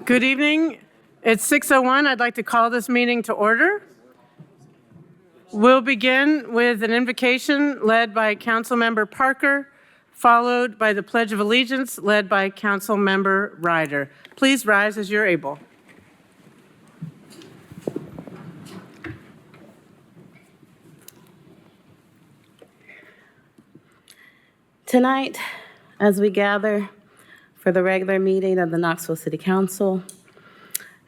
Good evening. It's 6:01. I'd like to call this meeting to order. We'll begin with an invocation led by Councilmember Parker, followed by the Pledge of Allegiance led by Councilmember Ryder. Please rise as you're able. Tonight, as we gather for the regular meeting of the Knoxville City Council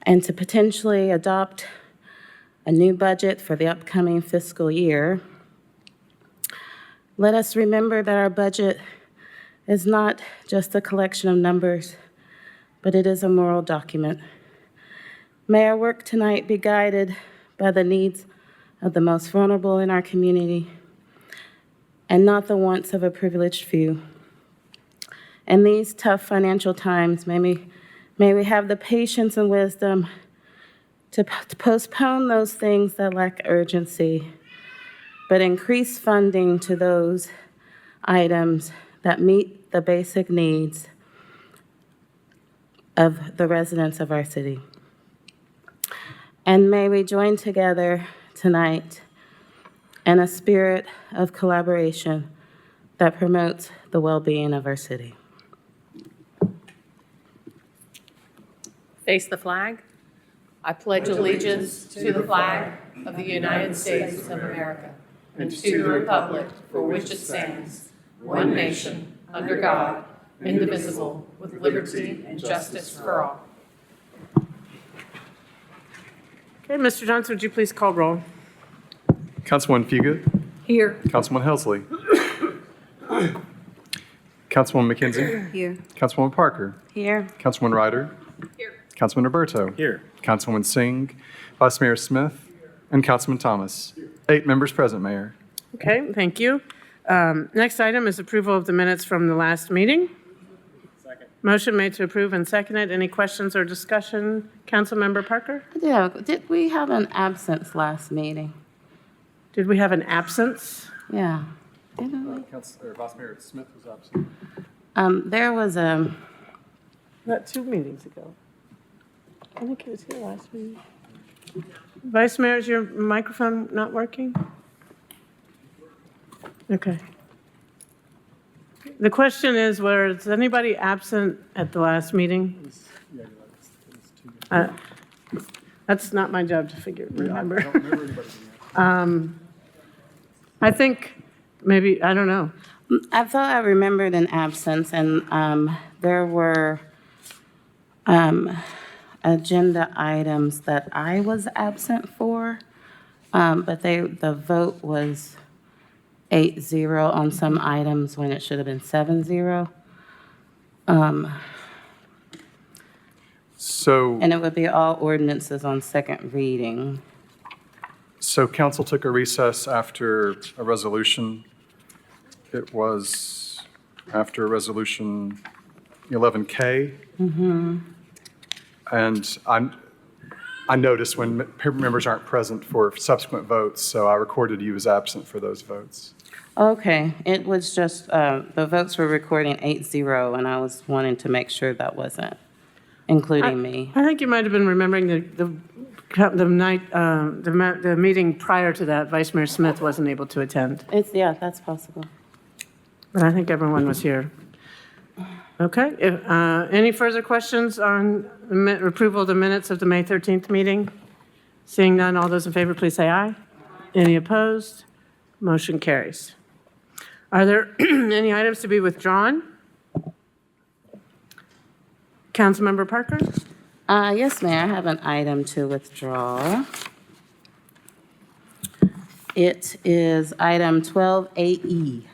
and to potentially adopt a new budget for the upcoming fiscal year, let us remember that our budget is not just a collection of numbers, but it is a moral document. May our work tonight be guided by the needs of the most vulnerable in our community and not the wants of a privileged few. In these tough financial times, may we have the patience and wisdom to postpone those things that lack urgency, but increase funding to those items that meet the basic needs of the residents of our city. And may we join together tonight in a spirit of collaboration that promotes the well-being of our city. Face the flag. I pledge allegiance to the flag of the United States of America and to the republic for which it stands, one nation, under God, indivisible, with liberty and justice for all. Okay, Mr. Johnson, would you please call roll? Councilwoman Fugit. Here. Councilman Helsley. Councilwoman McKenzie. Here. Councilwoman Parker. Here. Councilman Ryder. Here. Councilman Roberto. Here. Councilwoman Singh. Vice Mayor Smith. And Councilman Thomas. 8 members present, Mayor. Okay, thank you. Next item is approval of the minutes from the last meeting. Second. Motion made to approve and seconded. Any questions or discussion? Councilmember Parker? Yeah, did we have an absence last meeting? Did we have an absence? Yeah. Didn't we? Vice Mayor Smith was absent. There was a, About 2 meetings ago. I think he was here last meeting. Vice Mayor, is your microphone not working? Okay. The question is, was anybody absent at the last meeting? That's not my job to remember. I don't remember anybody being absent. I think maybe, I don't know. I thought I remembered an absence, and there were agenda items that I was absent for, but the vote was 8-0 on some items when it should have been 7-0. So, And it would be all ordinances on second reading. so council took a recess after a resolution. It was after resolution 11K. And I noticed when members aren't present for subsequent votes, so I recorded you as absent for those votes. Okay, it was just, the votes were recording 8-0, and I was wanting to make sure that wasn't including me. I think you might have been remembering the meeting prior to that, Vice Mayor Smith wasn't able to attend, Yeah, that's possible. but I think everyone was here. Okay, any further questions on approval of the minutes of the May 13th meeting? Seeing none, all those in favor, please say aye. Any opposed? Motion carries. Are there any items to be withdrawn? Councilmember Parker? Yes, Mayor, I have an item to withdraw. It is item 12AE.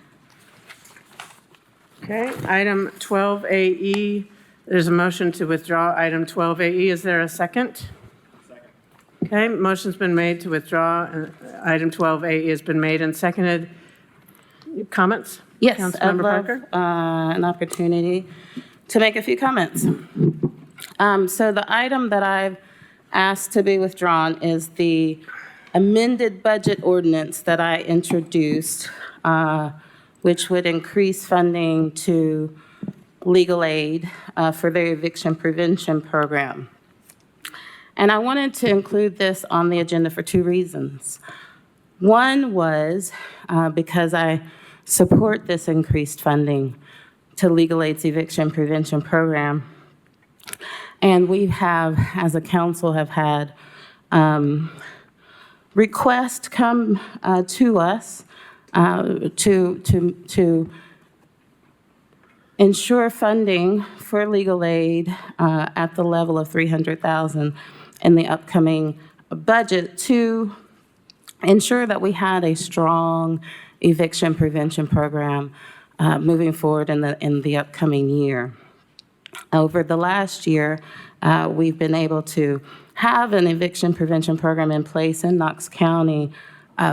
Okay, item 12AE, there's a motion to withdraw item 12AE. Is there a second? Second. Okay, motion's been made to withdraw. Item 12AE has been made and seconded. Comments? Yes, I'd Councilmember love Parker? an opportunity to make a few comments. So the item that I've asked to be withdrawn is the amended budget ordinance that I introduced, which would increase funding to legal aid for their eviction prevention program. And I wanted to include this on the agenda for two reasons. One was because I support this increased funding to legal aid's eviction prevention program. And we have, as a council, have had requests come to us to ensure funding for legal aid at the level of $300,000 in the upcoming budget to ensure that we had a strong eviction prevention program moving forward in the upcoming year. Over the last year, we've been able to have an eviction prevention program in place in Knox County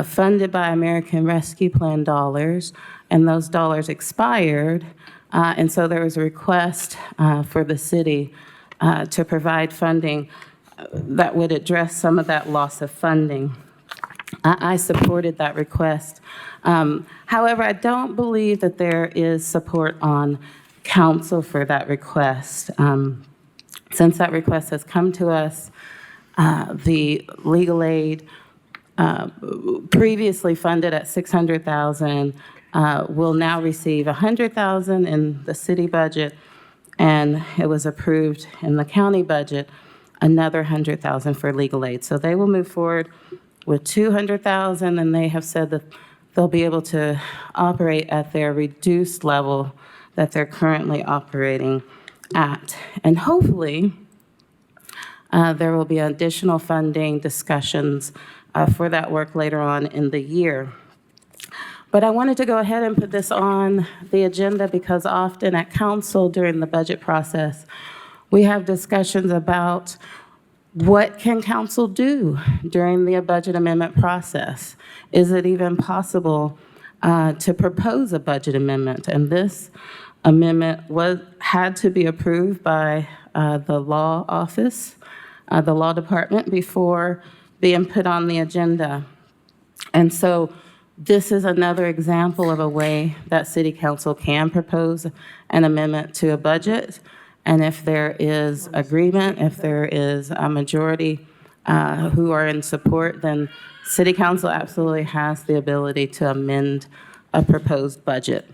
funded by American Rescue Plan dollars, and those dollars expired. And so there was a request for the city to provide funding that would address some of that loss of funding. I supported that request. However, I don't believe that there is support on council for that request. Since that request has come to us, the legal aid previously funded at $600,000 will now receive $100,000 in the city budget, and it was approved in the county budget, another $100,000 for legal aid. So they will move forward with $200,000, and they have said that they'll be able to operate at their reduced level that they're currently operating at. And hopefully, there will be additional funding discussions for that work later on in the year. But I wanted to go ahead and put this on the agenda because often at council during the budget process, we have discussions about what can council do during the budget amendment process. Is it even possible to propose a budget amendment? And this amendment had to be approved by the law office, the law department, before being put on the agenda. And so this is another example of a way that city council can propose an amendment to a budget. And if there is agreement, if there is a majority who are in support, then city council absolutely has the ability to amend a proposed budget.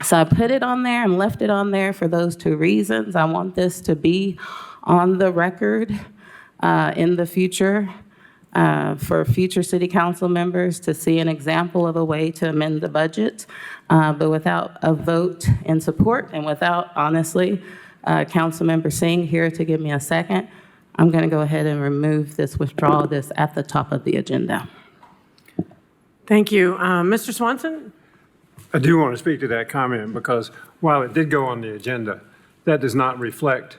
So I put it on there and left it on there for those two reasons. I want this to be on the record in the future for future city council members to see an example of a way to amend the budget, but without a vote in support and without, honestly, Councilmember Singh here to give me a second, I'm going to go ahead and withdraw this at the top of the agenda. Thank you. Mr. Swanson? I do want to speak to that comment because while it did go on the agenda, that does not reflect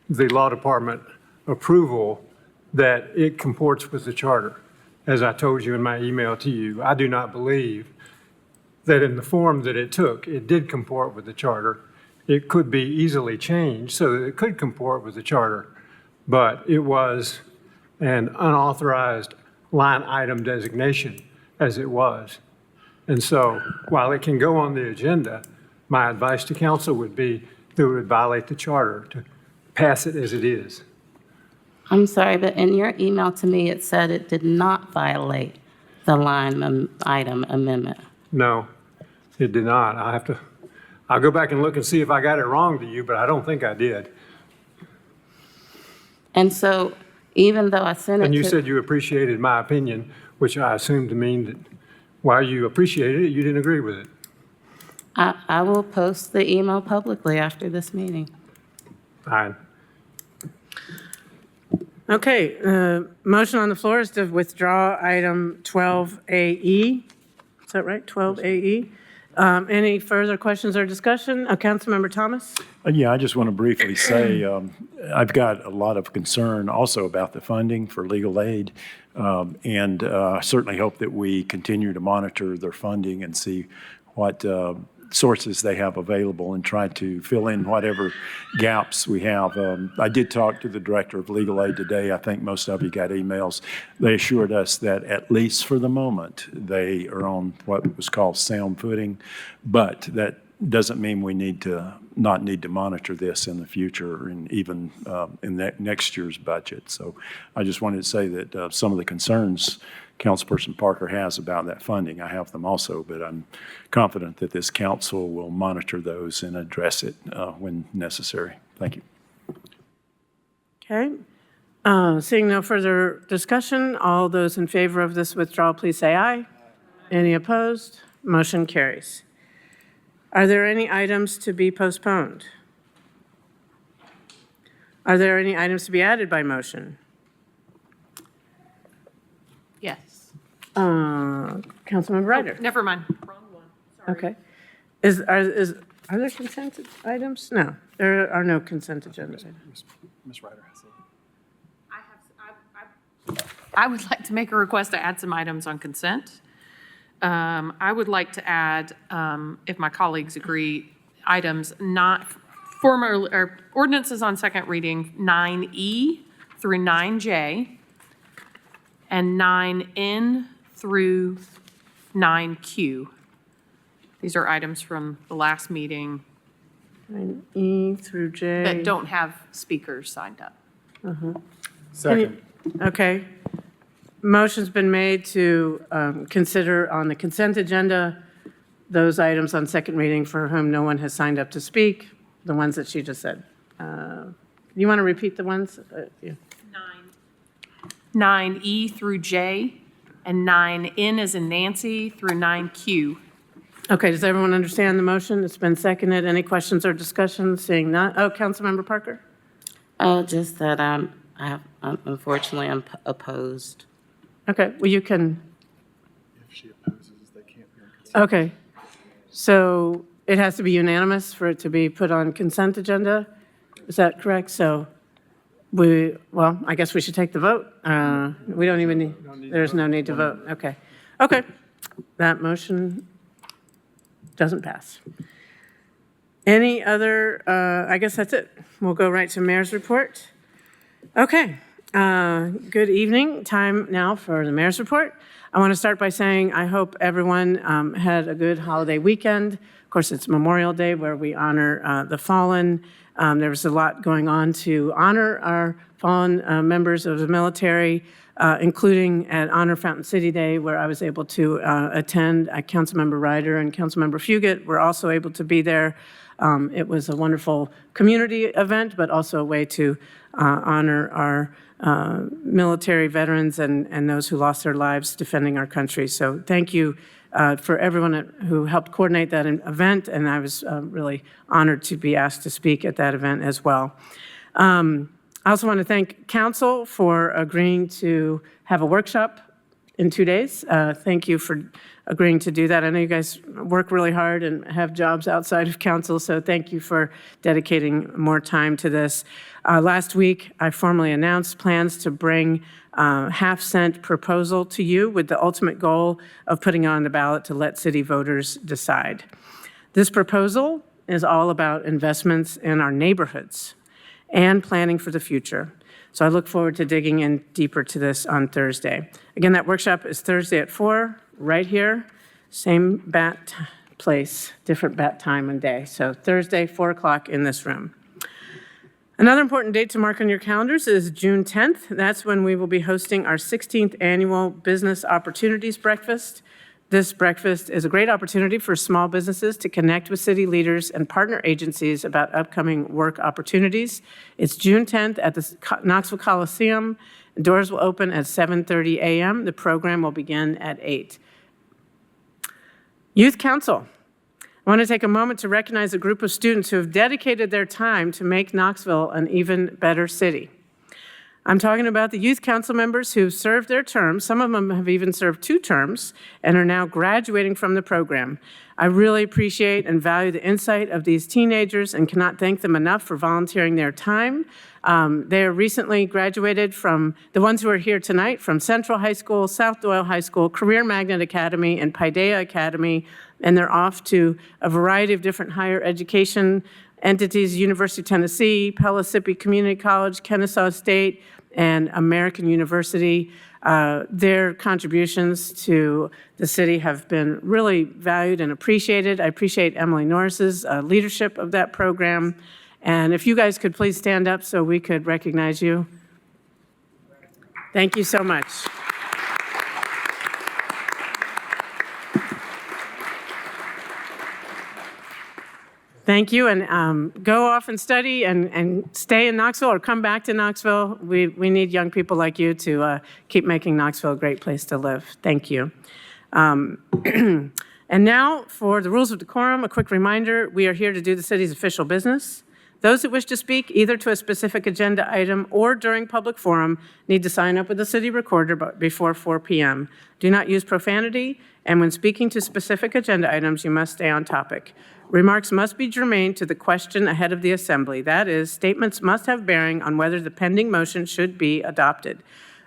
the law department approval that it comports with the charter. As I told you in my email to you, I do not believe that in the form that it took, it did comport with the charter. It could be easily changed so that it could comport with the charter, but it was an unauthorized line item designation as it was. And so while it can go on the agenda, my advice to council would be that it would violate the charter to pass it as it is. I'm sorry, but in your email to me, it said it did not violate the line item amendment. No, it did not. I'll go back and look and see if I got it wrong to you, but I don't think I did. And so even though I sent it And you to... said you appreciated my opinion, which I assumed to mean that while you appreciated it, you didn't agree with it. I will post the email publicly after this meeting. Fine. Okay, motion on the floor is to withdraw item 12AE. Is that right, 12AE? Any further questions or discussion? Councilmember Thomas? Yeah, I just want to briefly say I've got a lot of concern also about the funding for legal aid, and I certainly hope that we continue to monitor their funding and see what sources they have available and try to fill in whatever gaps we have. I did talk to the director of legal aid today. I think most of you got emails. They assured us that at least for the moment, they are on what was called sound footing, but that doesn't mean we not need to monitor this in the future and even in next year's budget. So I just wanted to say that some of the concerns Councilperson Parker has about that funding, I have them also, but I'm confident that this council will monitor those and address it when necessary. Thank you. Okay. Seeing no further discussion, all those in favor of this withdrawal, please say aye. Any opposed? Motion carries. Are there any items to be postponed? Are there any items to be added by motion? Yes. Councilmember Ryder? Never mind. Wrong one. Sorry. Okay. Are there consent items? No, there are no consent agenda items. Ms. Ryder has it. I would like to make a request to add some items on consent. I would like to add, if my colleagues agree, items not former, or ordinances on second reading, 9E through 9J, and 9N through 9Q. These are items from the last meeting 9E through J. that don't have speakers signed up. Second. Okay. Motion's been made to consider on the consent agenda those items on second reading for whom no one has signed up to speak, the ones that she just said. You want to repeat the ones? Yeah. 9E through J, and 9N as in Nancy through 9Q. Okay, does everyone understand the motion? It's been seconded. Any questions or discussion? Seeing none. Oh, Councilmember Parker? Just that unfortunately, I'm opposed. Okay, well, you can, If she opposes, they can't be on consent. okay. So it has to be unanimous for it to be put on consent agenda? Is that correct? So well, I guess we should take the vote. We don't even need, there's no need to vote. Okay. Okay. That motion doesn't pass. Any other, I guess that's it. We'll go right to mayor's report. Okay. Good evening. Time now for the mayor's report. I want to start by saying I hope everyone had a good holiday weekend. Of course, it's Memorial Day where we honor the fallen. There was a lot going on to honor our fallen members of the military, including at Honor Fountain City Day, where I was able to attend. Councilmember Ryder and Councilmember Fugit were also able to be there. It was a wonderful community event, but also a way to honor our military veterans and those who lost their lives defending our country. So thank you for everyone who helped coordinate that event, and I was really honored to be asked to speak at that event as well. I also want to thank council for agreeing to have a workshop in 2 days. Thank you for agreeing to do that. I know you guys work really hard and have jobs outside of council, so thank you for dedicating more time to this. Last week, I formally announced plans to bring half-cent proposal to you with the ultimate goal of putting it on the ballot to let city voters decide. This proposal is all about investments in our neighborhoods and planning for the future. So I look forward to digging in deeper to this on Thursday. Again, that workshop is Thursday at 4, right here, same bat place, different bat time and day. So Thursday, 4 o'clock in this room. Another important date to mark on your calendars is June 10th. That's when we will be hosting our 16th annual Business Opportunities Breakfast. This breakfast is a great opportunity for small businesses to connect with city leaders and partner agencies about upcoming work opportunities. It's June 10th at the Knoxville Coliseum. Doors will open at 7:30 a.m. The program will begin at 8. Youth Council. I want to take a moment to recognize a group of students who have dedicated their time to make Knoxville an even better city. I'm talking about the youth council members who've served their terms. Some of them have even served 2 terms and are now graduating from the program. I really appreciate and value the insight of these teenagers and cannot thank them enough for volunteering their time. They are recently graduated from, the ones who are here tonight, from Central High School, South Doyle High School, Career Magnet Academy, and Paideia Academy, and they're off to a variety of different higher education entities, University of Tennessee, Pellissippi Community College, Kennesaw State, and American University. Their contributions to the city have been really valued and appreciated. I appreciate Emily Norris's leadership of that program. And if you guys could please stand up so we could recognize you. Thank you so much. Thank you, and go off and study and stay in Knoxville or come back to Knoxville. We need young people like you to keep making Knoxville a great place to live. Thank you. And now for the rules of decorum, a quick reminder, we are here to do the city's official business. Those that wish to speak either to a specific agenda item or during public forum need to sign up with the city recorder before 4 p.m. Do not use profanity, and when speaking to specific agenda items, you must stay on topic. Remarks must be germane to the question ahead of the assembly. That is, statements must have bearing on whether the pending motion should be adopted.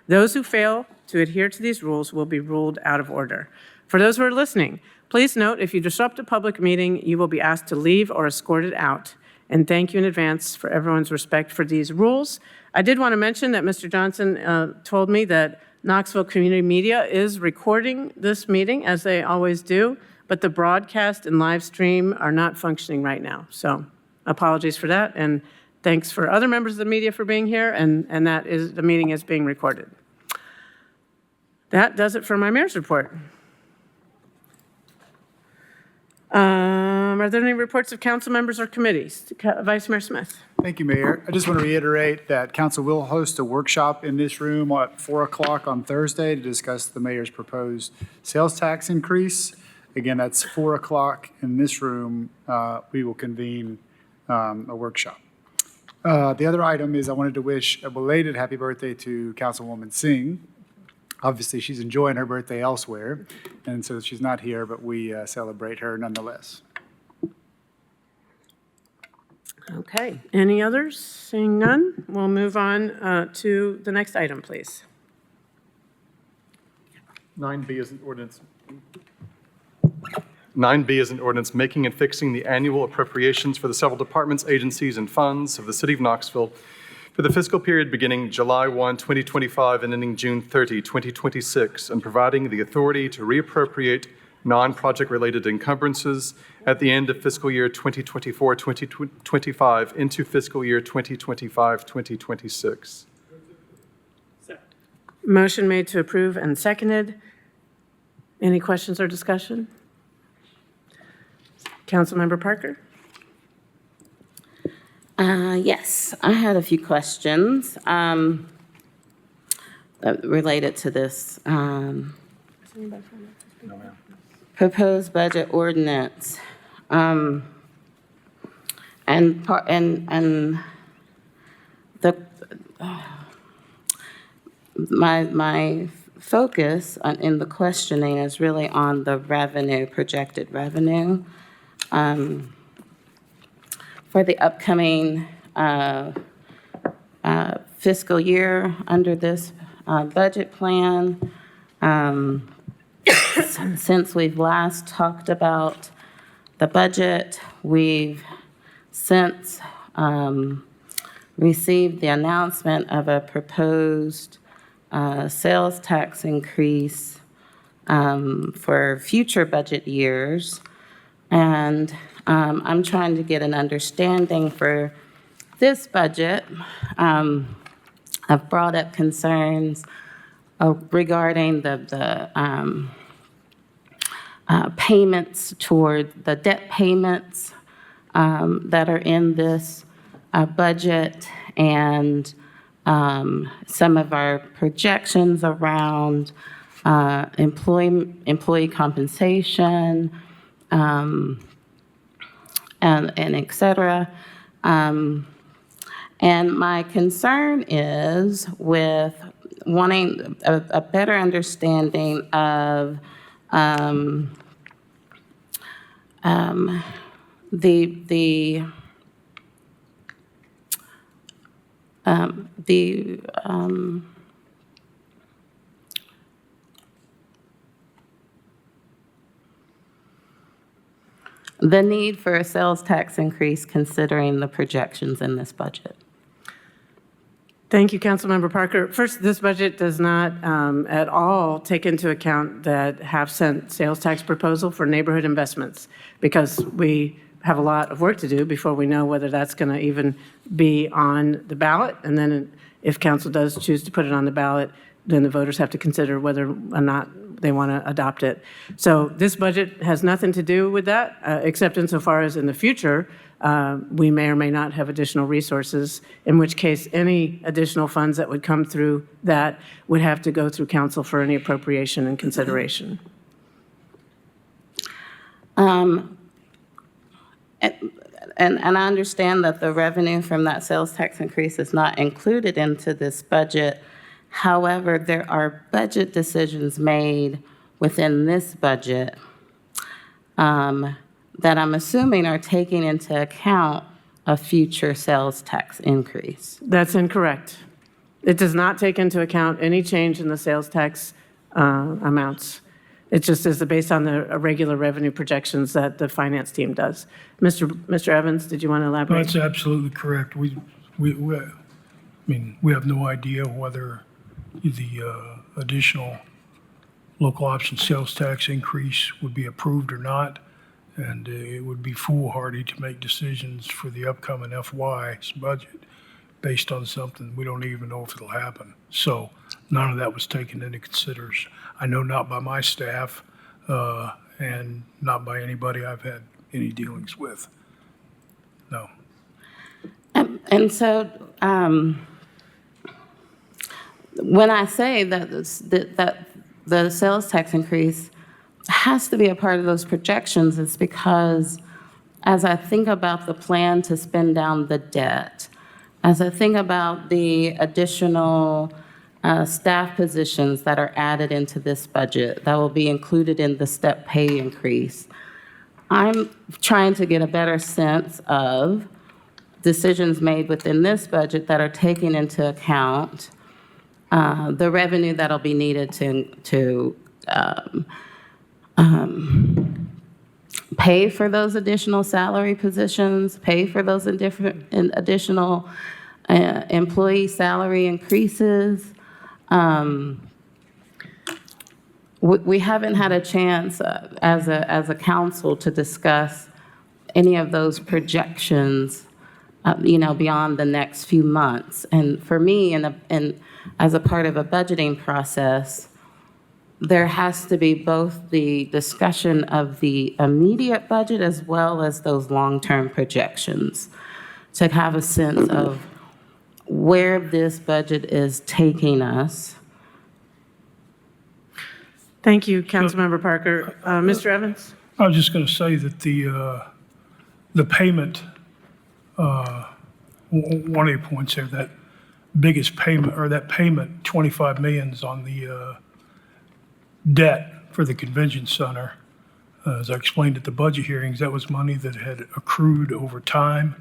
Those who fail to adhere to these rules will be ruled out of order. For those who are listening, please note if you disrupt a public meeting, you will be asked to leave or escorted out. And thank you in advance for everyone's respect for these rules. I did want to mention that Mr. Johnson told me that Knoxville Community Media is recording this meeting, as they always do, but the broadcast and live stream are not functioning right now. So apologies for that, and thanks for other members of the media for being here, and the meeting is being recorded. That does it for my mayor's report. Are there any reports of council members or committees? Vice Mayor Smith. Thank you, Mayor. I just want to reiterate that council will host a workshop in this room at 4 o'clock on Thursday to discuss the mayor's proposed sales tax increase. Again, that's 4 o'clock in this room. We will convene a workshop. The other item is I wanted to wish a belated happy birthday to Councilwoman Singh. Obviously, she's enjoying her birthday elsewhere, and so she's not here, but we celebrate her nonetheless. Okay, any others? Seeing none, we'll move on to the next item, please. 9B is an ordinance. 9B is an ordinance making and fixing the annual appropriations for the several departments, agencies, and funds of the City of Knoxville for the fiscal period beginning July 1, 2025 and ending June 30, 2026, and providing the authority to reappropriate non-project related encumbrances at the end of fiscal year 2024-2025 into fiscal year 2025-2026. Motion made to approve and seconded. Any questions or discussion? Councilmember Parker? Yes, I had a few questions related to this proposed budget ordinance. And my focus in the questioning is really on the revenue, projected revenue. For the upcoming fiscal year under this budget plan. Since we've last talked about the budget, we've since received the announcement of a proposed sales tax increase for future budget years. And I'm trying to get an understanding for this budget. I've brought up concerns regarding the payments toward the debt payments that are in this budget, and some of our projections around employee compensation, and et cetera. And my concern is with wanting a better understanding of the need for a sales tax increase considering the projections in this budget. Thank you, Councilmember Parker. First, this budget does not at all take into account that half-cent sales tax proposal for neighborhood investments, because we have a lot of work to do before we know whether that's going to even be on the ballot. And then if council does choose to put it on the ballot, then the voters have to consider whether or not they want to adopt it. So this budget has nothing to do with that, except insofar as in the future, we may or may not have additional resources, in which case any additional funds that would come through that would have to go through council for any appropriation and consideration. And I understand that the revenue from that sales tax increase is not included into this budget. However, there are budget decisions made within this budget that I'm assuming are taking into account a future sales tax increase. That's incorrect. It does not take into account any change in the sales tax amounts. It just is based on the regular revenue projections that the finance team does. Mr. Evans, did you want to elaborate? That's absolutely correct. We have no idea whether the additional local option sales tax increase would be approved or not. And it would be foolhardy to make decisions for the upcoming FY's budget based on something we don't even know if it'll happen. So none of that was taken into consideration. I know not by my staff and not by anybody I've had any dealings with. No. And so when I say that the sales tax increase has to be a part of those projections, it's because as I think about the plan to spend down the debt, as I think about the additional staff positions that are added into this budget that will be included in the step pay increase, I'm trying to get a better sense of decisions made within this budget that are taking into account the revenue that'll be needed to pay for those additional salary positions, pay for those additional employee salary increases. We haven't had a chance as a council to discuss any of those projections, beyond the next few months. And for me, as a part of a budgeting process, there has to be both the discussion of the immediate budget as well as those long-term projections to have a sense of where this budget is taking us. Thank you, Councilmember Parker. Mr. Evans? I was just going to say that the payment, one of your points there, that biggest payment, or that payment, $25 million is on the debt for the convention center. As I explained at the budget hearings, that was money that had accrued over time.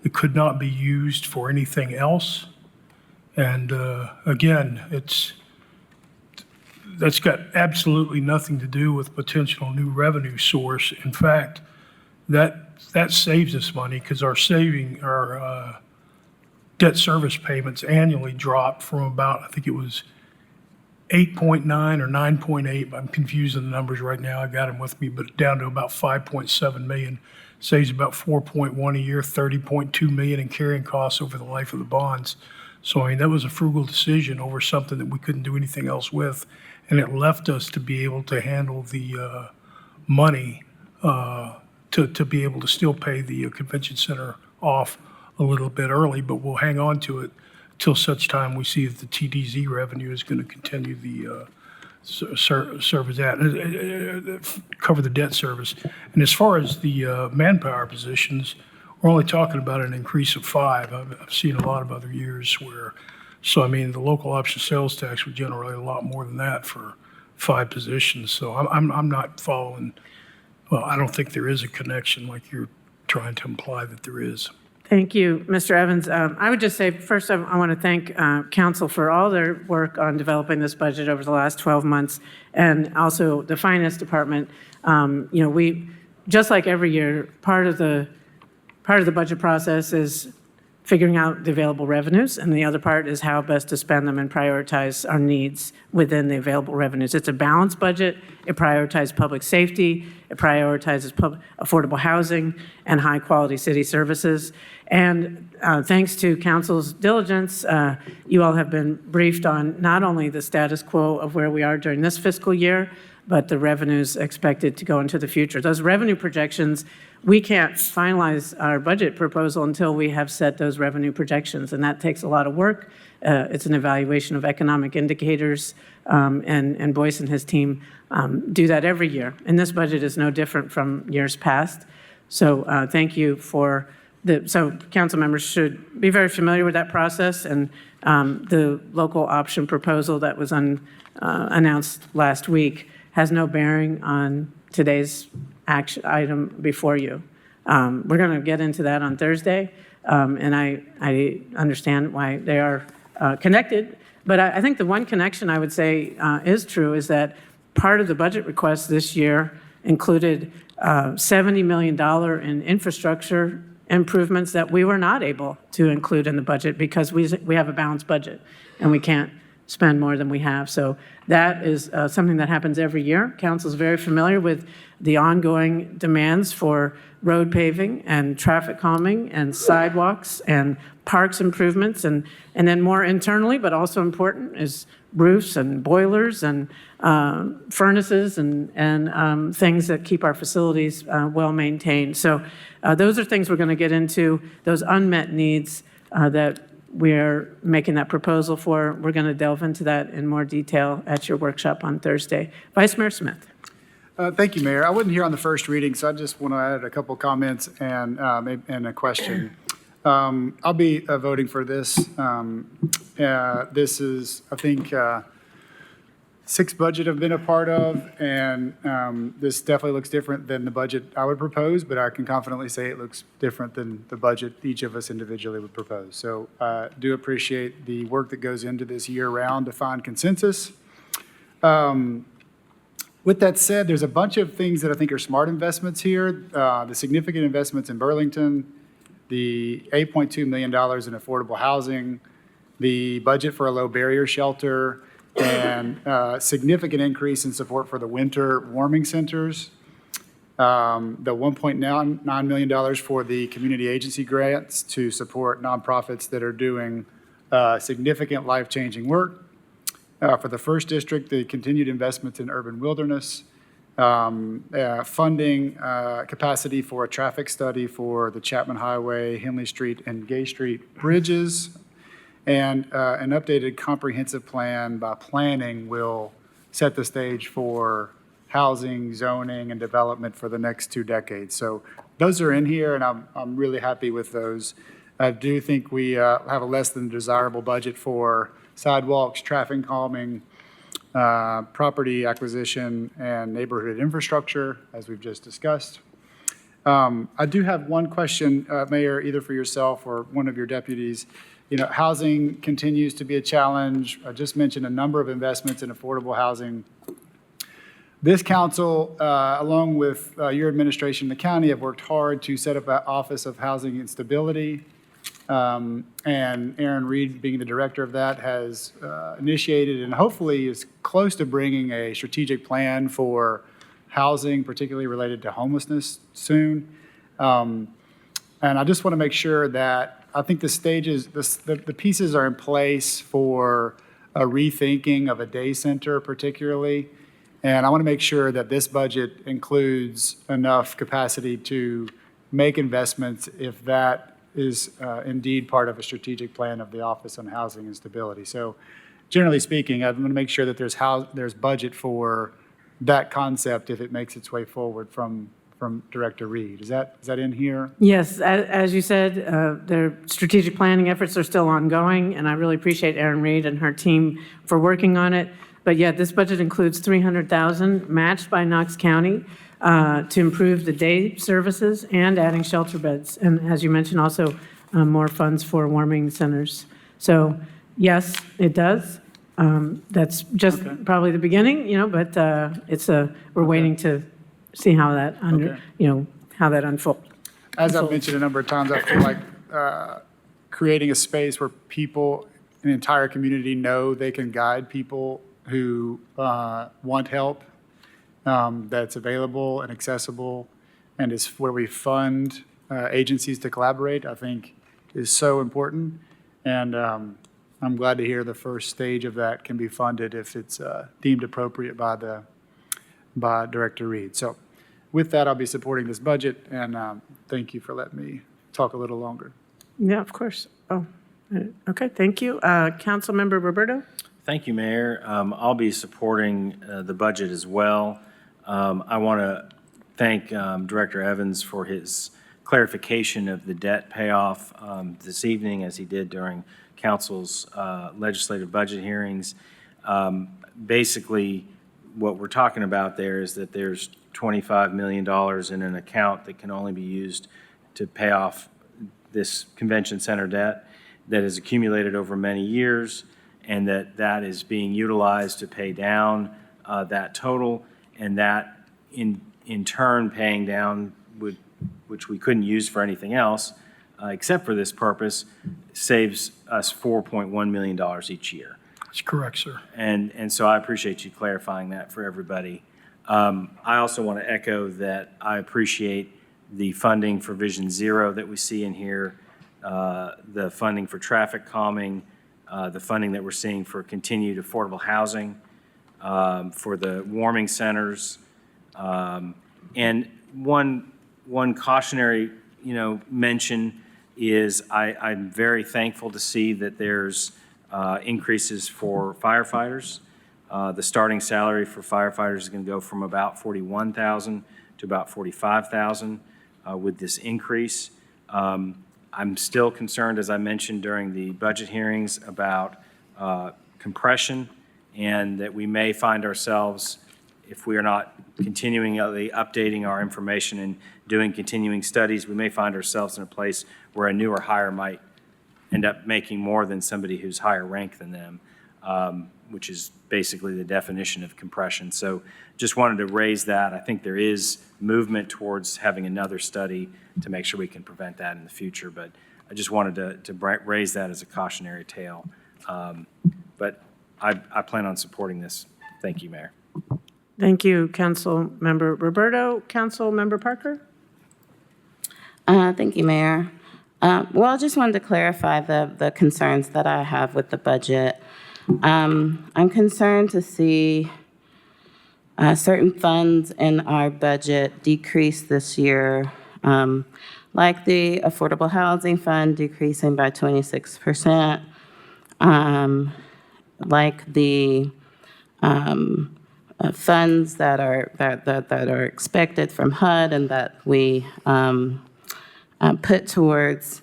It could not be used for anything else. And again, that's got absolutely nothing to do with potential new revenue source. In fact, that saves us money because our debt service payments annually dropped from about, I think it was 8.9 or 9.8. I'm confusing the numbers right now. I got them with me, but down to about 5.7 million. Saves about 4.1 a year, 30.2 million in carrying costs over the life of the bonds. So that was a frugal decision over something that we couldn't do anything else with, and it left us to be able to handle the money to be able to still pay the convention center off a little bit early, but we'll hang on to it till such time we see that the TDZ revenue is going to continue the service cover the debt service. And as far as the manpower positions, we're only talking about an increase of 5. I've seen a lot of other years where, the local option sales tax would generate a lot more than that for 5 positions. So I'm not following. Well, I don't think there is a connection like you're trying to imply that there is. Thank you, Mr. Evans. I would just say, first, I want to thank council for all their work on developing this budget over the last 12 months, and also the finance department. We, just like every year, part of the budget process is figuring out the available revenues, and the other part is how best to spend them and prioritize our needs within the available revenues. It's a balanced budget. It prioritizes public safety. It prioritizes affordable housing and high-quality city services. And thanks to council's diligence, you all have been briefed on not only the status quo of where we are during this fiscal year, but the revenues expected to go into the future. Those revenue projections, we can't finalize our budget proposal until we have set those revenue projections, and that takes a lot of work. It's an evaluation of economic indicators, and Boyce and his team do that every year. And this budget is no different from years past. So thank you for so council members should be very familiar with that process, and the local option proposal that was announced last week has no bearing on today's action item before you. We're going to get into that on Thursday, and I understand why they are connected. But I think the one connection I would say is true is that part of the budget request this year included $70 million in infrastructure improvements that we were not able to include in the budget because we have a balanced budget and we can't spend more than we have. So that is something that happens every year. Council is very familiar with the ongoing demands for road paving and traffic calming and sidewalks and parks improvements. And then more internally, but also important, is roofs and boilers and furnaces and things that keep our facilities well maintained. So those are things we're going to get into, those unmet needs that we're making that proposal for. We're going to delve into that in more detail at your workshop on Thursday. Vice Mayor Smith. Thank you, Mayor. I wasn't here on the first reading, so I just want to add a couple comments and a question. I'll be voting for this. This is, I think, 6 budget I've been a part of, and this definitely looks different than the budget I would propose, but I can confidently say it looks different than the budget each of us individually would propose. So I do appreciate the work that goes into this year-round to find consensus. With that said, there's a bunch of things that I think are smart investments here. The significant investments in Burlington, the $8.2 million in affordable housing, the budget for a low barrier shelter, and significant increase in support for the winter warming centers, the $1.9 million for the community agency grants to support nonprofits that are doing significant life-changing work. For the first district, the continued investments in urban wilderness, funding capacity for a traffic study for the Chapman Highway, Henley Street, and Gay Street bridges, and an updated comprehensive plan by planning will set the stage for housing, zoning, and development for the next 2 decades. So those are in here, and I'm really happy with those. I do think we have a less than desirable budget for sidewalks, traffic calming, property acquisition, and neighborhood infrastructure, as we've just discussed. I do have one question, Mayor, either for yourself or one of your deputies. You know, housing continues to be a challenge. I just mentioned a number of investments in affordable housing. This council, along with your administration, the county, have worked hard to set up an Office of Housing and Stability. And Aaron Reed, being the director of that, has initiated and hopefully is close to bringing a strategic plan for housing, particularly related to homelessness, soon. And I just want to make sure that I think the stages, the pieces are in place for a rethinking of a day center particularly. And I want to make sure that this budget includes enough capacity to make investments if that is indeed part of a strategic plan of the Office on Housing and Stability. So generally speaking, I want to make sure that there's budget for that concept if it makes its way forward from Director Reed. Is that in here? Yes, as you said, their strategic planning efforts are still ongoing, and I really appreciate Erin Reed and her team for working on it. But yeah, this budget includes $300,000 matched by Knox County to improve the day services and adding shelter beds. And as you mentioned, also more funds for warming centers. So yes, it does. That's just probably the beginning, but we're waiting to see how that how that unfolds. As I've mentioned a number of times, I feel like creating a space where people, an entire community know they can guide people who want help, that's available and accessible, and is where we fund agencies to collaborate, I think is so important. And I'm glad to hear the first stage of that can be funded if it's deemed appropriate by Director Reed. So with that, I'll be supporting this budget, and thank you for letting me talk a little longer. Yeah, of course. Oh, okay, thank you. Councilmember Roberto? Thank you, Mayor. I'll be supporting the budget as well. I want to thank Director Evans for his clarification of the debt payoff this evening, as he did during Council's legislative budget hearings. Basically, what we're talking about there is that there's $25 million in an account that can only be used to pay off this convention center debt that has accumulated over many years, and that is being utilized to pay down that total, and that in turn paying down, which we couldn't use for anything else except for this purpose, saves us $4.1 million each year. That's correct, sir. And so I appreciate you clarifying that for everybody. I also want to echo that I appreciate the funding for Vision Zero that we see in here, the funding for traffic calming, the funding that we're seeing for continued affordable housing, for the warming centers. And one cautionary, mention is I'm very thankful to see that there's increases for firefighters. The starting salary for firefighters is going to go from about $41,000 to about $45,000 with this increase. I'm still concerned, as I mentioned during the budget hearings, about compression, and that we may find ourselves, if we are not continually updating our information and doing continuing studies, we may find ourselves in a place where a newer hire might end up making more than somebody who's higher ranked than them, which is basically the definition of compression. So just wanted to raise that. I think there is movement towards having another study to make sure we can prevent that in the future, but I just wanted to raise that as a cautionary tale. But I plan on supporting this. Thank you, Mayor. Thank you, Councilmember Roberto. Councilmember Parker? Thank you, Mayor. Well, I just wanted to clarify the concerns that I have with the budget. I'm concerned to see certain funds in our budget decrease this year, like the Affordable Housing Fund decreasing by 26%, like the funds that are expected from HUD and that we put towards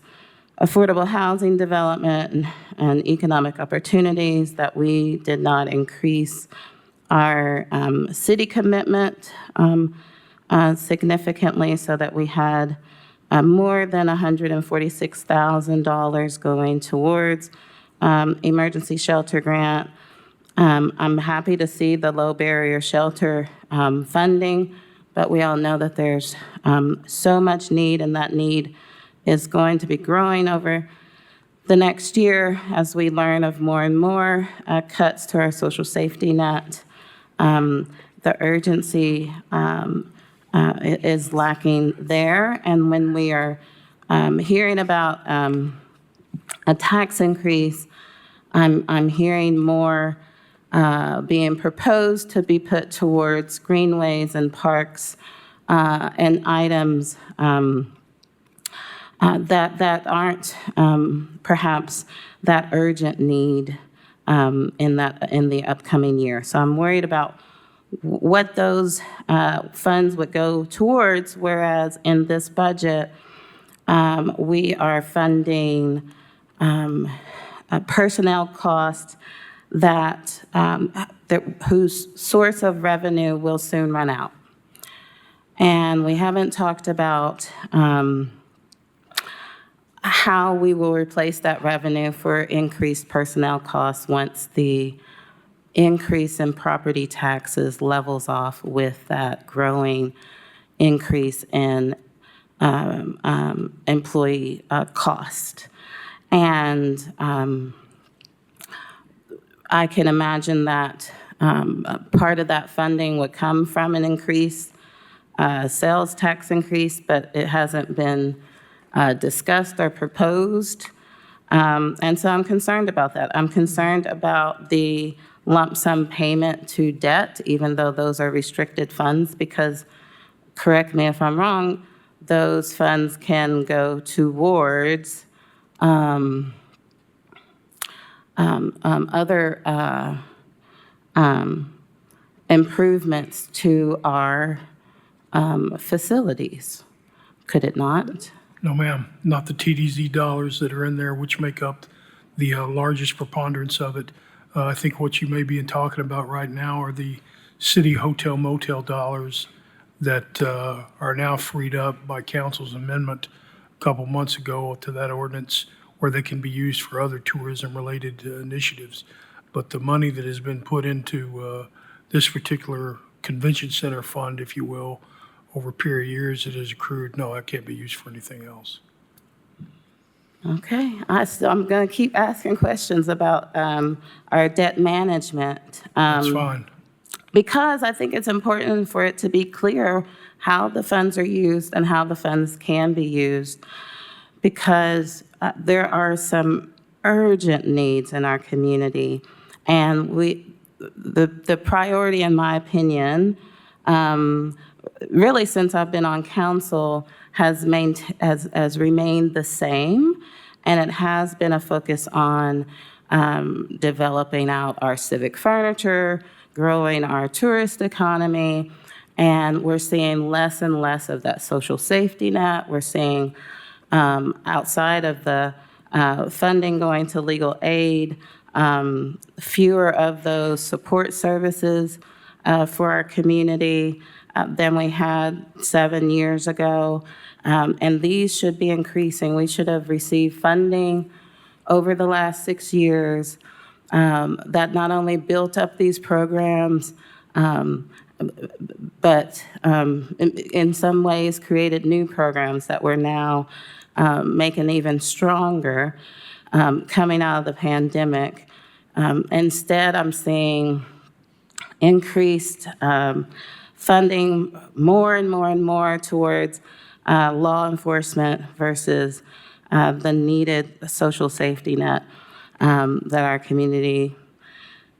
affordable housing development and economic opportunities, that we did not increase our city commitment significantly, so that we had more than $146,000 going towards emergency shelter grant. I'm happy to see the low barrier shelter funding, but we all know that there's so much need, and that need is going to be growing over the next year as we learn of more and more cuts to our social safety net. The urgency is lacking there, and when we are hearing about a tax increase, I'm hearing more being proposed to be put towards greenways and parks and items that aren't perhaps that urgent need in the upcoming year. So I'm worried about what those funds would go towards, whereas in this budget, we are funding personnel costs whose source of revenue will soon run out. And we haven't talked about how we will replace that revenue for increased personnel costs once the increase in property taxes levels off with that growing increase in employee cost. And I can imagine that part of that funding would come from an increase, sales tax increase, but it hasn't been discussed or proposed. And so I'm concerned about that. I'm concerned about the lump sum payment to debt, even though those are restricted funds, because, correct me if I'm wrong, those funds can go towards other improvements to our facilities, could it not? No, ma'am, not the TDZ dollars that are in there, which make up the largest preponderance of it. I think what you may be talking about right now are the city hotel motel dollars that are now freed up by council's amendment a couple months ago to that ordinance, where they can be used for other tourism-related initiatives. But the money that has been put into this particular convention center fund, if you will, over a period of years that has accrued, no, that can't be used for anything else. Okay, I'm going to keep asking questions about our debt management. That's fine. Because I think it's important for it to be clear how the funds are used and how the funds can be used, because there are some urgent needs in our community. And the priority, in my opinion, really since I've been on council, has remained the same, and it has been a focus on developing out our civic furniture, growing our tourist economy, and we're seeing less and less of that social safety net. We're seeing outside of the funding going to legal aid, fewer of those support services for our community than we had 7 years ago. And these should be increasing. We should have received funding over the last 6 years that not only built up these programs, but in some ways created new programs that we're now making even stronger coming out of the pandemic. Instead, I'm seeing increased funding more and more and more towards law enforcement versus the needed social safety net that our community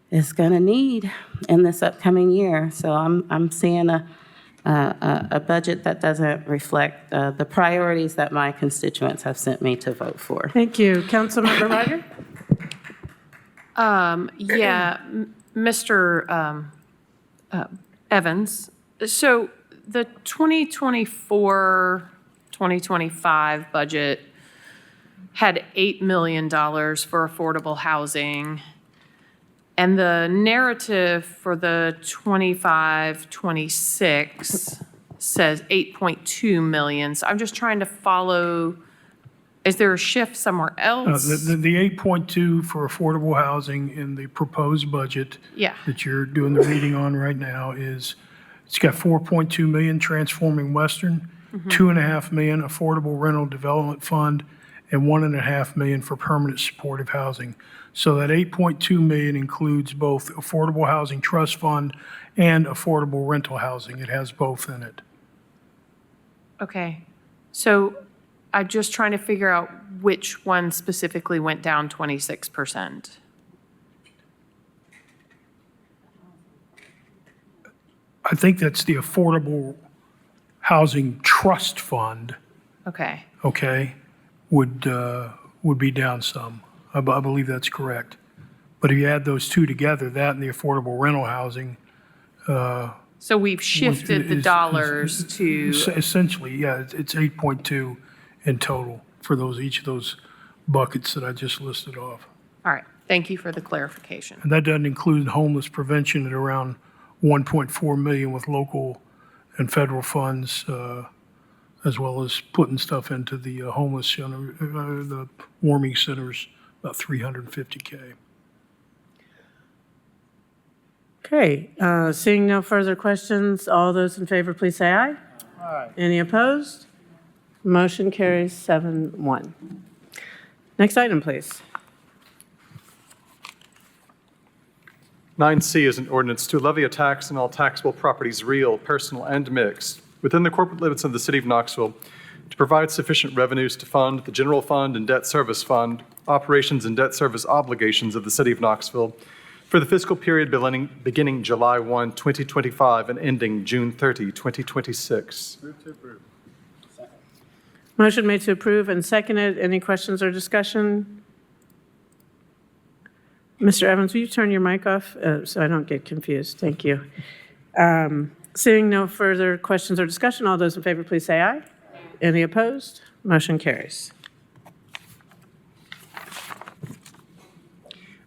is going to need in this upcoming year. So I'm seeing a budget that doesn't reflect the priorities that my constituents have sent me to vote for. Thank you. Councilmember Ryder? Mr. Evans, so the 2024-2025 budget had $8 million for affordable housing, and the narrative for the 25-26 says 8.2 million. So I'm just trying to follow, is there a shift somewhere else? The 8.2 for affordable housing in the proposed budget Yeah. that you're doing the reading on right now is, it's got 4.2 million transforming Western, 2.5 million affordable rental development fund, and 1.5 million for permanent supportive housing. So that 8.2 million includes both affordable housing trust fund and affordable rental housing. It has both in it. Okay. So I'm just trying to figure out which one specifically went down 26%. I think that's the affordable housing trust fund, Okay. okay, would be down some. I believe that's correct. But if you add those two together, that and the affordable rental housing. So we've shifted the dollars to, Essentially, yeah, it's 8.2 in total for each of those buckets that I just listed off. all right, thank you for the clarification. And that doesn't include homeless prevention at around 1.4 million with local and federal funds, as well as putting stuff into the homeless center, the warming centers, about 350K. Okay, seeing no further questions, all those in favor, please say aye. Aye. Any opposed? Motion carries 7-1. Next item, please. 9C is an ordinance to levy a tax on all taxable properties, real, personal, and mixed, within the corporate limits of the city of Knoxville, to provide sufficient revenues to fund the general fund and debt service fund, operations and debt service obligations of the city of Knoxville for the fiscal period beginning July 1, 2025, and ending June 30, 2026. Move to approve. Motion made to approve and seconded. Any questions or discussion? Mr. Evans, will you turn your mic off so I don't get confused? Thank you. Seeing no further questions or discussion, all those in favor, please say aye. Any opposed? Motion carries.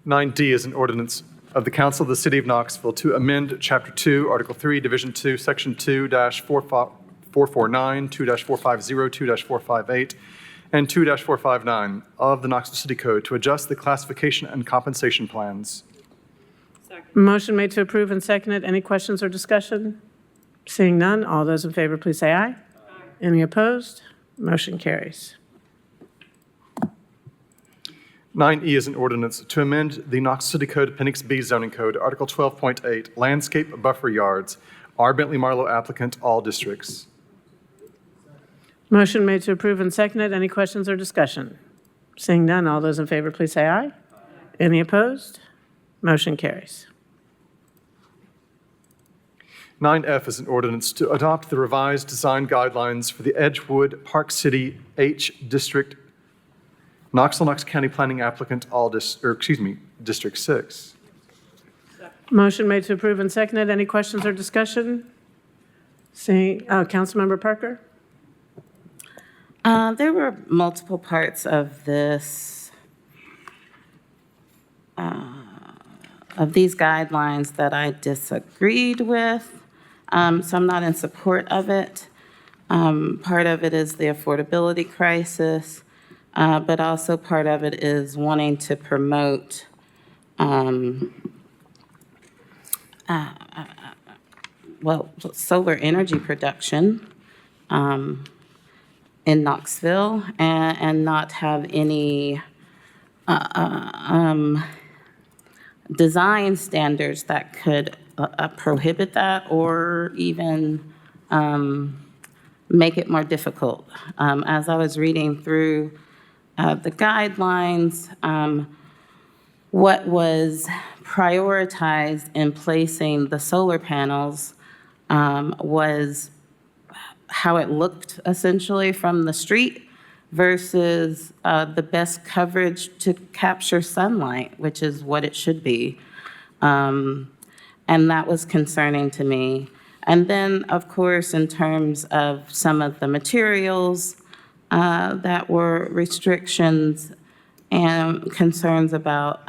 9D is an ordinance of the Council of the City of Knoxville to amend Chapter 2, Article 3, Division 2, Section 2-449, 2-450, 2-458, and 2-459 of the Knoxville City Code to adjust the classification and compensation plans. Motion made to approve and seconded. Any questions or discussion? Seeing none, all those in favor, please say aye. Any opposed? Motion carries. 9E is an ordinance to amend the Knoxville City Code Appendix B zoning code, Article 12.8, landscape buffer yards, R. Bentley Marlowe applicant, all districts. Motion made to approve and seconded. Any questions or discussion? Seeing none, all those in favor, please say aye. Any opposed? Motion carries. 9F is an ordinance to adopt the revised design guidelines for the Edgewood Park City H District, Knoxville, Knox County Planning applicant, District 6. Motion made to approve and seconded. Any questions or discussion? Councilmember Parker? There were multiple parts of this, of these guidelines that I disagreed with, so I'm not in support of it. Part of it is the affordability crisis, but also part of it is wanting to promote solar energy production in Knoxville and not have any design standards that could prohibit that or even make it more difficult. As I was reading through the guidelines, what was prioritized in placing the solar panels was how it looked essentially from the street versus the best coverage to capture sunlight, which is what it should be. And that was concerning to me. And then, of course, in terms of some of the materials that were restrictions and concerns about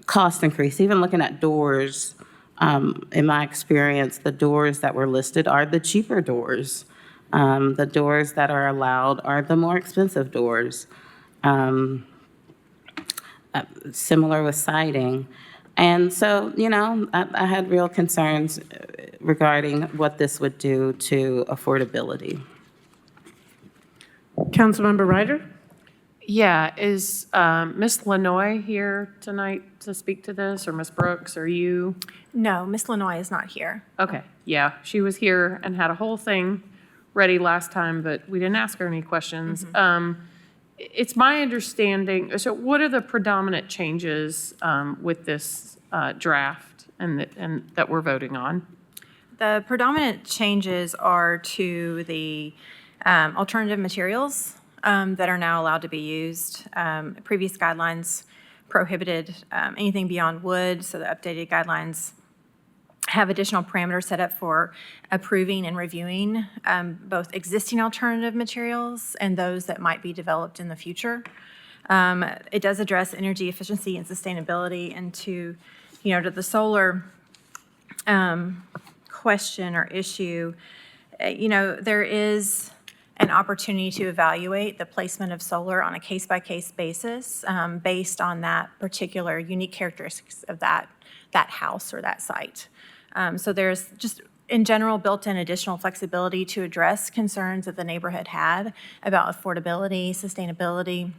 cost increase, even looking at doors. In my experience, the doors that were listed are the cheaper doors. The doors that are allowed are the more expensive doors. Similar with siding. And so, I had real concerns regarding what this would do to affordability. Councilmember Ryder? Yeah, is Ms. Lanoy here tonight to speak to this, or Ms. Brooks, or you? No, Miss Lanoy is not here. Okay, yeah, she was here and had a whole thing ready last time, but we didn't ask her any questions. It's my understanding, so what are the predominant changes with this draft and that we're voting on? The predominant changes are to the alternative materials that are now allowed to be used. Previous guidelines prohibited anything beyond wood, so the updated guidelines have additional parameters set up for approving and reviewing both existing alternative materials and those that might be developed in the future. It does address energy efficiency and sustainability, and to the solar question or issue, there is an opportunity to evaluate the placement of solar on a case-by-case basis based on that particular unique characteristics of that house or that site. So there's just in general, built in additional flexibility to address concerns that the neighborhood had about affordability, sustainability.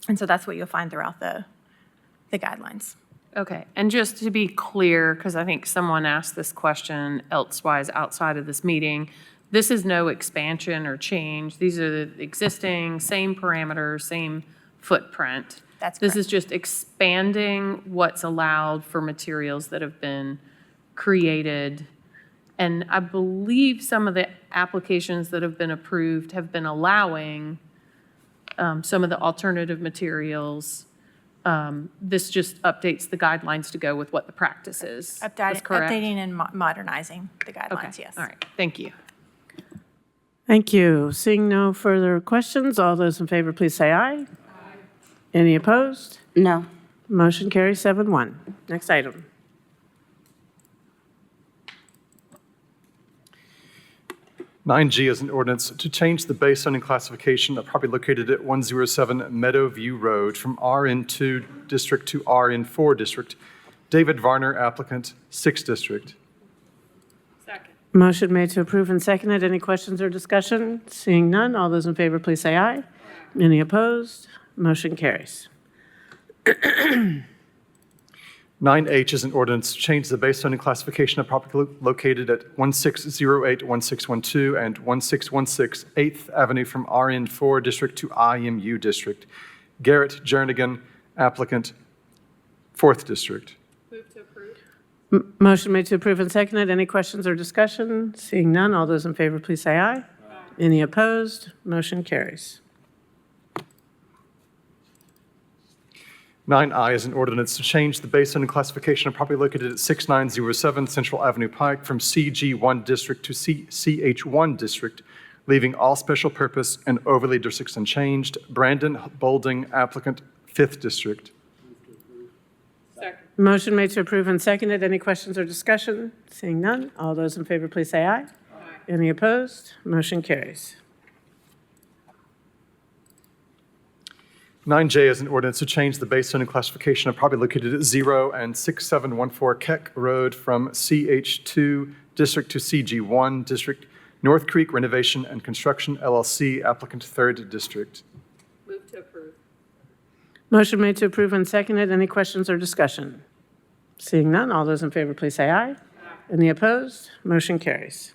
And so that's what you'll find throughout the guidelines. Okay, and just to be clear, because I think someone asked this question elsewise outside of this meeting, this is no expansion or change. These are the existing, same parameters, same footprint. That's This correct. is just expanding what's allowed for materials that have been created. And I believe some of the applications that have been approved have been allowing some of the alternative materials. This just updates the guidelines to go with what the practice is. That's correct? Updating and modernizing the Okay, guidelines, yes. all right, thank you. Thank you. Seeing no further questions, all those in favor, please say aye. Any opposed? No. Motion carries 7-1. Next item. Nine G is an ordinance to change the base zoning classification of property located at 107 Meadowview Road from RN2 District to RN4 District. David Varner, applicant, 6th District. Motion made to approve and seconded. Any questions or discussion? Seeing none, all those in favor, please say aye. Any opposed? Motion carries. 9H is an ordinance to change the base zoning classification of property located at 1608, 1612, and 1616 8th Avenue from RN4 District to IMU District. Garrett Jernigan, applicant, 4th District. Motion made to approve and seconded. Any questions or discussion? Seeing none, all those in favor, please say aye. Any opposed? Motion carries. 9I is an ordinance to change the base zoning classification of property located at 6907 Central Avenue Pike from CG1 District to CH1 District, leaving all special purpose and overlay districts unchanged. Brandon Bolding, applicant, 5th District. Motion made to approve and seconded. Any questions or discussion? Seeing none, all those in favor, please say aye. Any opposed? Motion carries. 9J is an ordinance to change the base zoning classification of property located at 0 and 6714 Keck Road from CH2 District to CG1 District. North Creek Renovation and Construction LLC, applicant, 3rd District. Motion made to approve and seconded. Any questions or discussion? Seeing none, all those in favor, please say aye. Any opposed? Motion carries.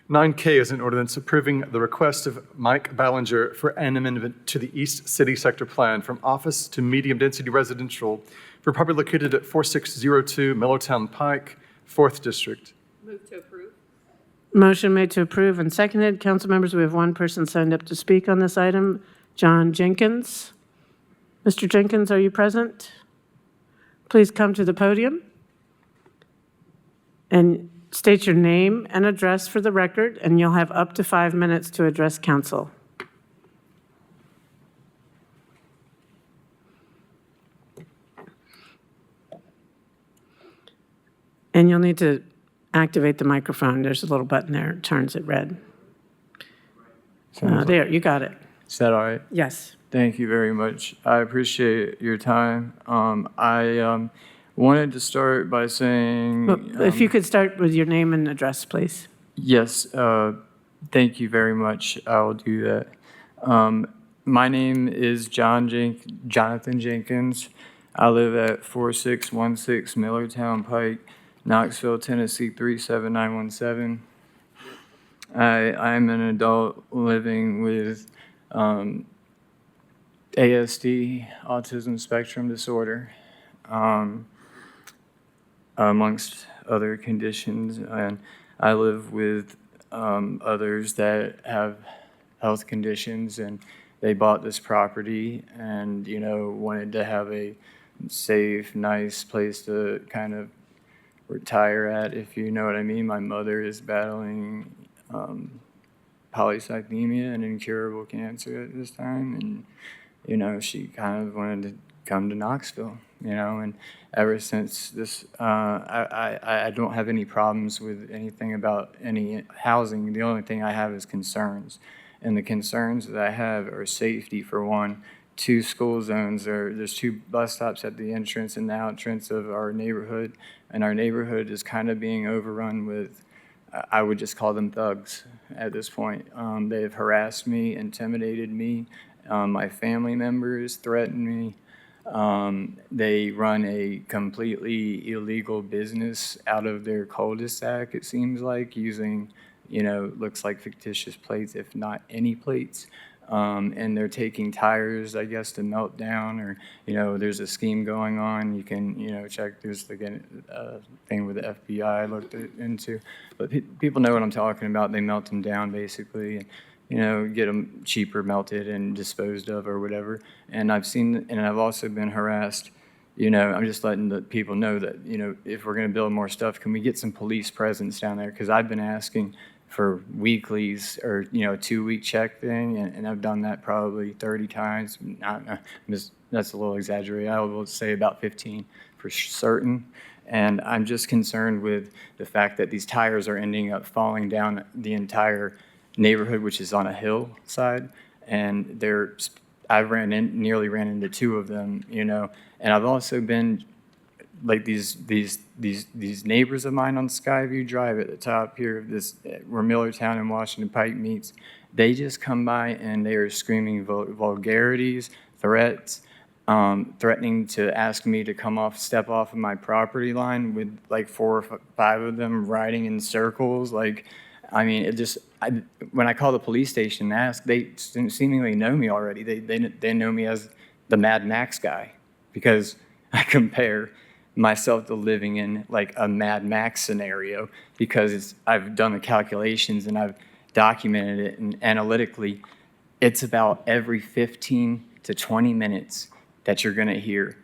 9K is an ordinance approving the request of Mike Ballinger for an amendment to the East City Sector Plan from office to medium-density residential for property located at 4602 Millertown Pike, 4th District. Motion made to approve and seconded. Council members, we have one person signed up to speak on this item, John Jenkins. Mr. Jenkins, are you present? Please come to the podium and state your name and address for the record, and you'll have up to 5 minutes to address council. And you'll need to activate the microphone. There's a little button there, it turns it red. There, you got it. Is that all right? Yes. Thank you very much. I appreciate your time. I wanted to start by saying... Well, if you could start with your name and address, please. Yes, thank you very much. I'll do that. My name is Jonathan Jenkins. I live at 4616 Millertown Pike, Knoxville, Tennessee 37917. I'm an adult living with ASD, autism spectrum disorder, amongst other conditions, and I live with others that have health conditions, and they bought this property and, you know, wanted to have a safe, nice place to kind of retire at, if you know what I mean. My mother is battling polycythemia and incurable cancer at this time, and you know, she kind of wanted to come to Knoxville, you know, and ever since this, I don't have any problems with anything about any housing. The only thing I have is concerns, and the concerns that I have are safety, for one. two school zones. There's two bus stops at the entrance and the entrance of our neighborhood, and our neighborhood is kind of being overrun with, I would just call them thugs at this point. They've harassed me, intimidated me, my family members threatened me. They run a completely illegal business out of their cul-de-sac, it seems like, using, looks like fictitious plates, if not any plates. And they're taking tires, I guess, to melt down, or, there's a scheme going on. You can, check, there's again a thing with the FBI I looked into. But people know what I'm talking about. They melt them down, basically, and, get them cheaper melted and disposed of or whatever. And I've also been harassed. I'm just letting the people know that, if we're going to build more stuff, can we get some police presence down there? Because I've been asking for weeklies or, 2-week check thing, and I've done that probably 30 times. That's a little exaggerated. I will say about 15 for certain. And I'm just concerned with the fact that these tires are ending up falling down the entire neighborhood, which is on a hillside, and I nearly ran into 2 of them, and I've also been like these neighbors of mine on Skyview Drive at the top here of this, where Millertown and Washington Pike meets. They just come by and they are screaming vulgarities, threats, threatening to ask me to step off of my property line with like 4 or 5 of them riding in circles. Like, I mean, when I call the police station and ask, they seemingly know me already. They know me as the Mad Max guy, because I compare myself to living in like a Mad Max scenario, because I've done the calculations and I've documented it, and analytically, it's about every 15 to 20 minutes that you're gonna hear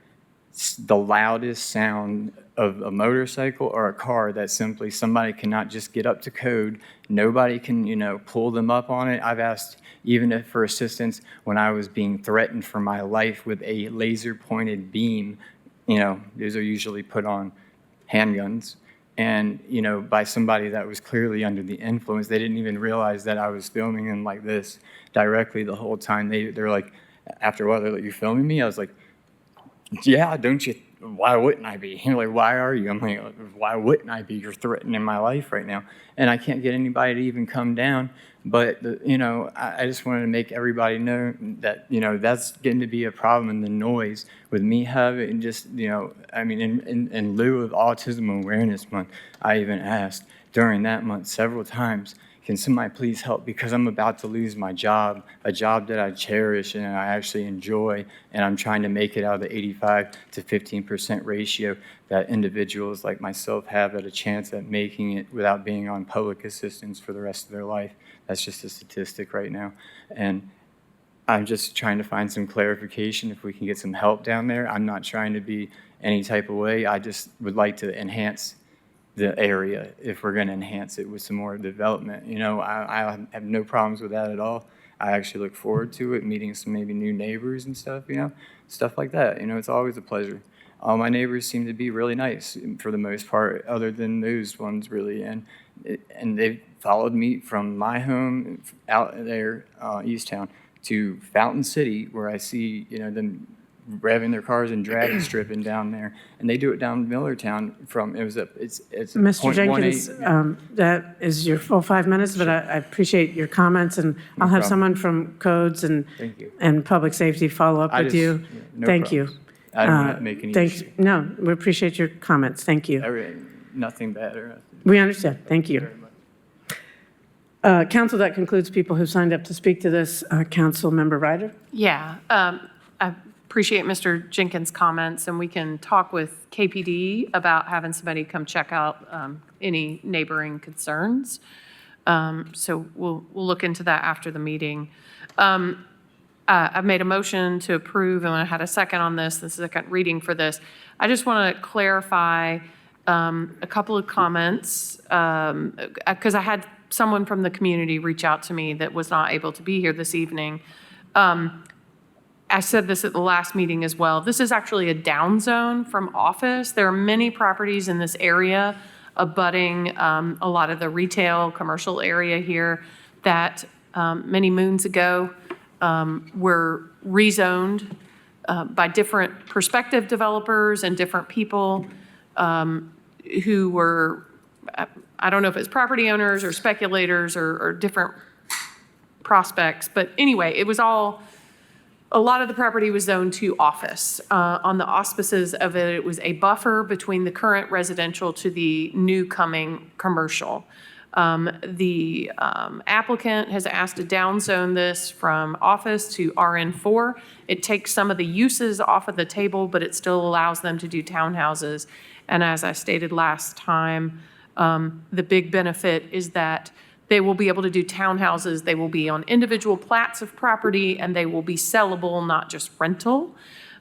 the loudest sound of a motorcycle or a car that simply somebody cannot just get up to code. Nobody can, pull them up on it. I've asked even for assistance when I was being threatened for my life with a laser pointed beam. These are usually put on handguns. And, by somebody that was clearly under the influence. They didn't even realize that I was filming them like this directly the whole time. They're like, after a while, they're like, "You filming me?" I was like, "Yeah, don't you? Why wouldn't I be?" Like, "Why are you?" I'm like, "Why wouldn't I be? You're threatening my life right now." And I can't get anybody to even come down. But, I just wanted to make everybody know that, that's getting to be a problem, in the noise with me having just, in lieu of Autism Awareness Month, I even asked during that month several times, can somebody please help? Because I'm about to lose my job, a job that I cherish and I actually enjoy, and I'm trying to make it out of the 85 to 15% ratio that individuals like myself have at a chance at making it without being on public assistance for the rest of their life. That's just a statistic right now. And I'm just trying to find some clarification if we can get some help down there. I'm not trying to be any type of way. I just would like to enhance the area if we're going to enhance it with some more development. I have no problems with that at all. I actually look forward to it, meeting some maybe new neighbors and stuff, stuff like that. It's always a pleasure. All my neighbors seem to be really nice for the most part, other than those ones really. And they've followed me from my home out there, East Town, to Fountain City, where I see, them revving their cars and drag stripping down there, and they do it down Millertown it's Mr. Jenkins, 0.18. that is your full 5 minutes, but I appreciate your comments, and I'll have problem. someone from codes Thank you. and public safety follow up with you. No Thank you. problems. I don't want to make any issue. No, we appreciate your comments. Thank you. Nothing bad. We understand. Thank you. Council, that concludes people who signed up to speak to this. Council Member Ryder? Yeah, I appreciate Mr. Jenkins' comments, and we can talk with KPD about having somebody come check out any neighboring concerns. So we'll look into that after the meeting. I've made a motion to approve, and I had a second on this, the second reading for this. I just want to clarify a couple of comments, because I had someone from the community reach out to me that was not able to be here this evening. I said this at the last meeting as well. This is actually a down zone from office. There are many properties in this area abutting a lot of the retail, commercial area here that many moons ago, were rezoned by different prospective developers and different people who were, I don't know if it's property owners or speculators or different prospects, but anyway, it was all, a lot of the property was zoned to office. On the auspices of it, it was a buffer between the current residential to the new coming commercial. The applicant has asked to downzone this from office to RN4. It takes some of the uses off of the table, but it still allows them to do townhouses. And as I stated last time, the big benefit is that they will be able to do townhouses. They will be on individual plats of property, and they will be sellable, not just rental,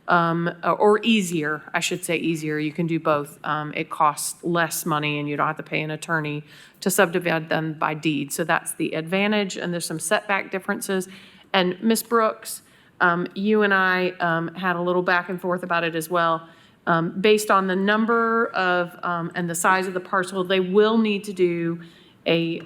or easier. I should say easier. You can do both. It costs less money, and you don't have to pay an attorney to subdivide them by deed. So that's the advantage, and there's some setback differences. And Ms. Brooks, you and I had a little back and forth about it as well. Based on the number of, and the size of the parcel, they will need to do a,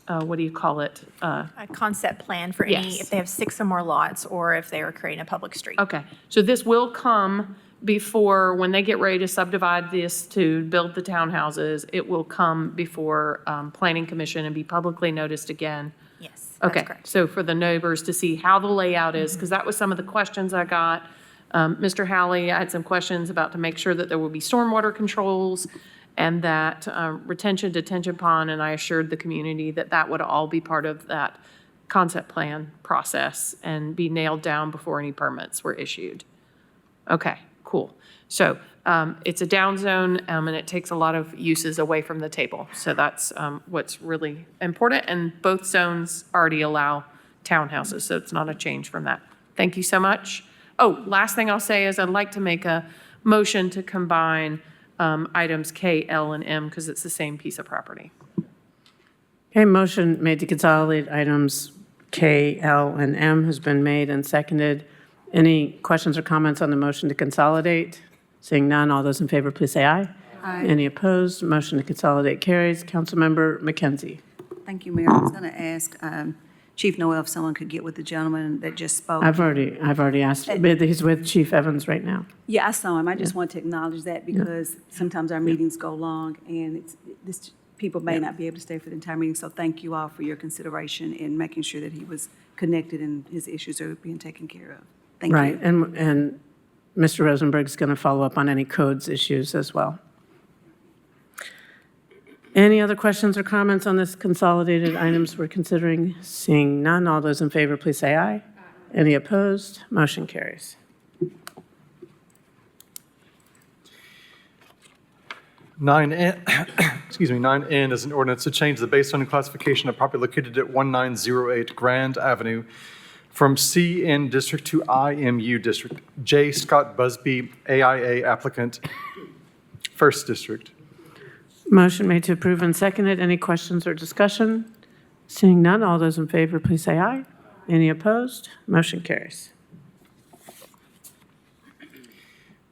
what do you call it? A concept plan for any, Yes. if they have 6 or more lots, or if they are creating a public street. Okay, so this will come before, when they get ready to subdivide this to build the townhouses, it will come before Planning Commission and be publicly noticed again. Yes, that's Okay, correct. so for the neighbors to see how the layout is, because that was some of the questions I got. Mr. Howley, I had some questions about to make sure that there will be stormwater controls and that retention, detention pond, and I assured the community that that would all be part of that concept plan process and be nailed down before any permits were issued. Okay, cool. So it's a down zone, and it takes a lot of uses away from the table. So that's what's really important, and both zones already allow townhouses, so it's not a change from that. Thank you so much. Oh, last thing I'll say is I'd like to make a motion to combine items K, L, and M because it's the same piece of property. Okay, motion made to consolidate items K, L, and M has been made and seconded. Any questions or comments on the motion to consolidate? Seeing none, all those in favor, please say aye. Aye. Any opposed? Motion to consolidate carries. Councilmember McKenzie. Thank you, Mayor. I was going to ask Chief Noel if someone could get with the gentleman that just spoke. I've already asked, but he's with Chief Evans right now. Yeah, I saw him. I just want to acknowledge that because sometimes our meetings go long and people may not be able to stay for the entire meeting. So thank you all for your consideration in making sure that he was connected and his issues are being taken care of. Thank Right, you. and Mr. Rosenberg's going to follow up on any codes issues as well. Any other questions or comments on this consolidated items we're considering? Seeing none, all those in favor, please say aye. Any opposed? Motion carries. 9N is an ordinance to change the base zoning classification of property located at 1908 Grand Avenue from CN District to IMU District. J. Scott Busby, AIA applicant, First District. Motion made to approve and seconded. Any questions or discussion? Seeing none, all those in favor, please say aye. Any opposed? Motion carries.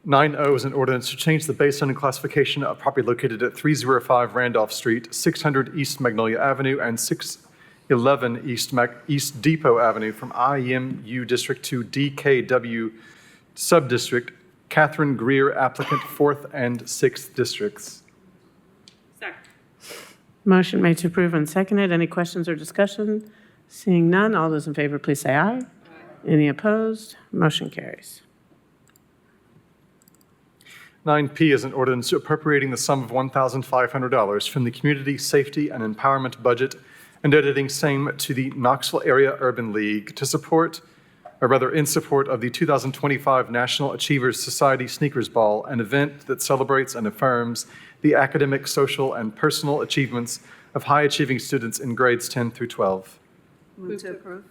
9O is an ordinance to change the base zoning classification of property located at 305 Randolph Street, 600 East Magnolia Avenue, and 611 East Depot Avenue from IMU District to DKW Subdistrict. Catherine Greer, applicant, 4th and 6th Districts. Motion made to approve and seconded. Any questions or discussion? Seeing none, all those in favor, please say aye. Any opposed? Motion carries. 9P is an ordinance appropriating the sum of $1,500 from the Community Safety and Empowerment budget and donating same to the Knoxville Area Urban League to support, or rather in support of the 2025 National Achievers Society Sneakers Ball, an event that celebrates and affirms the academic, social, and personal achievements of high-achieving students in grades 10 through 12. Move to approve.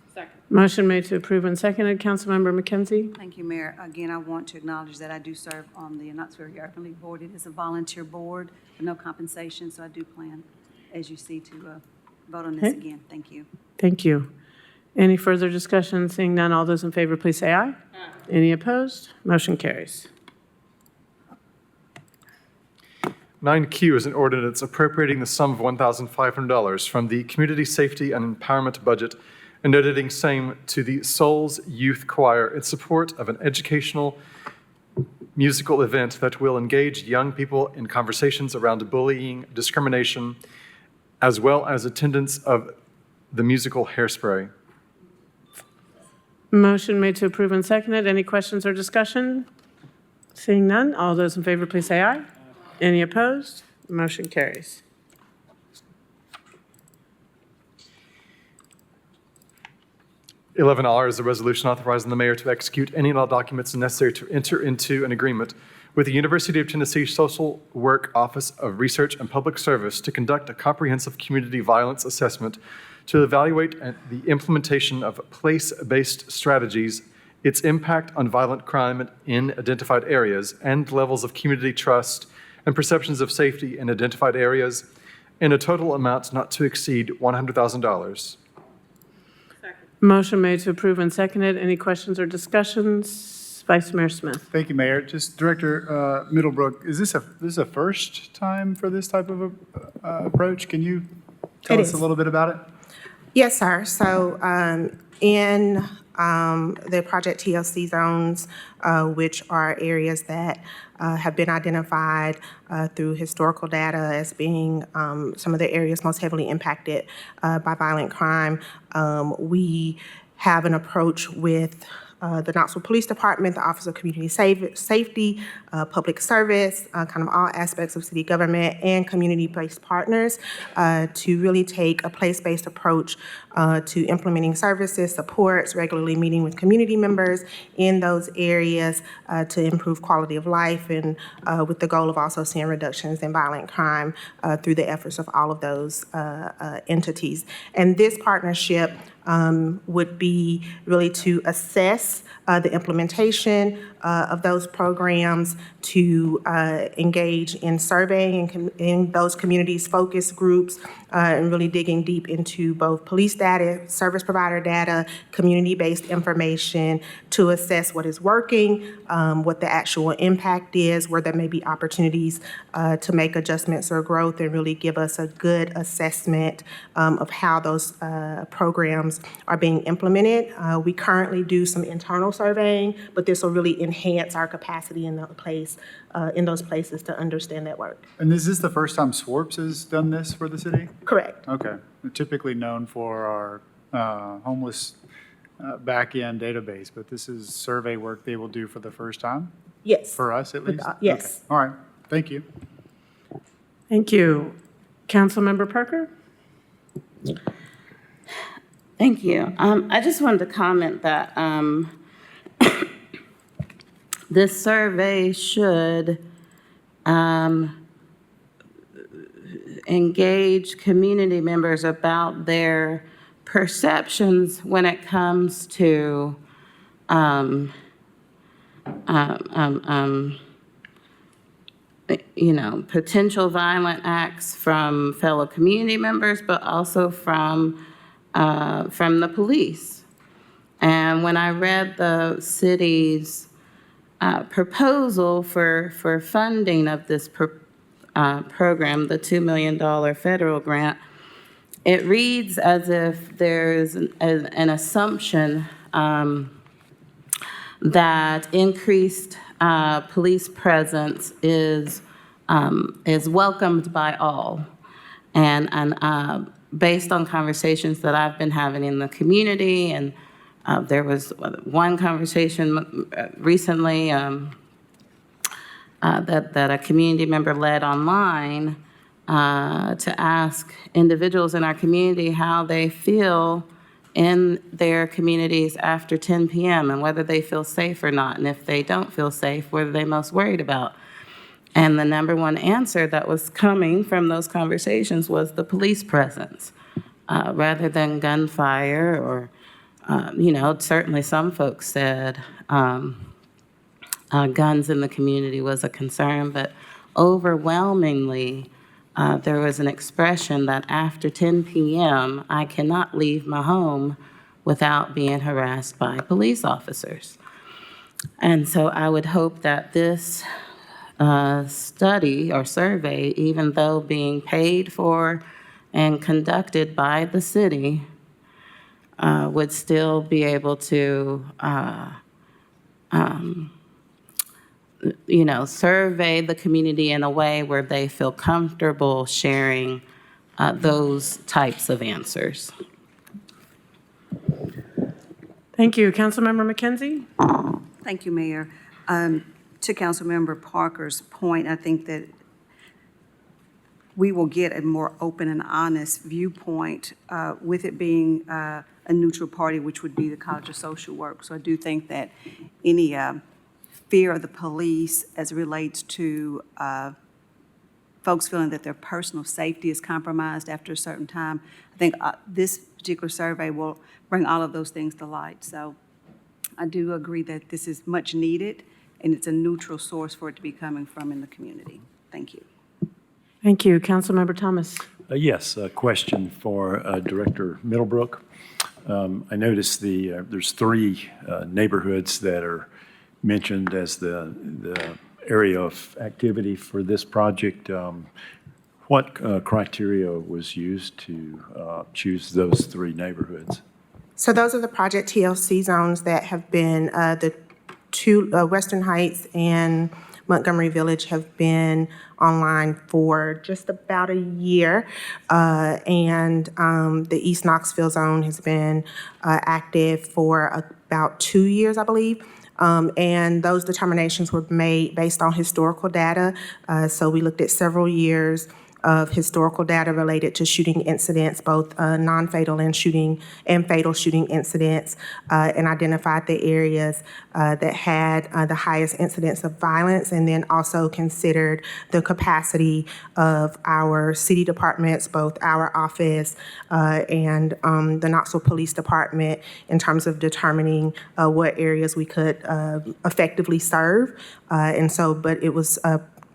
Motion made to approve and seconded. Councilmember McKenzie. Thank you, Mayor. Again, I want to acknowledge that I do serve on the Knoxville Urban League Board. It is a volunteer board with no compensation, so I do plan, as you see, to vote on this Okay. again. Thank you. Thank you. Any further discussion? Seeing none, all those in favor, please say aye. Any opposed? Motion carries. 9Q is an ordinance appropriating the sum of $1,500 from the Community Safety and Empowerment budget and donating same to the Souls Youth Choir in support of an educational musical event that will engage young people in conversations around bullying, discrimination, as well as attendance of the musical Hairspray. Motion made to approve and seconded. Any questions or discussion? Seeing none, all those in favor, please say aye. Any opposed? Motion carries. R is a resolution authorizing the mayor to execute any and all documents necessary to enter into an agreement with the University of Tennessee Social Work Office of Research and Public Service to conduct a comprehensive community violence assessment to evaluate the implementation of place-based strategies, its impact on violent crime in identified areas, and levels of community trust and perceptions of safety in identified areas, in a total amount not to exceed $100,000. Motion made to approve and seconded. Any questions or discussions? Vice Mayor Smith. Thank you, Mayor. Just Director Middlebrook, is this a first time for this type of approach? Can you tell us a little bit about it? Yes, sir. So in the Project TLC zones, which are areas that have been identified through historical data as being some of the areas most heavily impacted by violent crime, we have an approach with the Knoxville Police Department, the Office of Community Safety, Public Service, kind of all aspects of city government, and community-based partners to really take a place-based approach to implementing services, supports, regularly meeting with community members in those areas to improve quality of life, and with the goal of also seeing reductions in violent crime through the efforts of all of those entities. And this partnership would be really to assess the implementation of those programs, to engage in surveying in those communities, focus groups, and really digging deep into both police data, service provider data, community-based information to assess what is working, what the actual impact is, where there may be opportunities to make adjustments or growth, and really give us a good assessment of how those programs are being implemented. We currently do some internal surveying, but this will really enhance our capacity in those places to understand that work. And is this the first time Swarps has done this for the city? Correct. Okay. We're typically known for our homeless back-end database, but this is survey work they will do for the first time? Yes. For us, at least? Yes. Okay. All right. Thank you. Thank you. Councilmember Parker? Thank you. I just wanted to comment that this survey should engage community members about their perceptions when it comes to potential violent acts from fellow community members, but also from the police. And when I read the city's proposal for funding of this program, the $2 million federal grant, it reads as if there's an assumption that increased police presence is welcomed by all. And based on conversations that I've been having in the community, and there was one conversation recently that a community member led online to ask individuals in our community how they feel in their communities after 10 p.m. and whether they feel safe or not. And if they don't feel safe, what are they most worried about? And the number one answer that was coming from those conversations was the police presence, rather than gunfire or, certainly some folks said guns in the community was a concern, but overwhelmingly, there was an expression that after 10 p.m., I cannot leave my home without being harassed by police officers. And so I would hope that this study or survey, even though being paid for and conducted by the city, would still be able to, survey the community in a way where they feel comfortable sharing those types of answers. Thank you. Councilmember McKenzie? Thank you, Mayor. To Councilmember Parker's point, I think that we will get a more open and honest viewpoint with it being a neutral party, which would be the College of Social Work. So I do think that any fear of the police as it relates to folks feeling that their personal safety is compromised after a certain time, I think this particular survey will bring all of those things to light. So I do agree that this is much needed, and it's a neutral source for it to be coming from in the community. Thank you. Thank you. Councilmember Thomas? Yes, a question for Director Middlebrook. I noticed there's 3 neighborhoods that are mentioned as the area of activity for this project. What criteria was used to choose those 3 neighborhoods? So those are the project TLC zones that have been, the 2, Western Heights and Montgomery Village have been online for just about a year. And the East Knoxville zone has been active for about 2 years, I believe. And those determinations were made based on historical data. So we looked at several years of historical data related to shooting incidents, both non-fatal and fatal shooting incidents, and identified the areas that had the highest incidence of violence, and then also considered the capacity of our city departments, both our office and the Knoxville Police Department, in terms of determining what areas we could effectively serve. But it was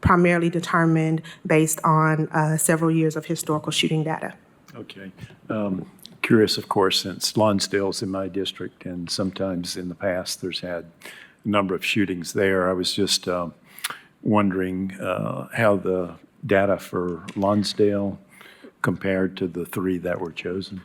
primarily determined based on several years of historical shooting data. Okay. Curious, of course, since Lonsdale's in my district, and sometimes in the past there's had a number of shootings there. I was just wondering how the data for Lonsdale compared to the 3 that were chosen.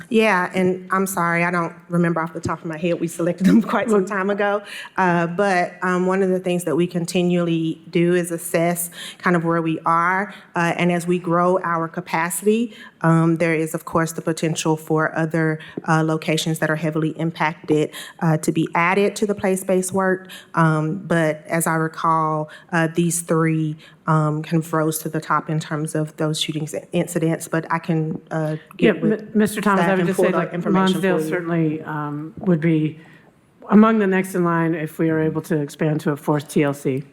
Yeah, and I'm sorry, I don't remember off the top of my head. We selected them quite some time ago. But one of the things that we continually do is assess kind of where we are. And as we grow our capacity, there is, of course, the potential for other locations that are heavily impacted to be added to the place-based work. But as I recall, these 3 kind of rose to the top in terms of those shooting incidents. But I can get with Mr. Thomas, I would just say that Lonsdale certainly would be among the next in line if we are able to expand to a 4th TLC.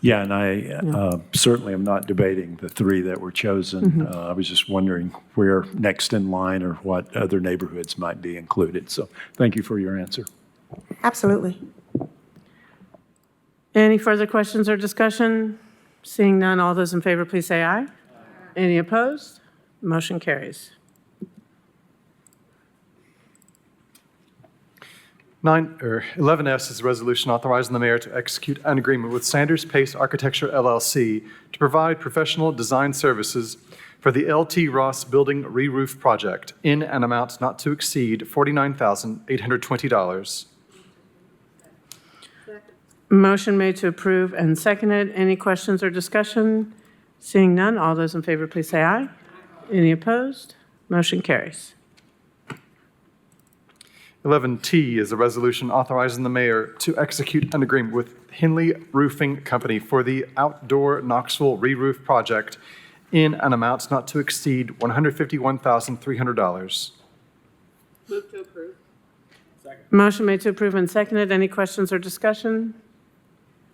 Yeah, and I certainly am not debating the 3 that were chosen. I was just wondering where next in line or what other neighborhoods might be included. So thank you for your answer. Absolutely. Any further questions or discussion? Seeing none, all those in favor, please say aye. Any opposed? Motion carries. 11S is a resolution authorizing the mayor to execute an agreement with Sanders Pace Architecture LLC to provide professional design services for the LT Ross Building re-roof project in an amount not to exceed $49,820. Motion made to approve and seconded. Any questions or discussion? Seeing none, all those in favor, please say aye. Any opposed? Motion carries. 11T is a resolution authorizing the mayor to execute an agreement with Henley Roofing Company for the outdoor Knoxville re-roof project in an amount not to exceed $151,300. Move to approve. Motion made to approve and seconded. Any questions or discussion?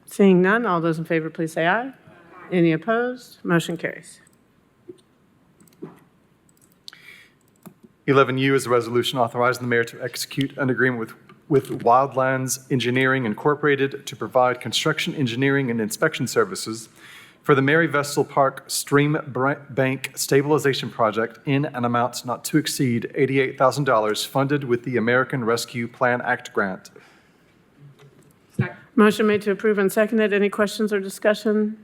Seeing none, all those in favor, please say aye. Any opposed? Motion carries. 11U is a resolution authorizing the mayor to execute an agreement with Wildlands Engineering Incorporated to provide construction engineering and inspection services for the Mary Vestal Park Stream Bank Stabilization Project in an amount not to exceed $88,000 funded with the American Rescue Plan Act grant. Motion made to approve and seconded. Any questions or discussion?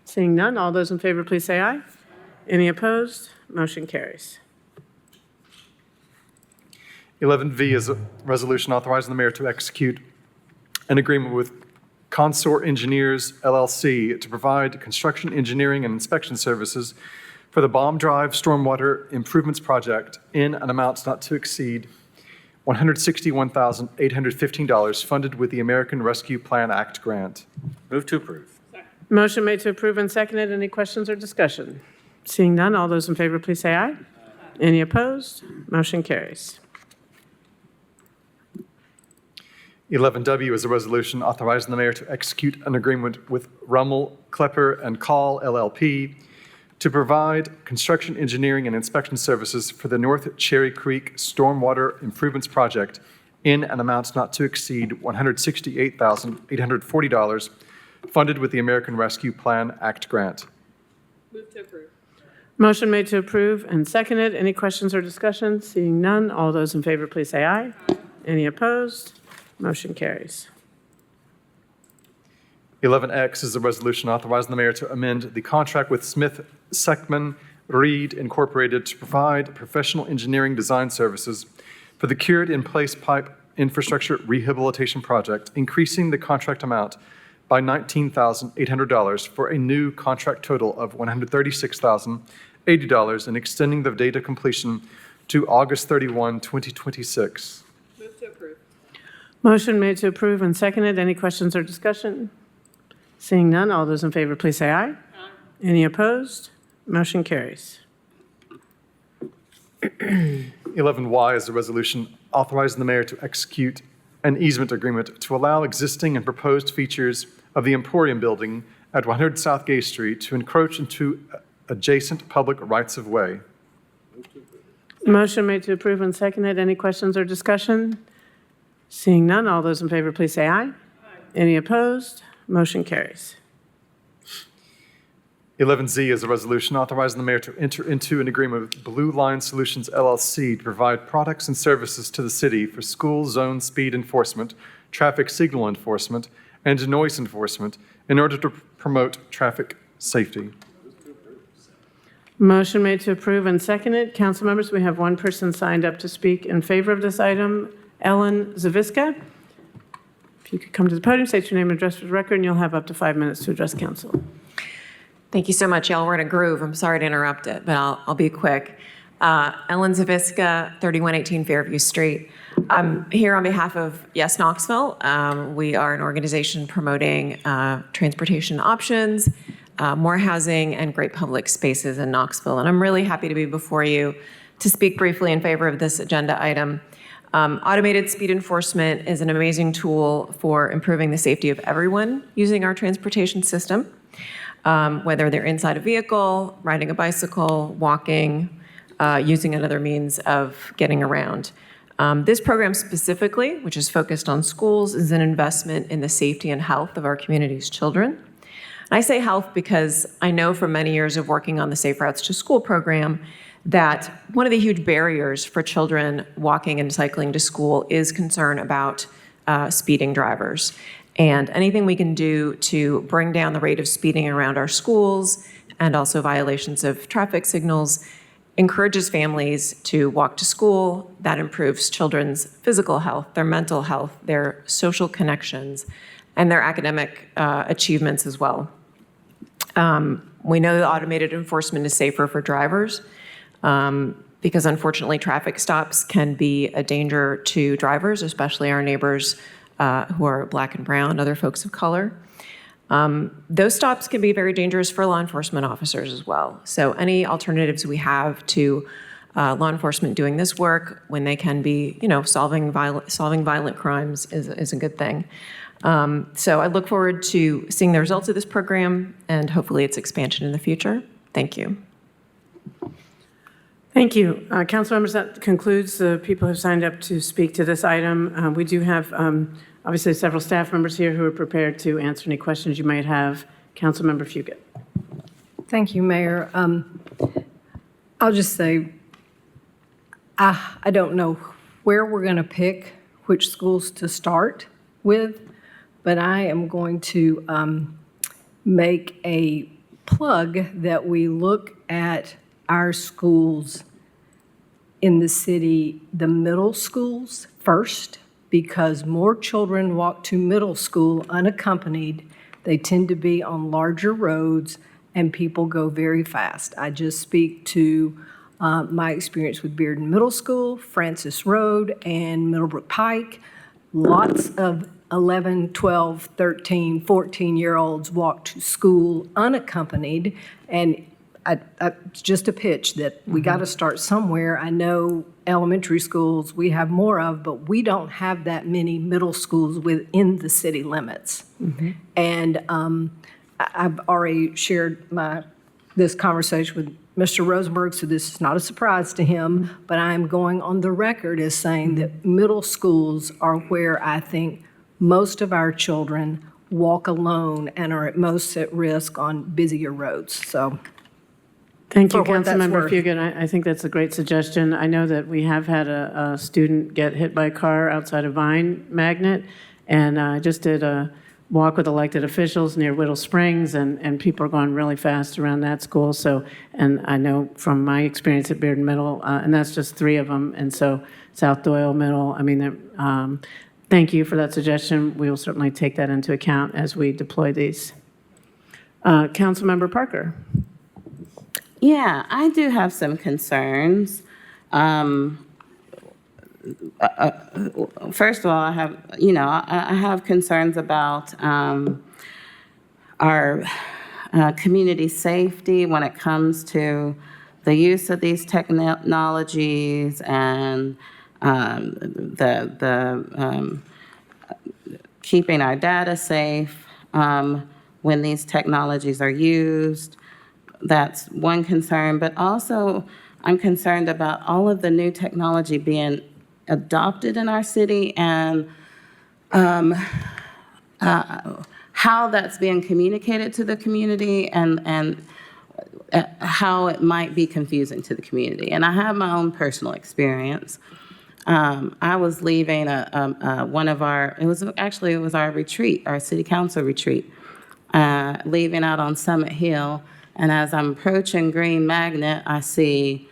Seeing none, all those in favor, please say aye. Any opposed? Motion carries. 11V is a resolution authorizing the mayor to execute an agreement with Consort Engineers LLC to provide construction, engineering, and inspection services for the Bomb Drive Stormwater Improvements Project in an amount not to exceed $161,815 funded with the American Rescue Plan Act grant. Move to approve. Motion made to approve and seconded. Any questions or discussion? Seeing none, all those in favor, please say aye. Any opposed? Motion carries. 11W is a resolution authorizing the mayor to execute an agreement with Rummel, Klepper, and Call LLP to provide construction, engineering, and inspection services for the North Cherry Creek Stormwater Improvements Project in an amount not to exceed $168,840, funded with the American Rescue Plan Act grant. Motion made to approve and seconded. Any questions or discussion? Seeing none, all those in favor, please say aye. Any opposed? Motion carries. 11X is a resolution authorizing the mayor to amend the contract with Smith Seckman Reed Incorporated to provide professional engineering design services for the Cured in Place Pipe Infrastructure Rehabilitation Project, increasing the contract amount by $19,800 for a new contract total of $136,080 and extending the date of completion to August 31, 2026. Motion made to approve and seconded. Any questions or discussion? Seeing none, all those in favor, please say aye. Any opposed? Motion carries. 11Y is a resolution authorizing the mayor to execute an easement agreement to allow existing and proposed features of the Emporium Building at 100 South Gay Street to encroach into adjacent public rights-of-way. Motion made to approve and seconded. Any questions or discussion? Seeing none, all those in favor, please say aye. Any opposed? Motion carries. 11Z is a resolution authorizing the mayor to enter into an agreement with Blue Line Solutions LLC to provide products and services to the city for school zone speed enforcement, traffic signal enforcement, and noise enforcement in order to promote traffic safety. Motion made to approve and seconded. Council members, we have one person signed up to speak in favor of this item, Ellen Zaviska. If you could come to the podium, state your name and address for the record, and you'll have up to 5 minutes to address council. Thank you so much, y'all. We're in a groove. I'm sorry to interrupt it, but I'll be quick. Ellen Zaviska, 3118 Fairview Street. I'm here on behalf of Yes Knoxville. We are an organization promoting transportation options, more housing, and great public spaces in Knoxville. And I'm really happy to be before you to speak briefly in favor of this agenda item. Automated speed enforcement is an amazing tool for improving the safety of everyone using our transportation system. Whether they're inside a vehicle, riding a bicycle, walking, using another means of getting around. This program specifically, which is focused on schools, is an investment in the safety and health of our community's children. And I say health because I know from many years of working on the Safe Routes to School program that one of the huge barriers for children walking and cycling to school is concern about speeding drivers. And anything we can do to bring down the rate of speeding around our schools and also violations of traffic signals encourages families to walk to school. That improves children's physical health, their mental health, their social connections, and their academic achievements as well. We know that automated enforcement is safer for drivers because unfortunately traffic stops can be a danger to drivers, especially our neighbors who are Black and brown, other folks of color. Those stops can be very dangerous for law enforcement officers as well. So any alternatives we have to law enforcement doing this work when they can be, solving violent crimes is a good thing. So I look forward to seeing the results of this program and hopefully its expansion in the future. Thank you. Thank you. Council members, that concludes the people who signed up to speak to this item. We do have obviously several staff members here who are prepared to answer any questions you might have. Councilmember Fugit. Thank you, Mayor. I'll just say, I don't know where we're going to pick which schools to start with, but I am going to make a plug that we look at our schools in the city the middle schools first, because more children walk to middle school unaccompanied. They tend to be on larger roads, and people go very fast. I just speak to my experience with Bearden Middle School, Francis Road, and Middlebrook Pike. Lots of 11, 12, 13, 14-year-olds walk to school unaccompanied, and it's just a pitch that we got to start somewhere. I know elementary schools we have more of, but we don't have that many middle schools within the city limits. And I've already shared this conversation with Mr. Rosenberg, so this is not a surprise to him, but I'm going on the record as saying that middle schools are where I think most of our children walk alone and are at most at risk on busier roads. So. Thank you, For what that's Councilmember worth. Fugan. I think that's a great suggestion. I know that we have had a student get hit by a car outside of Vine Magnet, and I just did a walk with elected officials near Whittle Springs, and people are going really fast around that school. So, and I know from my experience at Bearden Middle, and that's just 3 of them, and so South Doyle Middle, I mean, thank you for that suggestion. We will certainly take that into account as we deploy these. Councilmember Parker. Yeah, I do have some concerns. First of all, I have concerns about our community safety when it comes to the use of these technologies and keeping our data safe when these technologies are used. That's one concern, but also I'm concerned about all of the new technology being adopted in our city and how that's being communicated to the community and how it might be confusing to the community. And I have my own personal experience. I was leaving it was our retreat, our city council retreat, leaving out on Summit Hill. And as I'm approaching Green Magnet, I see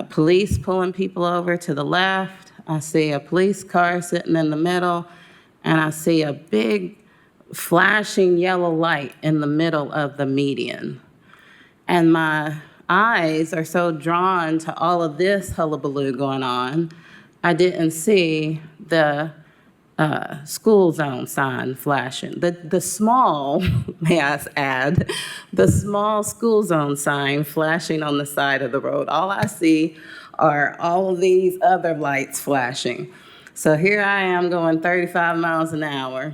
police pulling people over to the left. I see a police car sitting in the middle, and I see a big flashing yellow light in the middle of the median. And my eyes are so drawn to all of this hullabaloo going on, I didn't see the school zone sign flashing. The small, may I add, the small school zone sign flashing on the side of the road. All I see are all of these other lights flashing. So here I am going 35 miles an hour,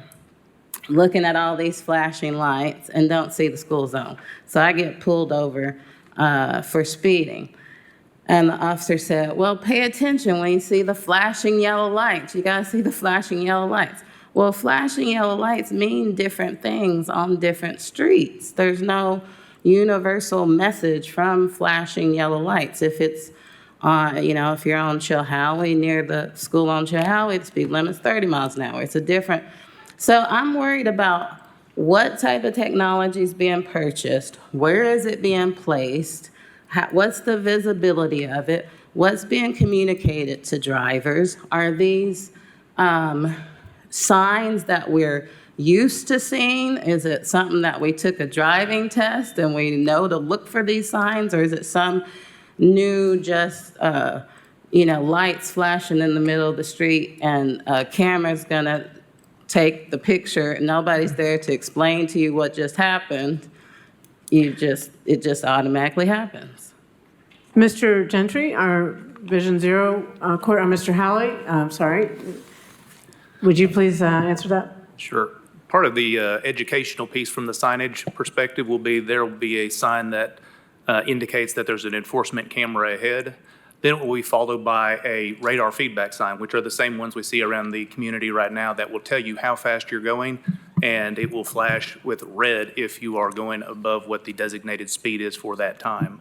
looking at all these flashing lights and don't see the school zone. So I get pulled over for speeding. And the officer said, well, pay attention when you see the flashing yellow lights. You gotta see the flashing yellow lights. Well, flashing yellow lights mean different things on different streets. There's no universal message from flashing yellow lights. If it's if you're on Chilhowie, near the school on Chilhowie, the speed limit's 30 miles an hour. It's a different. So I'm worried about what type of technology is being purchased, where is it being placed, what's the visibility of it, what's being communicated to drivers. Are these signs that we're used to seeing? Is it something that we took a driving test and we know to look for these signs, or is it some new just lights flashing in the middle of the street and a camera's gonna take the picture and nobody's there to explain to you what just happened? It just automatically happens. Mr. Gentry, our Vision Zero, Mr. Howley, sorry. Would you please answer that? Sure. Part of the educational piece from the signage perspective will be there will be a sign that indicates that there's an enforcement camera ahead. Then it will be followed by a radar feedback sign, which are the same ones we see around the community right now that will tell you how fast you're going, and it will flash with red if you are going above what the designated speed is for that time.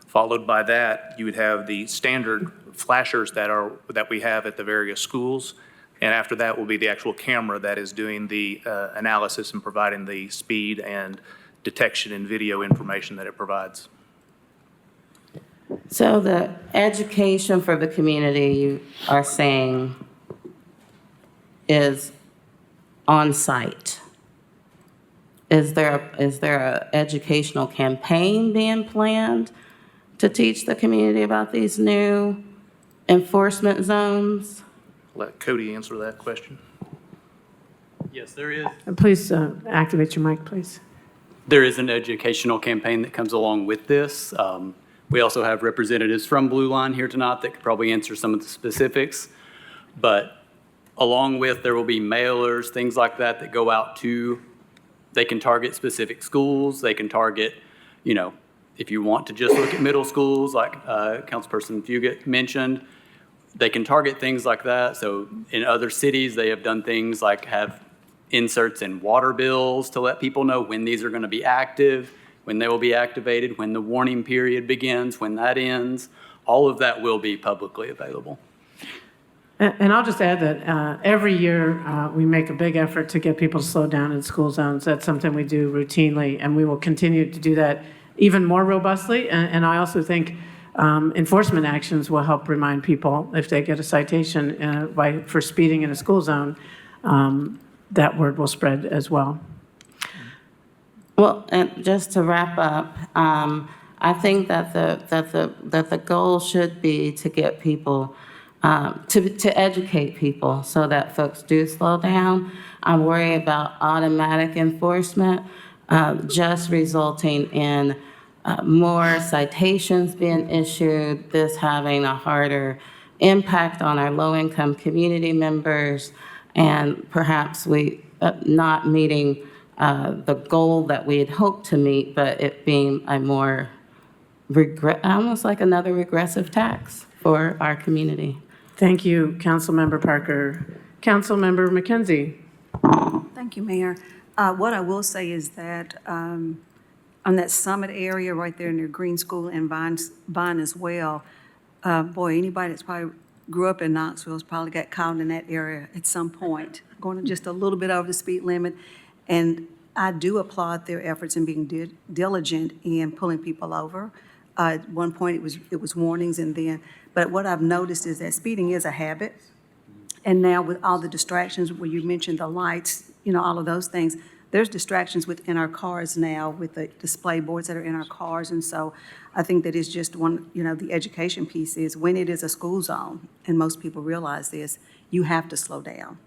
Followed by that, you would have the standard flashers that we have at the various schools. And after that will be the actual camera that is doing the analysis and providing the speed and detection and video information that it provides. So the education for the community, you are saying, is on-site. Is there a educational campaign being planned to teach the community about these new enforcement zones? Let Cody answer that question. Yes, there is. Please activate your mic, please. There is an educational campaign that comes along with this. We also have representatives from Blue Line here tonight that could probably answer some of the specifics. But along with, there will be mailers, things like that that go out to, they can target specific schools. They can target, you know, if you want to just look at middle schools, like Councilperson Fugit mentioned, they can target things like that. So in other cities, they have done things like have inserts in water bills to let people know when these are going to be active, when they will be activated, when the warning period begins, when that ends. All of that will be publicly available. And I'll just add that every year we make a big effort to get people to slow down in school zones. That's something we do routinely, and we will continue to do that even more robustly. And I also think enforcement actions will help remind people if they get a citation for speeding in a school zone, that word will spread as well. Well, and just to wrap up, I think that the goal should be to get people, to educate people so that folks do slow down. I'm worried about automatic enforcement just resulting in more citations being issued, this having a harder impact on our low-income community members, and perhaps we not meeting the goal that we had hoped to meet, but it being a more almost like another regressive tax for our community. Thank you, Councilmember Parker. Councilmember McKenzie. Thank you, Mayor. What I will say is that on that summit area right there near Green School and Vine as well, boy, anybody that's probably grew up in Knoxville has probably got caught in that area at some point, going just a little bit over the speed limit. And I do applaud their efforts in being diligent in pulling people over. At one point, it was warnings, and then, but what I've noticed is that speeding is a habit. And now with all the distractions, where you mentioned the lights, you know, all of those things, there's distractions within our cars now with the display boards that are in our cars. And so I think that is just one, you know, the education piece is when it is a school zone, and most people realize this, you have to slow down.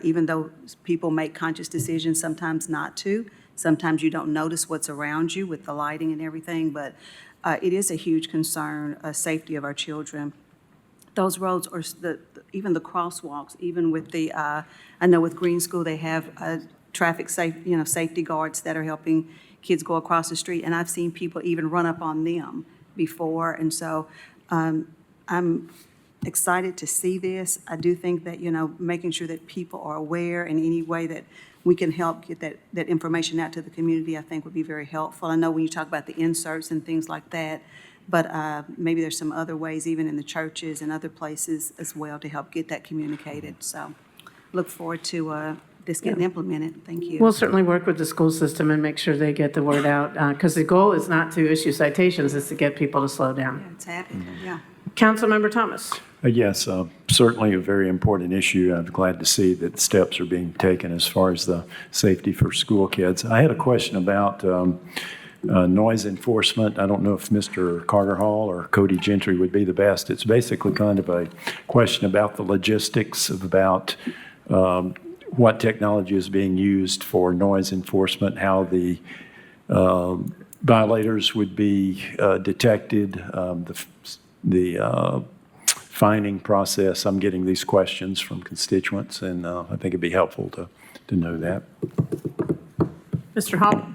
Even though people make conscious decisions sometimes not to, sometimes you don't notice what's around you with the lighting and everything, but it is a huge concern, safety of our children. Those roads are, even the crosswalks, even with the, I know with Green School, they have traffic safety guards that are helping kids go across the street, and I've seen people even run up on them before, and so I'm excited to see this. I do think that, you know, making sure that people are aware in any way that we can help get that information out to the community, I think would be very helpful. I know when you talk about the inserts and things like that, but maybe there's some other ways, even in the churches and other places as well, to help get that communicated. So look forward to this getting implemented. Thank you. We'll certainly work with the school system and make sure they get the word out, because the goal is not to issue citations, it's to get people to slow down. Yeah, it's happening, yeah. Councilmember Thomas. Yes, certainly a very important issue. I'm glad to see that steps are being taken as far as the safety for school kids. I had a question about noise enforcement. I don't know if Mr. Carter Hall or Cody Gentry would be the best. It's basically kind of a question about the logistics of about what technology is being used for noise enforcement, how the violators would be detected, the fining process. I'm getting these questions from constituents, and I think it'd be helpful to know that. Mr. Hall.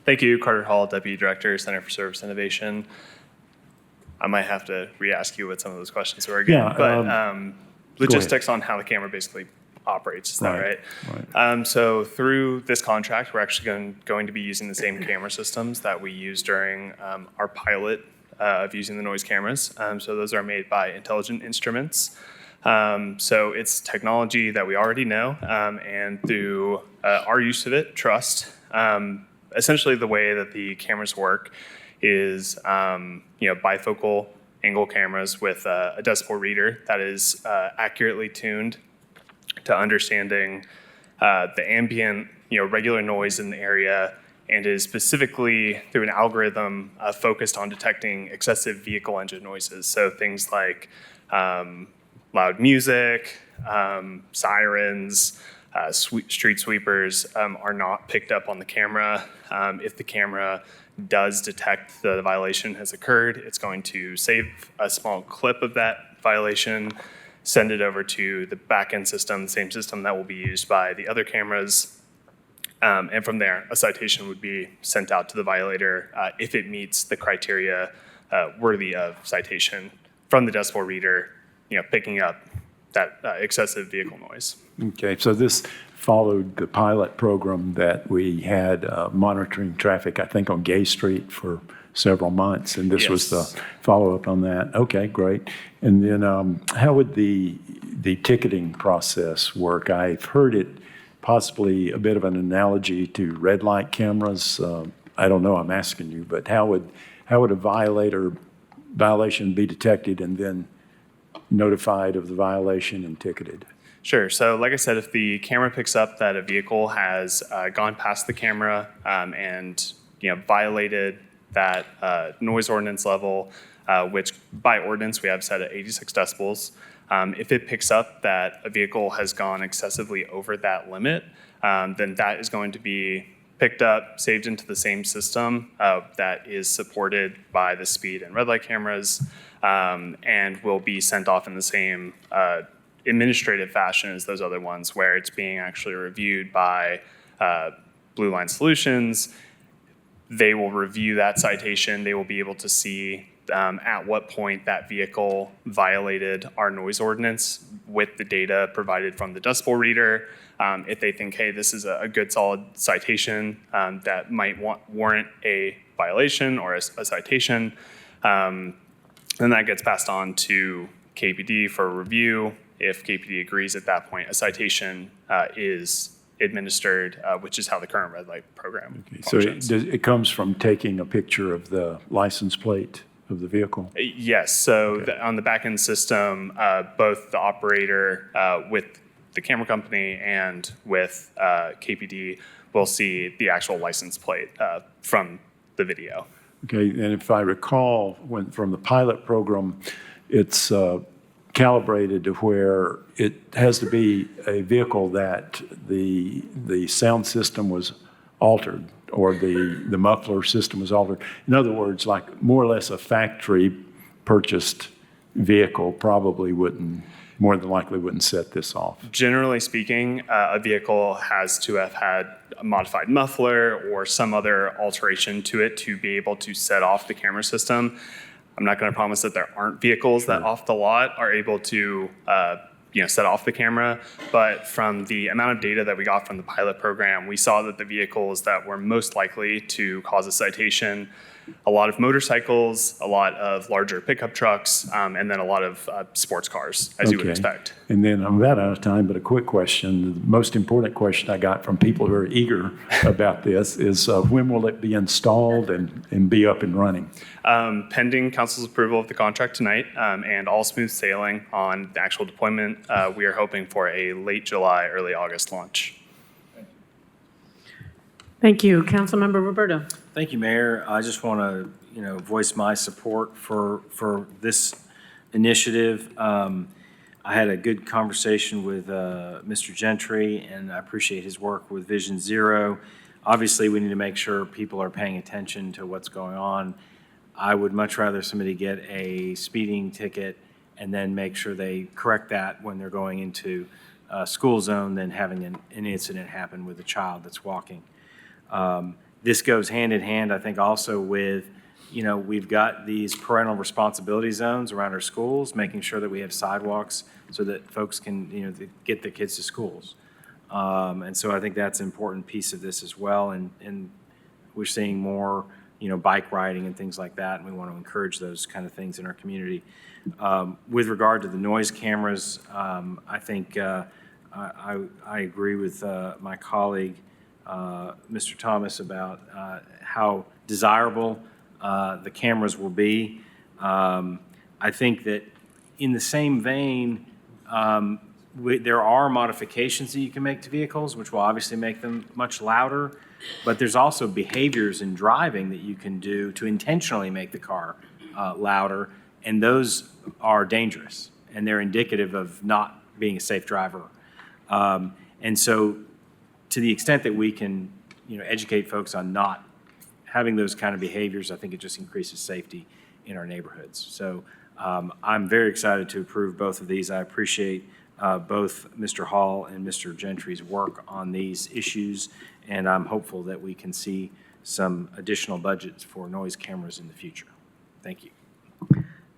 Thank you, Carter Hall, Deputy Director, Center for Service Innovation. I might have to re-ask you what some of those questions were again, but logistics on how the camera basically operates, is that right? Right. So through this contract, we're actually going to be using the same camera systems that we used during our pilot of using the noise cameras. So those are made by Intelligent Instruments. So it's technology that we already know, and through our use of it, trust. Essentially, the way that the cameras work is, bifocal angle cameras with a decibel reader that is accurately tuned to understanding the ambient, regular noise in the area, and is specifically through an algorithm focused on detecting excessive vehicle engine noises. So things like loud music, sirens, street sweepers are not picked up on the camera. If the camera does detect the violation has occurred, it's going to save a small clip of that violation, send it over to the back-end system, the same system that will be used by the other cameras. And from there, a citation would be sent out to the violator if it meets the criteria worthy of citation from the decibel reader, picking up that excessive vehicle noise. Okay, so this followed the pilot program that we had monitoring traffic, I think, on Gay Street for several months, and this was the follow-up on that. Okay, great. And then how would the ticketing process work? I've heard it possibly a bit of an analogy to red light cameras. I don't know, I'm asking you, but how would a violation be detected and then notified of the violation and ticketed? Sure. So like I said, if the camera picks up that a vehicle has gone past the camera and violated that noise ordinance level, which by ordinance we have set at 86 decibels, if it picks up that a vehicle has gone excessively over that limit, then that is going to be picked up, saved into the same system that is supported by the speed and red light cameras, and will be sent off in the same administrative fashion as those other ones, where it's being actually reviewed by Blue Line Solutions. They will review that citation. They will be able to see at what point that vehicle violated our noise ordinance with the data provided from the decibel reader. If they think, hey, this is a good solid citation that might warrant a violation or a citation, then that gets passed on to KPD for review. If KPD agrees at that point, a citation is administered, which is how the current red light program functions. So it comes from taking a picture of the license plate of the vehicle? Yes. So on the back-end system, both the operator with the camera company and with KPD will see the actual license plate from the video. Okay, and if I recall, from the pilot program, it's calibrated to where it has to be a vehicle that the sound system was altered or the muffler system was altered. In other words, like more or less a factory purchased vehicle probably more than likely wouldn't set this off. Generally speaking, a vehicle has to have had a modified muffler or some other alteration to it to be able to set off the camera system. I'm not going to promise that there aren't vehicles that off the lot are able to set off the camera, but from the amount of data that we got from the pilot program, we saw that the vehicles that were most likely to cause a citation, a lot of motorcycles, a lot of larger pickup trucks, and then a lot of sports cars, as you would expect. And then I'm about out of time, but a quick question. The most important question I got from people who are eager about this is when will it be installed and be up and running? Pending council's approval of the contract tonight and all smooth sailing on the actual deployment, we are hoping for a late July, early August launch. Thank you. Councilmember Roberto. Thank you, Mayor. I just want to, voice my support for this initiative. I had a good conversation with Mr. Gentry, and I appreciate his work with Vision Zero. Obviously, we need to make sure people are paying attention to what's going on. I would much rather somebody get a speeding ticket and then make sure they correct that when they're going into a school zone than having an incident happen with a child that's walking. This goes hand in hand, I think, also with, we've got these parental responsibility zones around our schools, making sure that we have sidewalks so that folks can, get their kids to schools. And so I think that's an important piece of this as well. And we're seeing more, bike riding and things like that, and we want to encourage those kind of things in our community. With regard to the noise cameras, I think I agree with my colleague, Mr. Thomas, about how desirable the cameras will be. I think that in the same vein, there are modifications that you can make to vehicles, which will obviously make them much louder, but there's also behaviors in driving that you can do to intentionally make the car louder, and those are dangerous, and they're indicative of not being a safe driver. And so to the extent that we can, educate folks on not having those kind of behaviors, I think it just increases safety in our neighborhoods. So I'm very excited to approve both of these. I appreciate both Mr. Hall and Mr. Gentry's work on these issues, and I'm hopeful that we can see some additional budgets for noise cameras in the future. Thank you.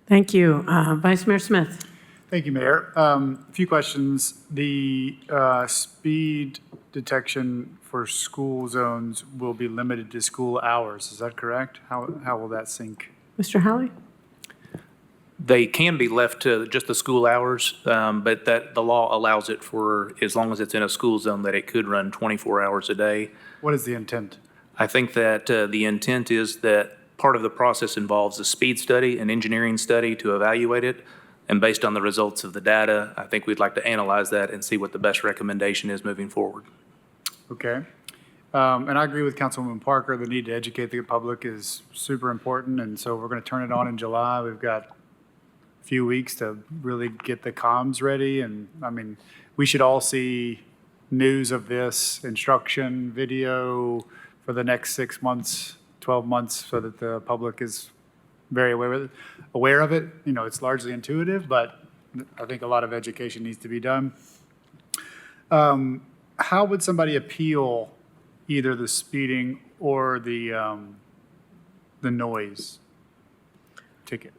Thank you. Vice Mayor Smith. Thank you, Mayor. A few questions. The speed detection for school zones will be limited to school hours. Is that correct? How will that sync? Mr. Howley? They can be left to just the school hours, but that the law allows it for, as long as it's in a school zone, that it could run 24 hours a day. What is the intent? I think that the intent is that part of the process involves a speed study, an engineering study to evaluate it. And based on the results of the data, I think we'd like to analyze that and see what the best recommendation is moving forward. Okay. And I agree with Councilwoman Parker. The need to educate the public is super important. And so we're going to turn it on in July. We've got a few weeks to really get the comms ready. And I mean, we should all see news of this, instruction, video for the next 6 months, 12 months, so that the public is very aware of it. It's largely intuitive, but I think a lot of education needs to be done. How would somebody appeal either the speeding or the noise ticket?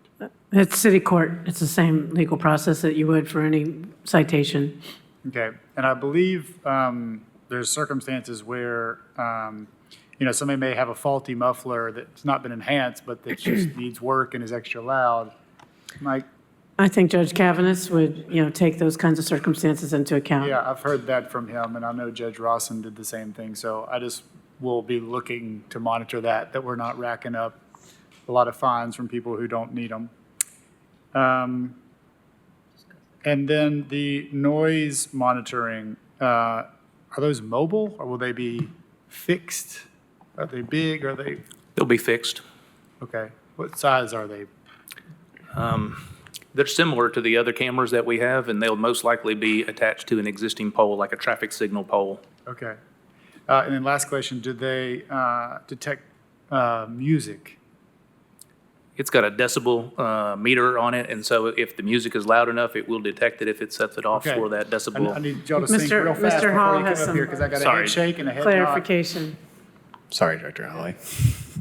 It's city court. It's the same legal process that you would for any citation. Okay, and I believe there's circumstances where somebody may have a faulty muffler that's not been enhanced, but that just needs work and is extra loud. Mike? I think Judge Kavanaugh would, take those kinds of circumstances into account. Yeah, I've heard that from him, and I know Judge Rawson did the same thing. So I just will be looking to monitor that we're not racking up a lot of fines from people who don't need them. And then the noise monitoring, are those mobile, or will they be fixed? Are they big? Are they? They'll be fixed. Okay. What size are they? They're similar to the other cameras that we have, and they'll most likely be attached to an existing pole, like a traffic signal pole. Okay. And then last question, do they detect music? It's got a decibel meter on it, and so if the music is loud enough, it will detect it if it sets it off Okay. for that decibel. I need y'all to think Mr. real fast Mr. before Hall you has come up here, some because I got a Sorry. head shake and a head nod. Clarification. Sorry, Director Hawley.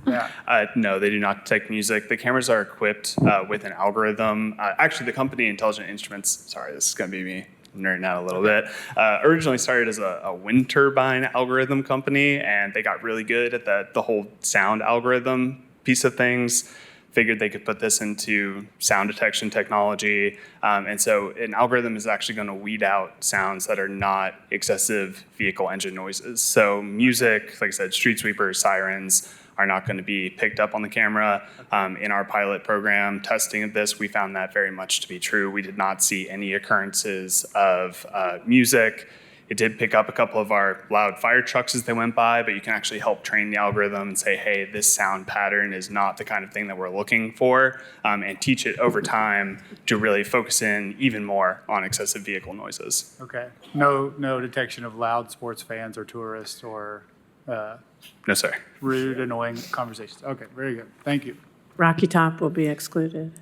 Yeah. No, they do not detect music. The cameras are equipped with an algorithm. Actually, the company Intelligent Instruments, sorry, this is going to be me nerding out a little bit, originally started as a wind turbine algorithm company, and they got really good at the whole sound algorithm piece of things. Figured they could put this into sound detection technology. And so an algorithm is actually going to weed out sounds that are not excessive vehicle engine noises. So music, like I said, street sweepers, sirens are not going to be picked up on the camera. In our pilot program testing of this, we found that very much to be true. We did not see any occurrences of music. It did pick up a couple of our loud fire trucks as they went by, but you can actually help train the algorithm and say, hey, this sound pattern is not the kind of thing that we're looking for, and teach it over time to really focus in even more on excessive vehicle noises. Okay. No detection of loud sports fans or tourists or No, sir. rude, annoying conversations. Okay, very good. Thank you. Rocky Top will be excluded.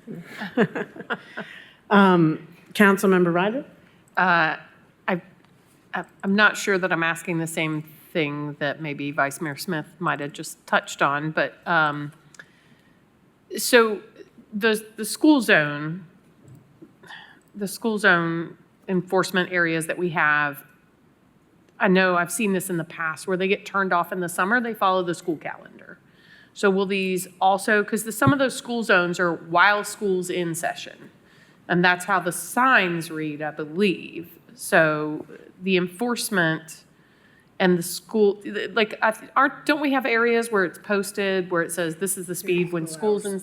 Councilmember Ryder? I'm not sure that I'm asking the same thing that maybe Vice Mayor Smith might have just touched on, but so the school zone enforcement areas that we have, I know I've seen this in the past where they get turned off in the summer, they follow the school calendar. So will these also, because some of those school zones are while school's in session, and that's how the signs read, I believe. So the enforcement and the school, like, don't we have areas where it's posted, where it says this is the speed when school's in,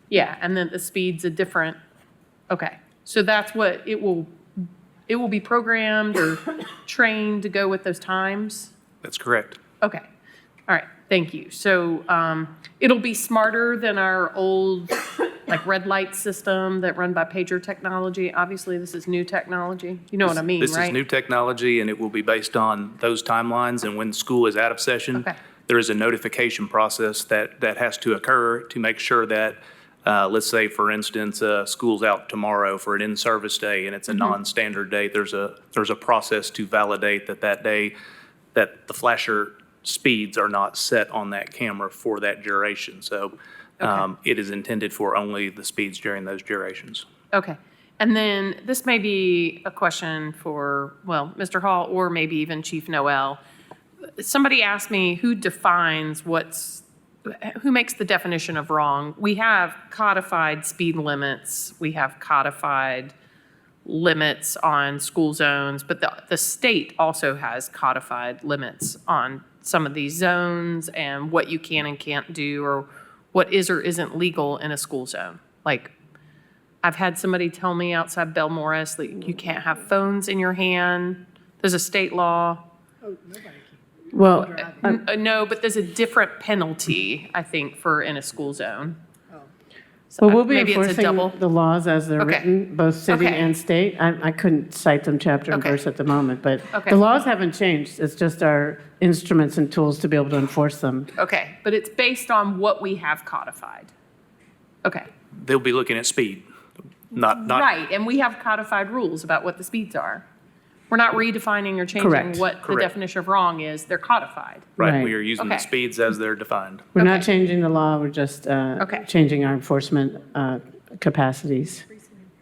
yeah, and then the speed's a different Okay, so that's what it will be programmed or trained to go with those times? That's correct. Okay, all right, thank you. So it'll be smarter than our old, like, red light system that run by pager technology? Obviously, this is new technology. You know what I mean, right? This is new technology, and it will be based on those timelines, and when school is out of session, Okay. there is a notification process that has to occur to make sure that, let's say, for instance, school's out tomorrow for an in-service day, and it's a non-standard day, there's a process to validate that day, that the flasher speeds are not set on that camera for that duration. So it is intended for only the speeds during those durations. Okay. And then this may be a question for, well, Mr. Hall or maybe even Chief Noel. Somebody asked me who makes the definition of wrong. We have codified speed limits. We have codified limits on school zones, but the state also has codified limits on some of these zones and what you can and can't do, or what is or isn't legal in a school zone. Like, I've had somebody tell me outside Bell Morris that you can't have phones in your hand. There's a state law. Well, No, but there's a different penalty, I think, for in a school zone. well, we'll be Maybe it's a enforcing double. the laws as they're Okay. written, both city Okay. and state. I couldn't cite them chapter and Okay. verse at the moment, but Okay. the laws haven't changed. It's just our instruments and tools to be able to enforce them. Okay, but it's based on what we have codified. Okay. They'll be looking at speed, not Right, and we have codified rules about what the speeds are. We're not redefining or changing Correct. what the Correct. definition of wrong is. They're codified. right. Right. We are using the Okay. speeds as they're defined. We're not changing the law, we're just Okay. changing our enforcement capacities.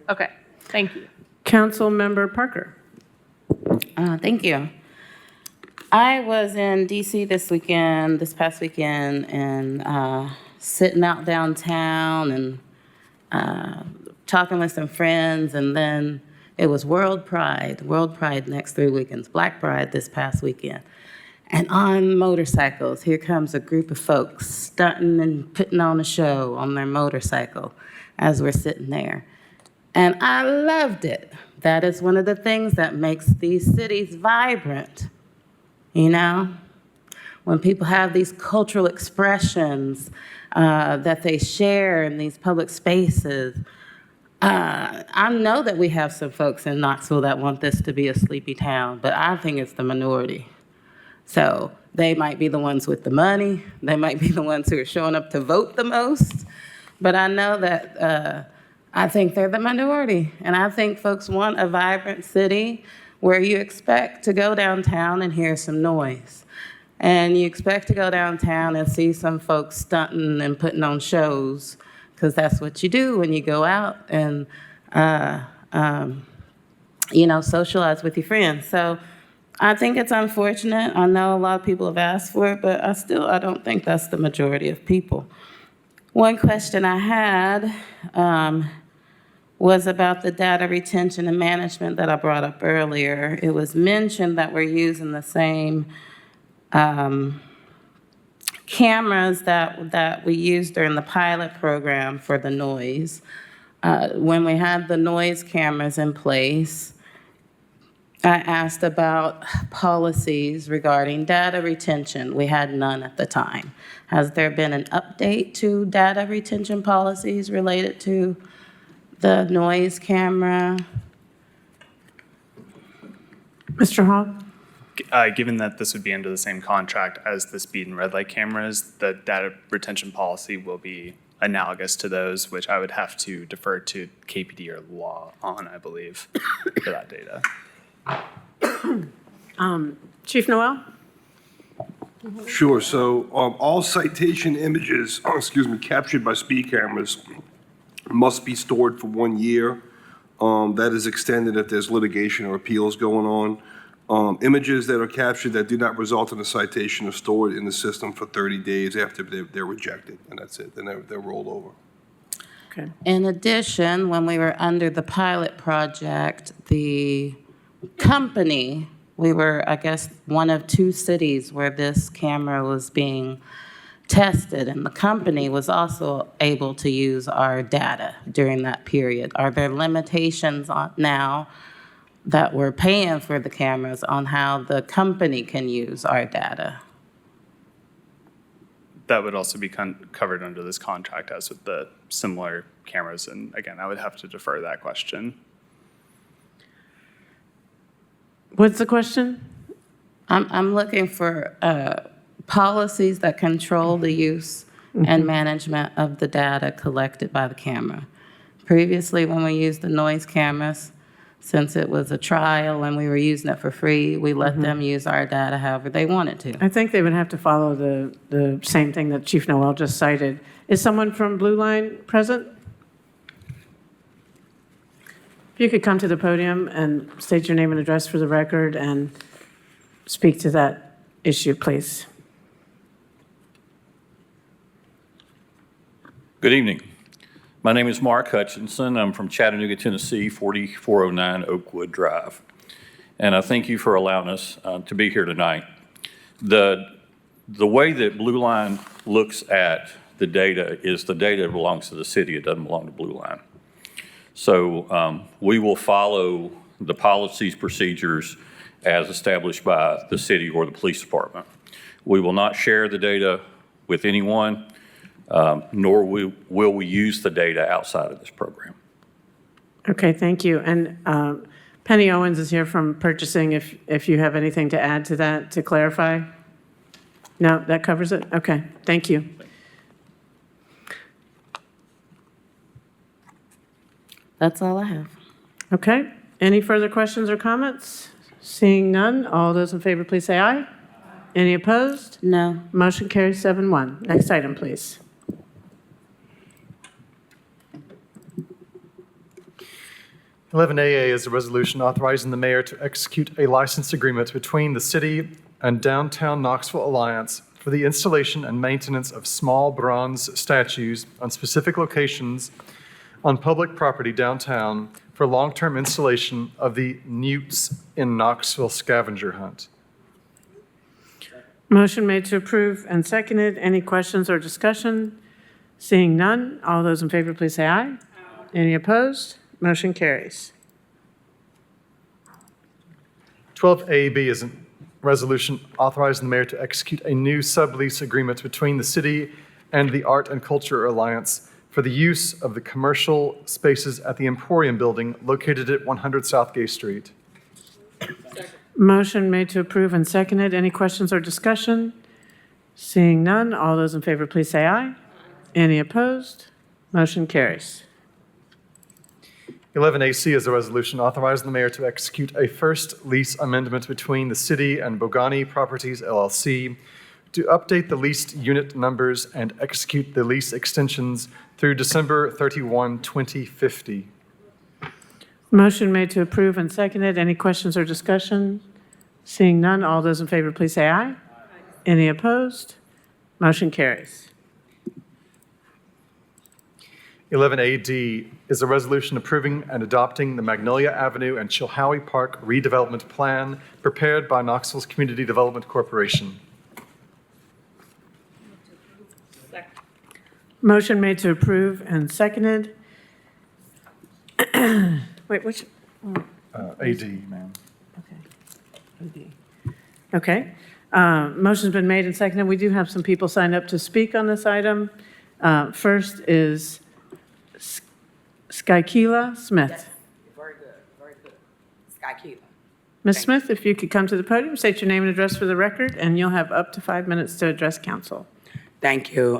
Okay, thank you. Councilmember Parker. Thank you. I was in DC this past weekend, and sitting out downtown and talking with some friends, and then it was World Pride next 3 weekends, Black Pride this past weekend. And on motorcycles, here comes a group of folks stunting and putting on a show on their motorcycle as we're sitting there. And I loved it. That is one of the things that makes these cities vibrant, you know? When people have these cultural expressions that they share in these public spaces. I know that we have some folks in Knoxville that want this to be a sleepy town, but I think it's the minority. So they might be the ones with the money. They might be the ones who are showing up to vote the most. But I know that I think they're the minority. And I think folks want a vibrant city where you expect to go downtown and hear some noise. And you expect to go downtown and see some folks stunting and putting on shows, because that's what you do when you go out and, socialize with your friends. So I think it's unfortunate. I know a lot of people have asked for it, but I don't think that's the majority of people. One question I had was about the data retention and management that I brought up earlier. It was mentioned that we're using the same cameras that we used during the pilot program for the noise. When we had the noise cameras in place, I asked about policies regarding data retention. We had none at the time. Has there been an update to data retention policies related to the noise camera? Mr. Hall? Given that this would be under the same contract as the speed and red light cameras, the data retention policy will be analogous to those, which I would have to defer to KPD or law on, I believe, for that data. Chief Noel? Sure. So all citation images, captured by speed cameras must be stored for 1 year. That is extended if there's litigation or appeals going on. Images that are captured that do not result in a citation are stored in the system for 30 days after they're rejected, and that's it. Then they're rolled over. Okay. In addition, when we were under the pilot project, the company, we were, I guess, one of 2 cities where this camera was being tested, and the company was also able to use our data during that period. Are there limitations on now that we're paying for the cameras on how the company can use our data? That would also be covered under this contract as with the similar cameras. And again, I would have to defer that question. What's the question? I'm looking for policies that control the use and management of the data collected by the camera. Previously, when we used the noise cameras, since it was a trial and we were using it for free, we let them use our data however they wanted to. I think they would have to follow the same thing that Chief Noel just cited. Is someone from Blue Line present? If you could come to the podium and state your name and address for the record and speak to that issue, please. Good evening. My name is Mark Hutchinson. I'm from Chattanooga, Tennessee, 4409 Oakwood Drive. And I thank you for allowing us to be here tonight. The way that Blue Line looks at the data is the data belongs to the city. It doesn't belong to Blue Line. So we will follow the policies, procedures as established by the city or the police department. We will not share the data with anyone, nor will we use the data outside of this program. Okay, thank you. And Penny Owens is here from purchasing, if you have anything to add to that, to clarify? No, that covers it? Okay, thank you. That's all I have. Okay, any further questions or comments? Seeing none, all those in favor, please say aye. Any opposed? No. Motion carries 7-1. Next item, please. AA is a resolution authorizing the mayor to execute a license agreement between the city and Downtown Knoxville Alliance for the installation and maintenance of small bronze statues on specific locations on public property downtown for long-term installation of the Newts in Knoxville scavenger hunt. Motion made to approve and seconded. Any questions or discussion? Seeing none, all those in favor, please say aye. Any opposed? Motion carries. 12AB is a resolution authorizing the mayor to execute a new sublease agreement between the city and the Art and Culture Alliance for the use of the commercial spaces at the Emporium Building located at 100 South Gay Street. Motion made to approve and seconded. Any questions or discussion? Seeing none, all those in favor, please say aye. Any opposed? Motion carries. 11AC is a resolution authorizing the mayor to execute a first lease amendment between the city and Bogani Properties, LLC, to update the leased unit numbers and execute the lease extensions through December 31, 2050. Motion made to approve and seconded. Any questions or discussion? Seeing none, all those in favor, please say aye. Any opposed? Motion carries. 11AD is a resolution approving and adopting the Magnolia Avenue and Chilhowie Park redevelopment plan prepared by Knoxville's Community Development Corporation. Motion made to approve and seconded. Wait, which? AD, ma'am. Okay. Motion's been made and seconded. We do have some people signed up to speak on this item. First is Skykila Smith. Very good. Skykila. Ms. Smith, if you could come to the podium, state your name and address for the record, and you'll have up to 5 minutes to address council. Thank you.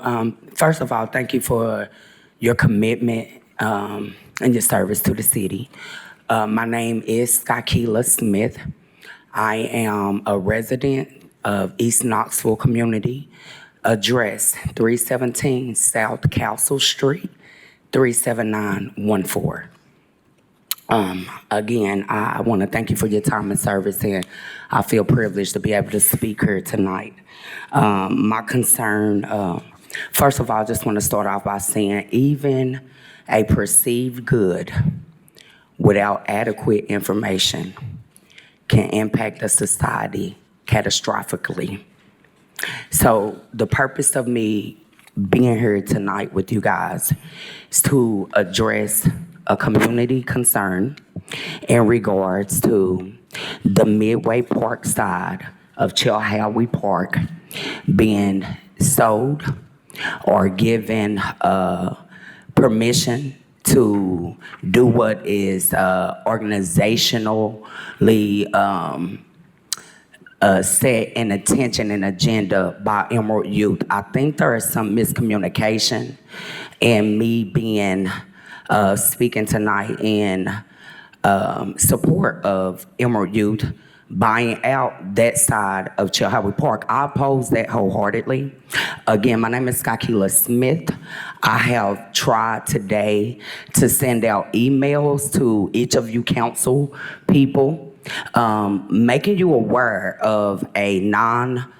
First of all, thank you for your commitment and your service to the city. My name is Skykila Smith. I am a resident of East Knoxville Community, address 317 South Castle Street, 37914. Again, I want to thank you for your time and service, and I feel privileged to be able to speak here tonight. My concern, first of all, I just want to start off by saying even a perceived good without adequate information can impact a society catastrophically. So the purpose of me being here tonight with you guys is to address a community concern in regards to the Midway Park side of Chilhowie Park being sold or given permission to do what is organizationally set an intention and agenda by Emerald Youth. I think there is some miscommunication in me being speaking tonight in support of Emerald Youth buying out that side of Chilhowie Park. I oppose that wholeheartedly. Again, my name is Skykila Smith. I have tried today to send out emails to each of you council people, making you aware of a non-profit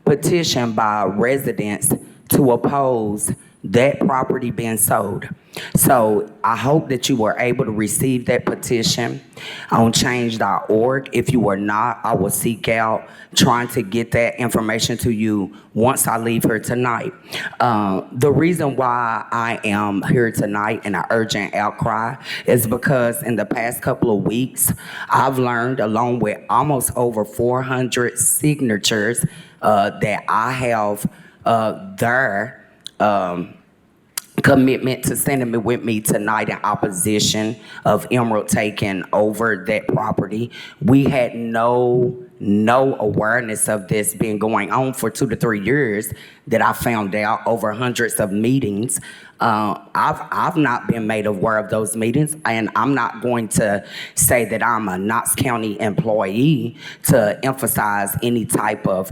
petition by residents to oppose that property being sold. So I hope that you were able to receive that petition on change.org. If you were not, I will seek out trying to get that information to you once I leave here tonight. The reason why I am here tonight in an urgent outcry is because in the past couple of weeks, I've learned, along with almost over 400 signatures, that I have their commitment to sending me with me tonight in opposition of Emerald taking over that property. We had no awareness of this being going on for 2 to 3 years that I found out over hundreds of meetings. I've not been made aware of those meetings, and I'm not going to say that I'm a Knox County employee to emphasize any type of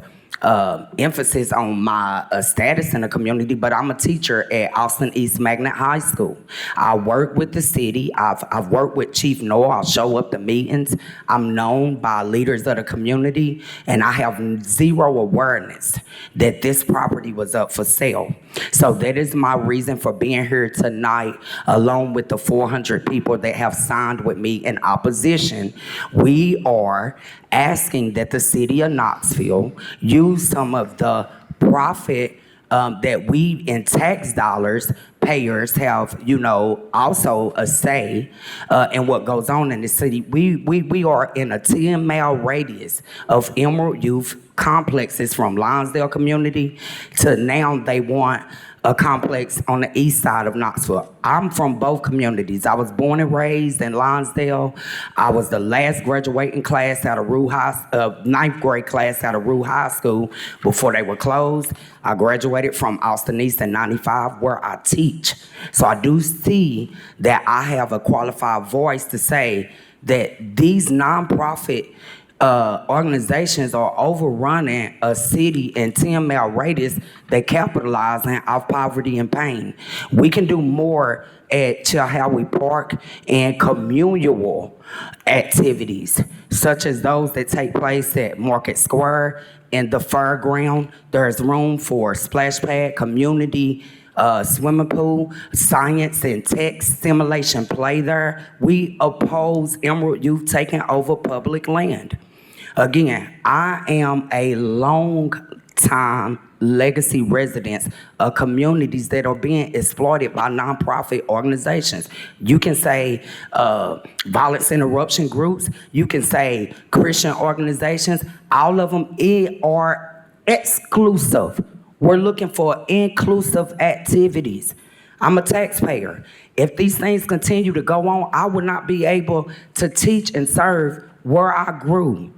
emphasis on my status in the community, but I'm a teacher at Austin East Magnet High School. I work with the city. I've worked with Chief Noah. I'll show up to meetings. I'm known by leaders of the community, and I have zero awareness that this property was up for sale. So that is my reason for being here tonight, along with the 400 people that have signed with me in opposition. We are asking that the city of Knoxville use some of the profit that we in tax dollars payers have, also a say in what goes on in the city. We are in a 10-mile radius of Emerald Youth complexes from Lonsdale community to now they want a complex on the east side of Knoxville. I'm from both communities. I was born and raised in Lonsdale. I was the last graduating class out of ninth grade class out of Rue High School before they were closed. I graduated from Austin East in '95 where I teach. So I do see that I have a qualified voice to say that these nonprofit organizations are overrunning a city in 10-mile radius that capitalizing off poverty and pain. We can do more at Chilhowie Park and communal activities, such as those that take place at Market Square and the fairground. There's room for splash pad, community swimming pool, science and tech simulation play there. We oppose Emerald Youth taking over public land. Again, I am a long-time legacy resident of communities that are being exploited by nonprofit organizations. You can say violence interruption groups. You can say Christian organizations. All of them are exclusive. We're looking for inclusive activities. I'm a taxpayer. If these things continue to go on, I would not be able to teach and serve where I grew.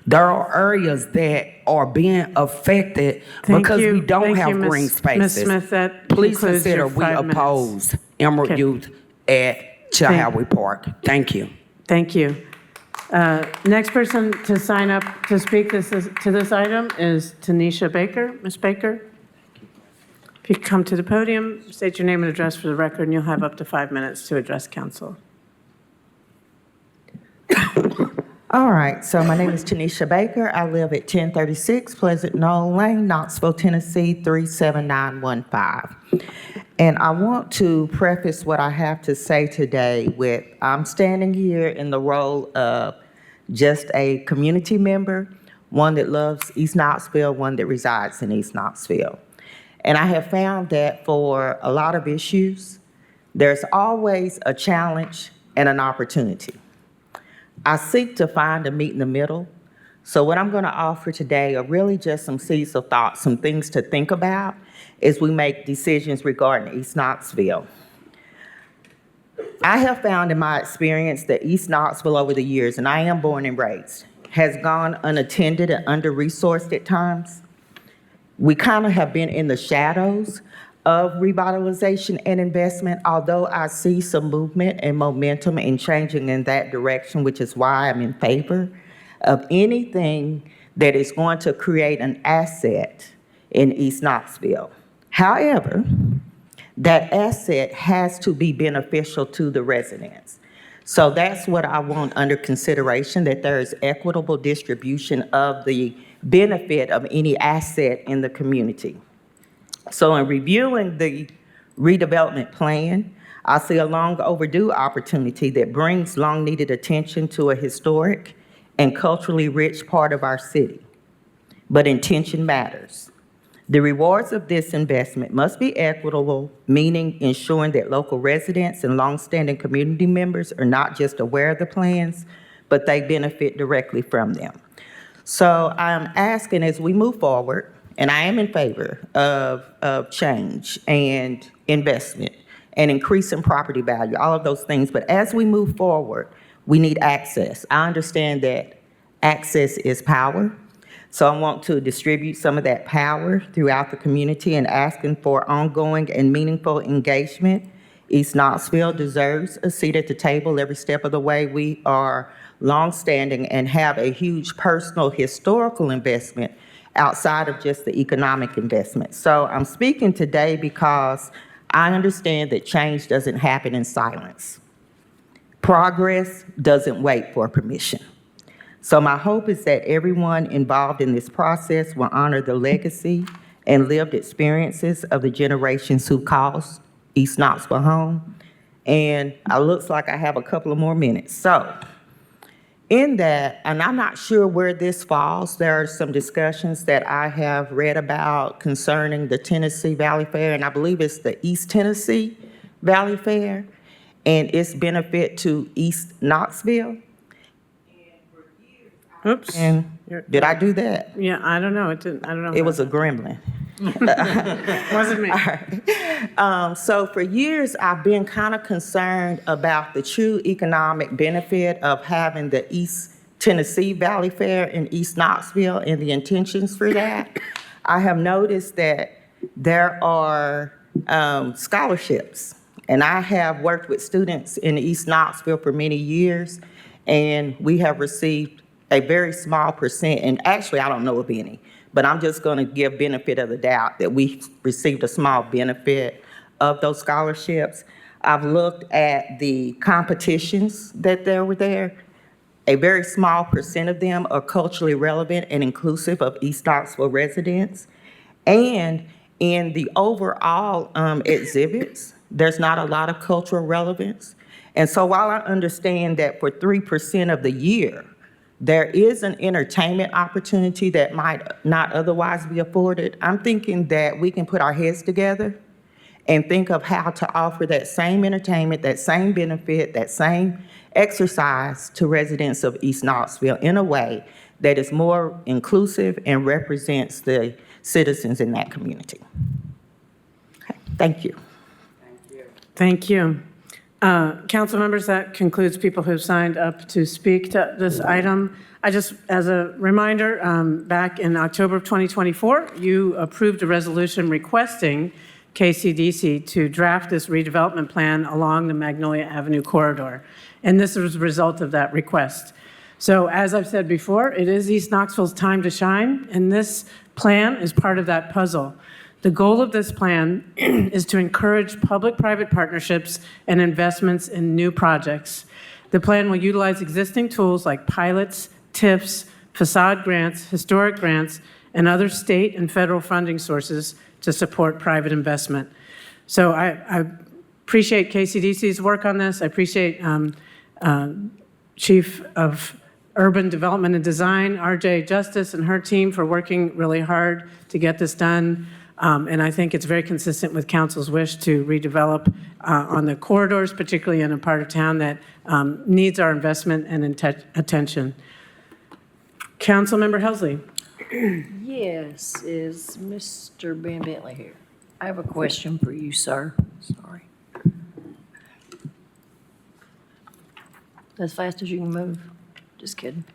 There are areas that are being affected because we don't have green spaces. Ms. Smith, that Please concludes consider your we 5 minutes. oppose Emerald Youth at Chilhowie Park. Thank you. Thank you. Next person to sign up to speak to this item is Tanisha Baker. Ms. Baker, if you come to the podium, state your name and address for the record, and you'll have up to 5 minutes to address council. All right, so my name is Tanisha Baker. I live at 1036 Pleasant Knoll Lane, Knoxville, Tennessee, 37915. And I want to preface what I have to say today with, I'm standing here in the role of just a community member one that loves East Knoxville, one that resides in East Knoxville. And I have found that for a lot of issues, there's always a challenge and an opportunity. I seek to find a meet in the middle. So what I'm going to offer today are really just some seeds of thought, some things to think about as we make decisions regarding East Knoxville. I have found in my experience that East Knoxville over the years, and I am born and raised, has gone unattended and under-resourced at times. We kind of have been in the shadows of revitalization and investment, although I see some movement and momentum and changing in that direction, which is why I'm in favor of anything that is going to create an asset in East Knoxville. However, that asset has to be beneficial to the residents. So that's what I want under consideration, that there is equitable distribution of the benefit of any asset in the community. So in reviewing the redevelopment plan, I see a long overdue opportunity that brings long-needed attention to a historic and culturally rich part of our city. But intention matters. The rewards of this investment must be equitable, meaning ensuring that local residents and longstanding community members are not just aware of the plans, but they benefit directly from them. So I'm asking, as we move forward, and I am in favor of change and investment and increasing property value, all of those things, but as we move forward, we need access. I understand that access is power. So I want to distribute some of that power throughout the community and asking for ongoing and meaningful engagement. East Knoxville deserves a seat at the table every step of the way. We are longstanding and have a huge personal historical investment outside of just the economic investment. So I'm speaking today because I understand that change doesn't happen in silence. Progress doesn't wait for permission. So my hope is that everyone involved in this process will honor the legacy and lived experiences of the generations who caused East Knoxville home. And it looks like I have a couple of more minutes. So in that, and I'm not sure where this falls, there are some discussions that I have read about concerning the Tennessee Valley Fair, and I believe it's the East Tennessee Valley Fair, and its benefit to East Knoxville. Oops. And did I do that? Yeah, I don't know. It didn't. I don't know. It was a gremlin. Wasn't me. All right. So for years, I've been kind of concerned about the true economic benefit of having the East Tennessee Valley Fair in East Knoxville and the intentions for that. I have noticed that there are scholarships, and I have worked with students in East Knoxville for many years, and we have received a very small percent, and actually I don't know of any, but I'm just going to give benefit of the doubt that we received a small benefit of those scholarships. I've looked at the competitions that were there. A very small percent of them are culturally relevant and inclusive of East Knoxville residents. And in the overall exhibits, there's not a lot of cultural relevance. And so while I understand that for 3% of the year, there is an entertainment opportunity that might not otherwise be afforded, I'm thinking that we can put our heads together and think of how to offer that same entertainment, that same benefit, that same exercise to residents of East Knoxville in a way that is more inclusive and represents the citizens in that community. Okay, thank you. Thank you. Council members, that concludes people who've signed up to speak to this item. I just, as a reminder, back in October of 2024, you approved a resolution requesting KCDC to draft this redevelopment plan along the Magnolia Avenue corridor. And this was a result of that request. So as I've said before, it is East Knoxville's time to shine, and this plan is part of that puzzle. The goal of this plan is to encourage public-private partnerships and investments in new projects. The plan will utilize existing tools like pilots, TIFs, facade grants, historic grants, and other state and federal funding sources to support private investment. So I appreciate KCDC's work on this. I appreciate Chief of Urban Development and Design, RJ Justice and her team for working really hard to get this done. And I think it's very consistent with council's wish to redevelop on the corridors, particularly in a part of town that needs our investment and attention. Councilmember Helsley. Yes, is Mr. Ben Bentley here? I have a question for you, sir. Sorry. As fast as you can move. Just kidding.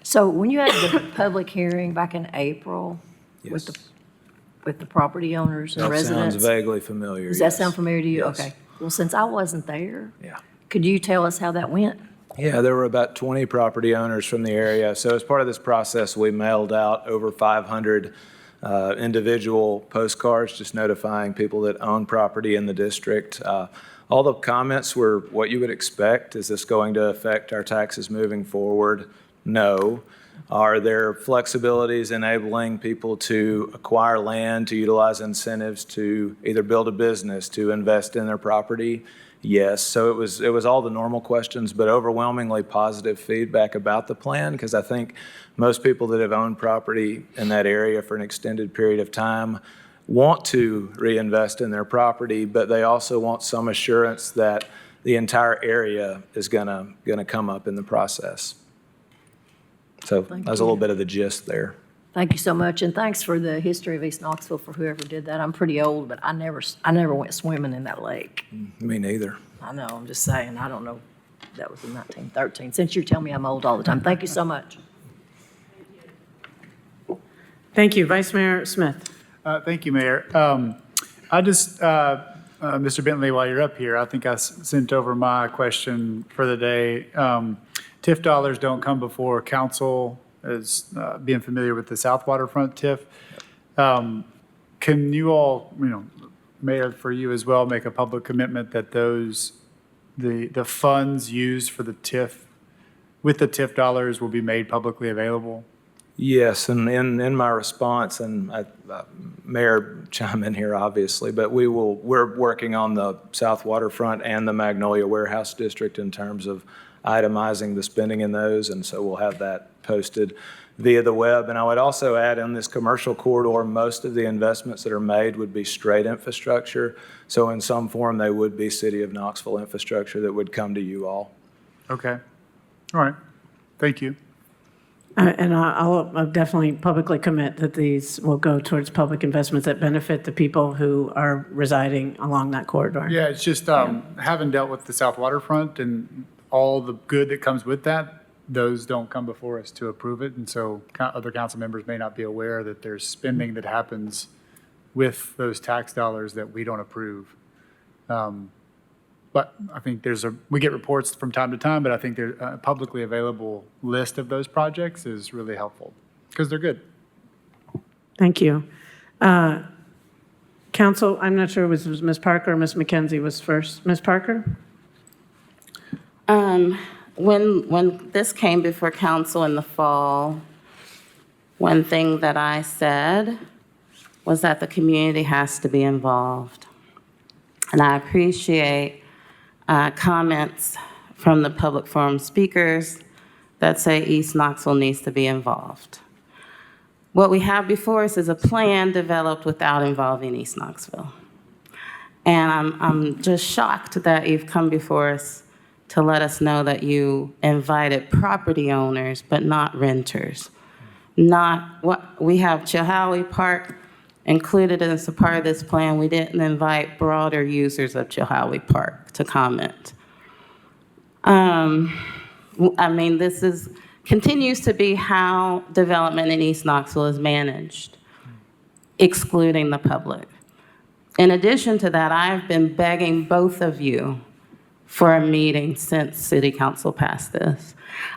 So when you had the public hearing back in April with the property owners and residents? That sounds vaguely familiar, Does that sound familiar to you? Yes. Okay. Well, since I wasn't there. Yeah. Could you tell us how that went? Yeah, there were about 20 property owners from the area. So as part of this process, we mailed out over 500 individual postcards just notifying people that own property in the district. All the comments were what you would expect. Is this going to affect our taxes moving forward? No. Are there flexibilities enabling people to acquire land, to utilize incentives to either build a business, to invest in their property? Yes. So it was all the normal questions, but overwhelmingly positive feedback about the plan, because I think most people that have owned property in that area for an extended period of time want to reinvest in their property, but they also want some assurance that the entire area is gonna come up in the process. So that was a little bit of the gist there. Thank you so much, and thanks for the history of East Knoxville for whoever did that. I'm pretty old, but I never went swimming in that lake. Me neither. I know, I'm just saying, I don't know, that was in 1913. Since you tell me I'm old all the time, thank you so much. Thank you. Vice Mayor Smith. Thank you, Mayor. I just, Mr. Bentley, while you're up here, I think I sent over my question for the day. TIF dollars don't come before council, as being familiar with the South Waterfront TIF. Can you all, Mayor, for you as well, make a public commitment that the funds used for the TIF, with the TIF dollars, will be made publicly available? Yes, and in my response, and Mayor chime in here obviously, but we're working on the South Waterfront and the Magnolia Warehouse District in terms of itemizing the spending in those, and so we'll have that posted via the web. And I would also add, in this commercial corridor, most of the investments that are made would be straight infrastructure, so in some form they would be City of Knoxville infrastructure that would come to you all. Okay. All right. Thank you. And I'll definitely publicly commit that these will go towards public investments that benefit the people who are residing along that corridor. Yeah, it's just having dealt with the South Waterfront and all the good that comes with that, those don't come before us to approve it. And so other council members may not be aware that there's spending that happens with those tax dollars that we don't approve. But I think we get reports from time to time, but I think a publicly available list of those projects is really helpful because they're good. Thank you. Council, I'm not sure it was Ms. Parker or Ms. McKenzie was first. Ms. Parker? When this came before council in the fall, one thing that I said was that the community has to be involved. And I appreciate comments from the public forum speakers that say East Knoxville needs to be involved. What we have before us is a plan developed without involving East Knoxville. And I'm just shocked that you've come before us to let us know that you invited property owners, but not renters. We have Chilhowie Park included as a part of this plan. We didn't invite broader users of Chilhowie Park to comment. This continues to be how development in East Knoxville is managed, excluding the public. In addition to that, I've been begging both of you for a meeting since City Council passed this.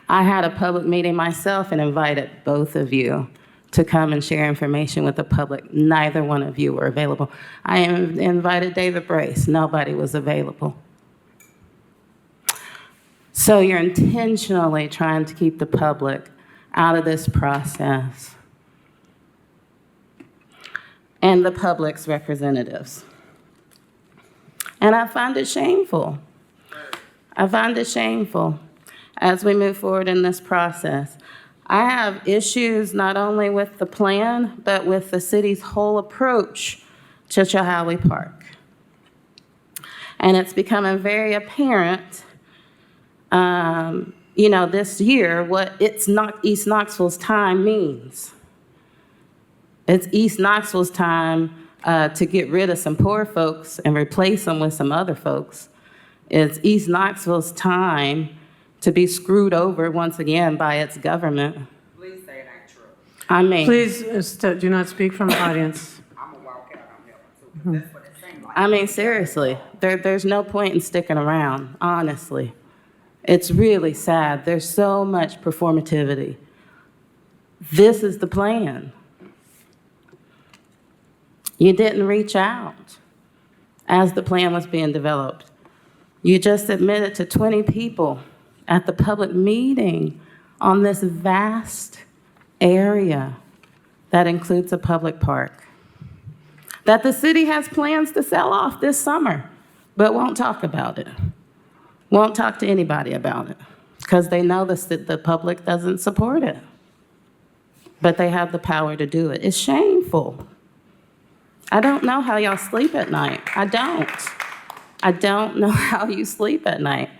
I had a public meeting myself and invited both of you to come and share information with the public. Neither one of you were available. I invited David Brace. Nobody was available. So you're intentionally trying to keep the public out of this process and the public's representatives. And I find it shameful. I find it shameful. as we move forward in this process. I have issues not only with the plan, but with the city's whole approach to Chilhowie Park. And it's becoming very apparent, this year, what East Knoxville's time means. It's East Knoxville's time to get rid of some poor folks and replace them with some other folks. It's East Knoxville's time to be screwed over once again by its government. Please say it ain't true. I mean. Please do not speak from the audience. I'm gonna walk out on that one too, 'cause that's what it seems like. I mean, seriously, there's no point in sticking around, honestly. It's really sad. There's so much performativity. This is the plan. You didn't reach out as the plan was being developed. You just admitted to 20 people at the public meeting on this vast area that includes a public park that the city has plans to sell off this summer, but won't talk about it. Won't talk to anybody about it because they know the public doesn't support it. But they have the power to do it. It's shameful. I don't know how y'all sleep at night. I don't know how you sleep at night.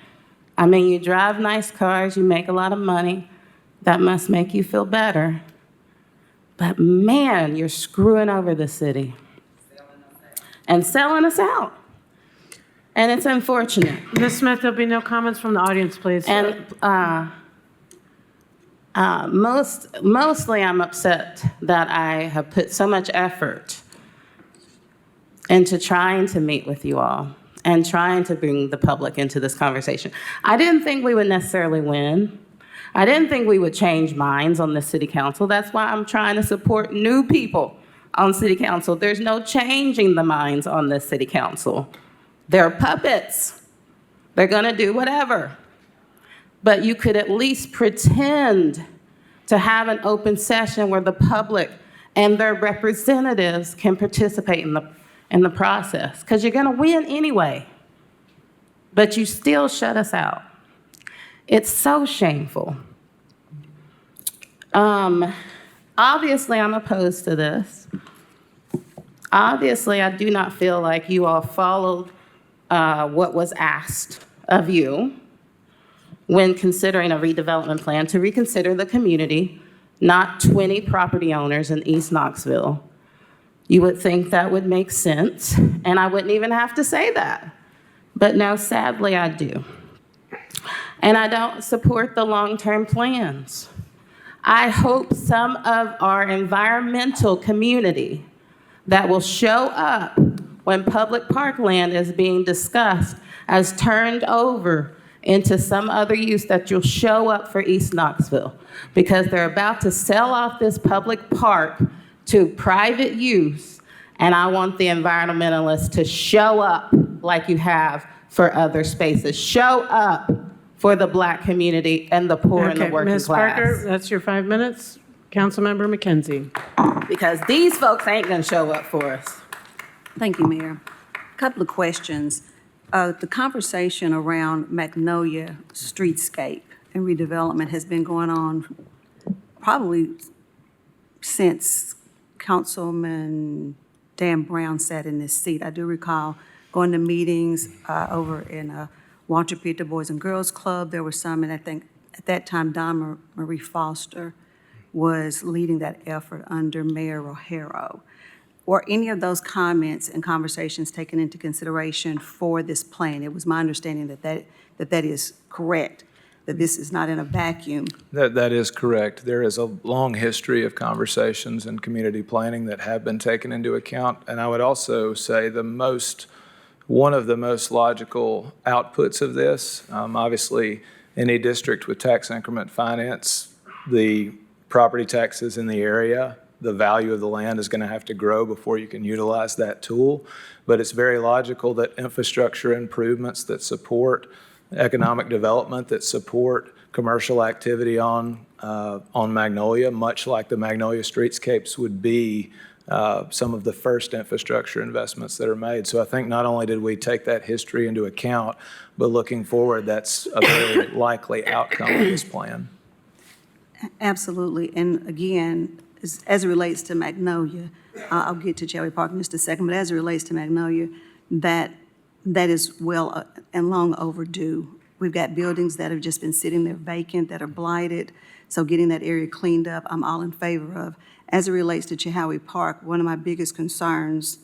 I mean, you drive nice cars, you make a lot of money. That must make you feel better. But man, you're screwing over the city and selling us out. And it's unfortunate. Ms. Smith, there'll be no comments from the audience, please. And mostly I'm upset that I have put so much effort into trying to meet with you all and trying to bring the public into this conversation. I didn't think we would necessarily win. I didn't think we would change minds on the city council. That's why I'm trying to support new people on city council. There's no changing the minds on this city council. They're puppets. They're gonna do whatever. But you could at least pretend to have an open session where the public and their representatives can participate in the process, because you're gonna win anyway. But you still shut us out. It's so shameful. Obviously, I'm opposed to this. Obviously, I do not feel like you all followed what was asked of you when considering a redevelopment plan to reconsider the community, not 20 property owners in East Knoxville. You would think that would make sense, and I wouldn't even have to say that. But no, sadly, I do. And I don't support the long-term plans. I hope some of our environmental community that will show up when public parkland is being discussed as turned over into some other use, that you'll show up for East Knoxville, because they're about to sell off this public park to private use, and I want the environmentalists to show up like you have for other spaces. Show up for the Black community and the poor and the working Ms. class. Parker, that's your 5 minutes. Councilmember McKenzie. Because these folks ain't gonna show up for us. Thank you, Mayor. Couple of questions. The conversation around Magnolia streetscape and redevelopment has been going on probably since Councilman Dan Brown sat in this seat. I do recall going to meetings over in Walter Peter Boys and Girls Club. There were some, and I think at that time Don Marie Foster was leading that effort under Mayor O'Hara. Were any of those comments and conversations taken into consideration for this plan? It was my understanding that is correct, that this is not in a vacuum. That is correct. There is a long history of conversations and community planning that have been taken into account. And I would also say one of the most logical outputs of this, obviously any district with tax increment finance, the property taxes in the area, the value of the land is going to have to grow before you can utilize that tool. But it's very logical that infrastructure improvements that support economic development, that support commercial activity on Magnolia, much like the Magnolia streetscapes would be some of the first infrastructure investments that are made. So I think not only did we take that history into account, but looking forward, that's a very likely outcome of this plan. Absolutely. And again, as it relates to Magnolia, I'll get to Cherry Park in just a second, but as it relates to Magnolia, that is well and long overdue. We've got buildings that have just been sitting there vacant, that are blighted, so getting that area cleaned up, I'm all in favor of. As it relates to Cherry Park, one of my biggest concerns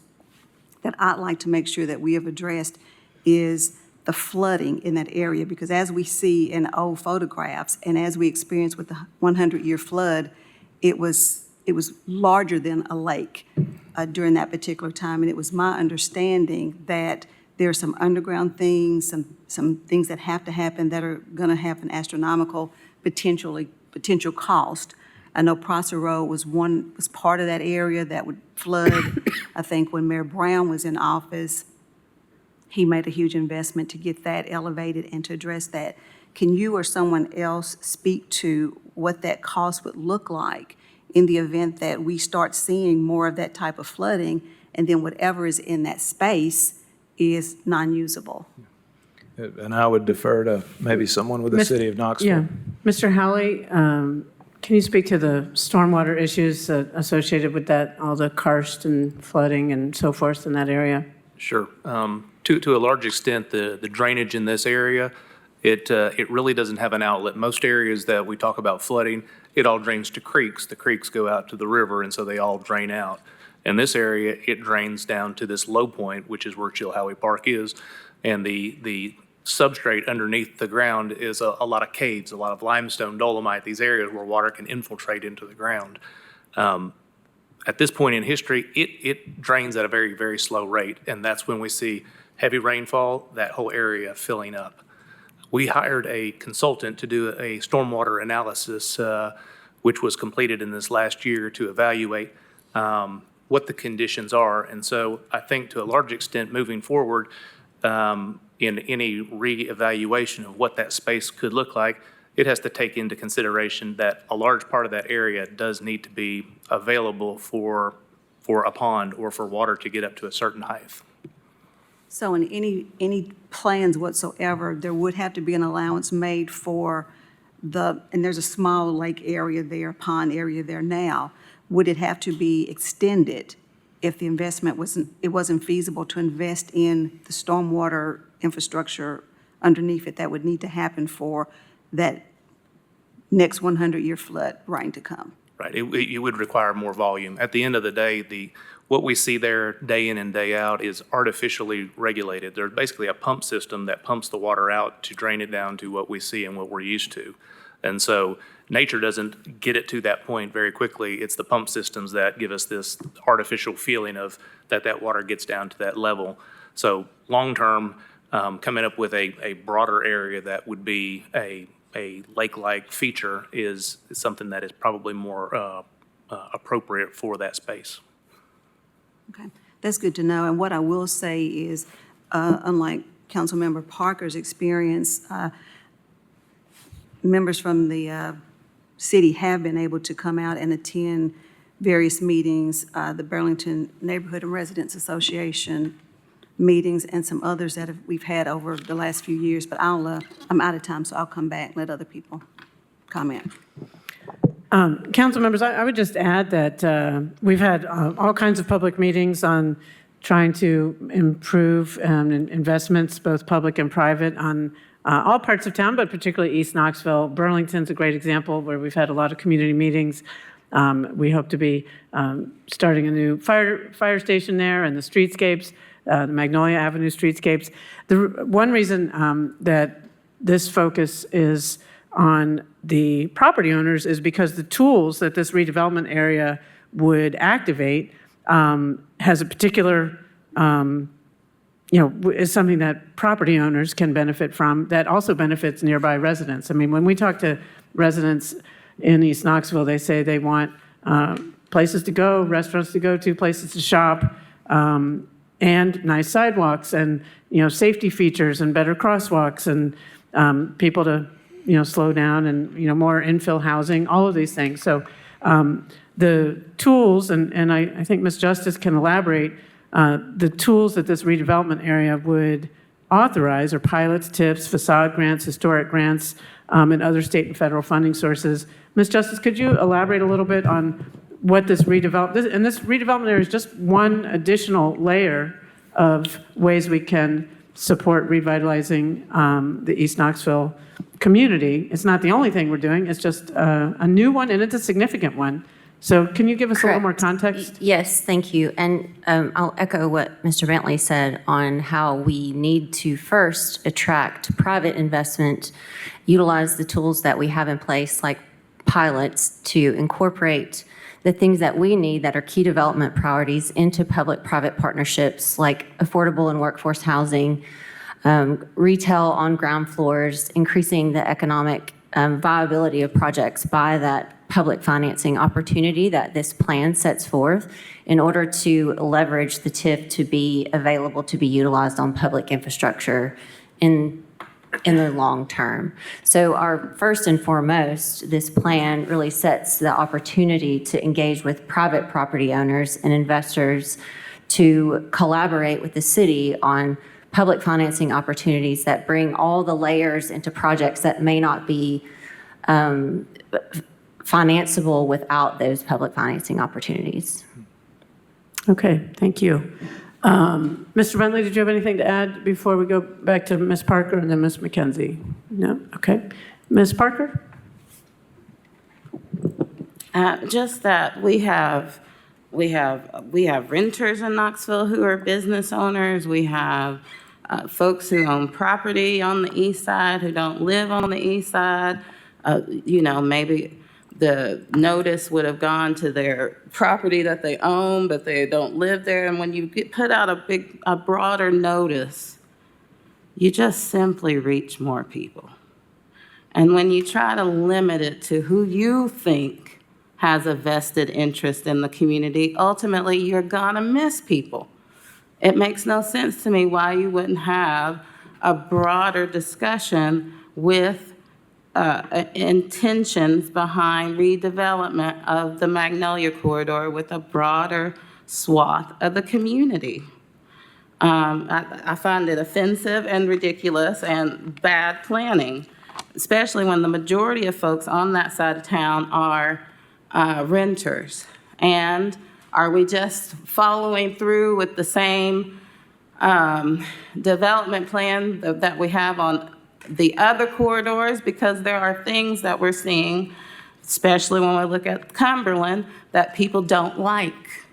that I'd like to make sure that we have addressed is the flooding in that area, because as we see in old photographs and as we experienced with the 100-year flood, it was larger than a lake during that particular time. And it was my understanding that there are some underground things, some things that have to happen that are going to have an astronomical potential cost. I know Prosser Road was part of that area that would flood. I think when Mayor Brown was in office, he made a huge investment to get that elevated and to address that. Can you or someone else speak to what that cost would look like in the event that we start seeing more of that type of flooding, and then whatever is in that space is non-usable? And I would defer to maybe someone with the city of Knoxville. Yeah. Mr. Howley, can you speak to the stormwater issues associated with that, all the karst and flooding and so forth in that area? Sure. To a large extent, the drainage in this area, it really doesn't have an outlet. Most areas that we talk about flooding, it all drains to creeks. The creeks go out to the river, and so they all drain out. In this area, it drains down to this low point, which is where Chilhowie Park is, and the substrate underneath the ground is a lot of caves, a lot of limestone, dolomite, these areas where water can infiltrate into the ground. At this point in history, it drains at a very, very slow rate, and that's when we see heavy rainfall, that whole area filling up. We hired a consultant to do a stormwater analysis, which was completed in this last year to evaluate what the conditions are. And so I think to a large extent moving forward, in any reevaluation of what that space could look like, it has to take into consideration that a large part of that area does need to be available for a pond or for water to get up to a certain height. So in any plans whatsoever, there would have to be an allowance made for and there's a small lake area there, pond area there now. Would it have to be extended if the investment wasn't feasible to invest in the stormwater infrastructure underneath it that would need to happen for that next 100-year flood rain to come? Right, it would require more volume. At the end of the day, what we see there day in and day out is artificially regulated. There's basically a pump system that pumps the water out to drain it down to what we see and what we're used to. And so nature doesn't get it to that point very quickly. It's the pump systems that give us this artificial feeling of that water gets down to that level. So long-term, coming up with a broader area that would be a lake-like feature is something that is probably more appropriate for that space. Okay, that's good to know. And what I will say is, unlike Councilmember Parker's experience, members from the city have been able to come out and attend various meetings, the Burlington Neighborhood and Residents Association meetings, and some others that we've had over the last few years. But I'm out of time, so I'll come back and let other people comment. Council members, I would just add that we've had all kinds of public meetings on trying to improve investments, both public and private, on all parts of town, but particularly East Knoxville. Burlington's a great example where we've had a lot of community meetings. We hope to be starting a new fire station there, and the streetscapes, the Magnolia Avenue streetscapes. The one reason that this focus is on the property owners is because the tools that this redevelopment area would activate has a particular, is something that property owners can benefit from that also benefits nearby residents. I mean, when we talk to residents in East Knoxville, they say they want places to go, restaurants to go to, places to shop, and nice sidewalks and, safety features and better crosswalks and people to, slow down and, more infill housing, all of these things. So The tools, and I think Ms. Justice can elaborate, the tools that this redevelopment area would authorize are pilots, TIPs, facade grants, historic grants, and other state and federal funding sources. Ms. Justice, could you elaborate a little bit on what this redevelopment, and this redevelopment area is just one additional layer of ways we can support revitalizing the East Knoxville community. It's not the only thing we're doing, it's just a new one, and it's a significant one. So can you give us a little more context? Yes, thank you. And I'll echo what Mr. Bentley said on how we need to first attract private investment, utilize the tools that we have in place, like pilots, to incorporate the things that we need that are key development priorities into public-private partnerships like affordable and workforce housing, retail on ground floors, increasing the economic viability of projects by that public financing opportunity that this plan sets forth in order to leverage the TIF to be available to be utilized on public infrastructure in the long term. So our first and foremost, this plan really sets the opportunity to engage with private property owners and investors to collaborate with the city on public financing opportunities that bring all the layers into projects that may not be financeable without those public financing opportunities. Okay, thank you. Mr. Bentley, did you have anything to add before we go back to Ms. Parker and then Ms. McKenzie? No? Okay. Ms. Parker? Just that we have renters in Knoxville who are business owners. We have folks who own property on the east side who don't live on the east side. Maybe the notice would have gone to their property that they own, but they don't live there. And when you put out a broader notice, you just simply reach more people. And when you try to limit it to who you think has a vested interest in the community, ultimately you're gonna miss people. It makes no sense to me why you wouldn't have a broader discussion with intentions behind redevelopment of the Magnolia Corridor with a broader swath of the community. I find it offensive and ridiculous and bad planning, especially when the majority of folks on that side of town are renters. And are we just following through with the same development plan that we have on the other corridors? Because there are things that we're seeing, especially when we look at Cumberland, that people don't like.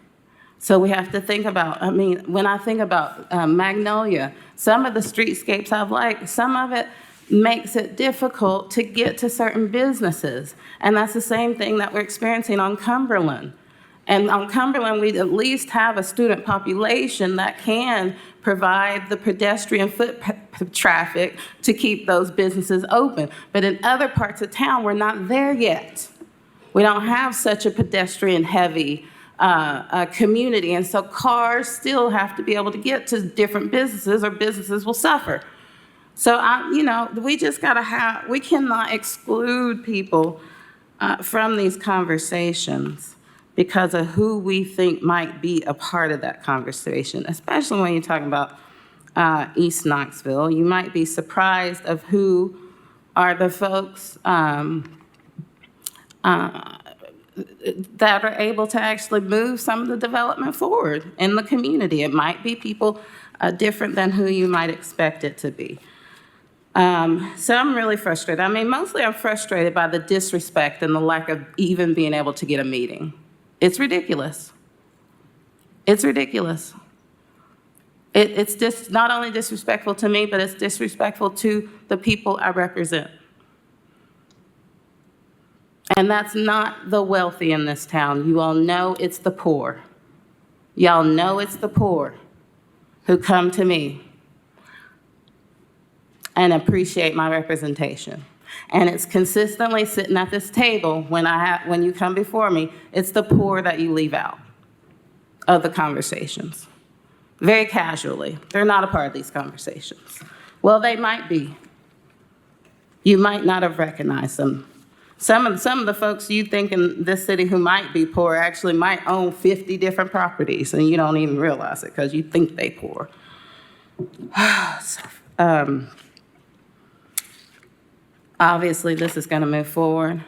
So we have to think about, when I think about Magnolia, some of the streetscapes I've liked, some of it makes it difficult to get to certain businesses. And that's the same thing that we're experiencing on Cumberland. And on Cumberland, we at least have a student population that can provide the pedestrian foot traffic to keep those businesses open. But in other parts of town, we're not there yet. We don't have such a pedestrian-heavy community, and so cars still have to be able to get to different businesses or businesses will suffer. So, we just gotta we cannot exclude people from these conversations because of who we think might be a part of that conversation, especially when you're talking about East Knoxville. You might be surprised of who are the folks that are able to actually move some of the development forward in the community. It might be people different than who you might expect it to be. So I'm really frustrated. Mostly I'm frustrated by the disrespect and the lack of even being able to get a meeting. It's ridiculous. It's ridiculous. It's just not only disrespectful to me, but it's disrespectful to the people I represent. And that's not the wealthy in this town. You all know it's the poor. Y'all know it's the poor who come to me and appreciate my representation. And it's consistently sitting at this table when you come before me, it's the poor that you leave out of the conversations. Very casually. They're not a part of these conversations. Well, they might be. You might not have recognized them. Some of the folks you think in this city who might be poor actually might own 50 different properties, and you don't even realize it because you think they poor. Obviously, this is going to move forward.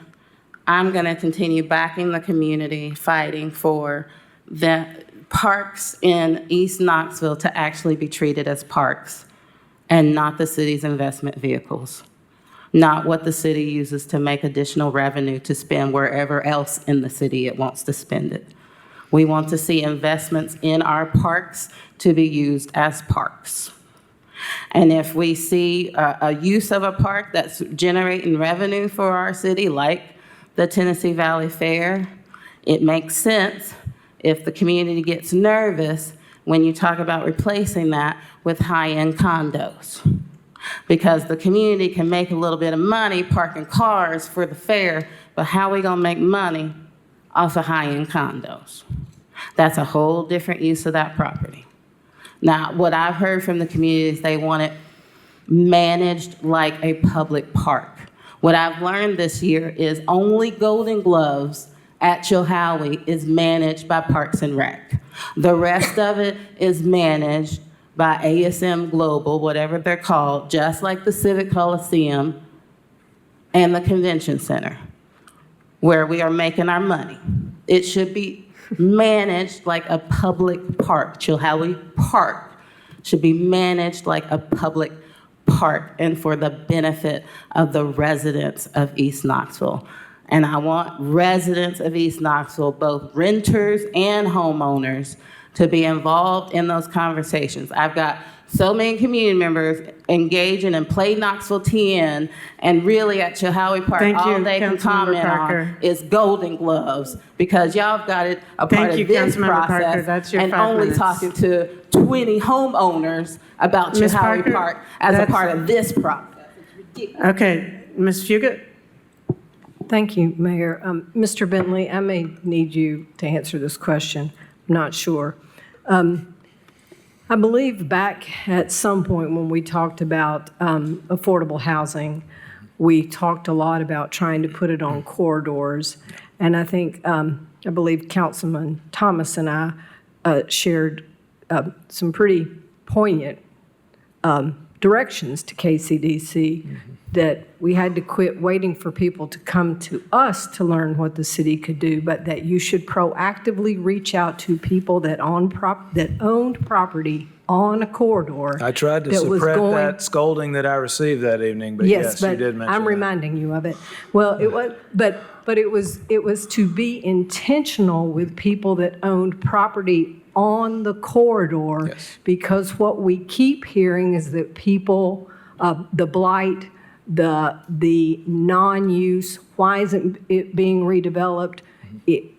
I'm going to continue backing the community, fighting for the parks in East Knoxville to actually be treated as parks and not the city's investment vehicles, not what the city uses to make additional revenue to spend wherever else in the city it wants to spend it. We want to see investments in our parks to be used as parks. And if we see a use of a park that's generating revenue for our city, like the Tennessee Valley Fair, it makes sense if the community gets nervous when you talk about replacing that with high-end condos. Because the community can make a little bit of money parking cars for the fair, but how are we gonna make money off of high-end condos? That's a whole different use of that property. Now, what I've heard from the community is they want it managed like a public park. What I've learned this year is only Golden Gloves at Chilhowie is managed by Parks and Rec. The rest of it is managed by ASM Global, whatever they're called, just like the Civic Coliseum and the Convention Center, where we are making our money. It should be managed like a public park. Chilhowie Park should be managed like a public park and for the benefit of the residents of East Knoxville. And I want residents of East Knoxville, both renters and homeowners, to be involved in those conversations. I've got so many community members engaging in Play Knoxville TN, and really at Chilhowie Park, Thank you, all they can Councilmember comment Parker. on is Golden Gloves, because y'all have got it a part Thank of you, this Councilmember Parker. process, That's your and 5 only minutes. talking to 20 homeowners about Ms. Chilhowie Parker, Park as a that's- part of this process. Okay, Ms. Fugit? Thank you, Mayor. Mr. Bentley, I may need you to answer this question. I'm not sure. I believe back at some point when we talked about affordable housing, we talked a lot about trying to put it on corridors. And I think, I believe Councilman Thomas and I shared some pretty poignant directions to KCDC that we had to quit waiting for people to come to us to learn what the city could do, but that you should proactively reach out to people that owned property on a corridor. I tried to that was suppress going- that scolding that I received that evening, but yes, you did mention I'm that. reminding you of it. Well, it was, but it was to be intentional with people that owned property on the corridor. Yes. Because what we keep hearing is that people, the blight, the non-use, why isn't it being redeveloped?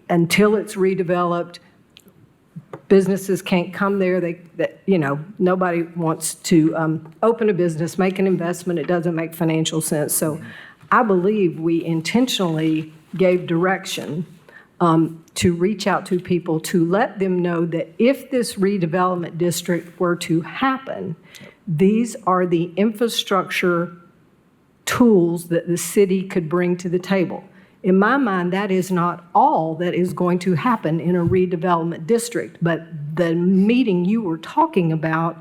Until it's redeveloped, businesses can't come there. Nobody wants to open a business, make an investment. It doesn't make financial sense. So I believe we intentionally gave direction to reach out to people to let them know that if this redevelopment district were to happen, these are the infrastructure tools that the city could bring to the table. In my mind, that is not all that is going to happen in a redevelopment district, but the meeting you were talking about,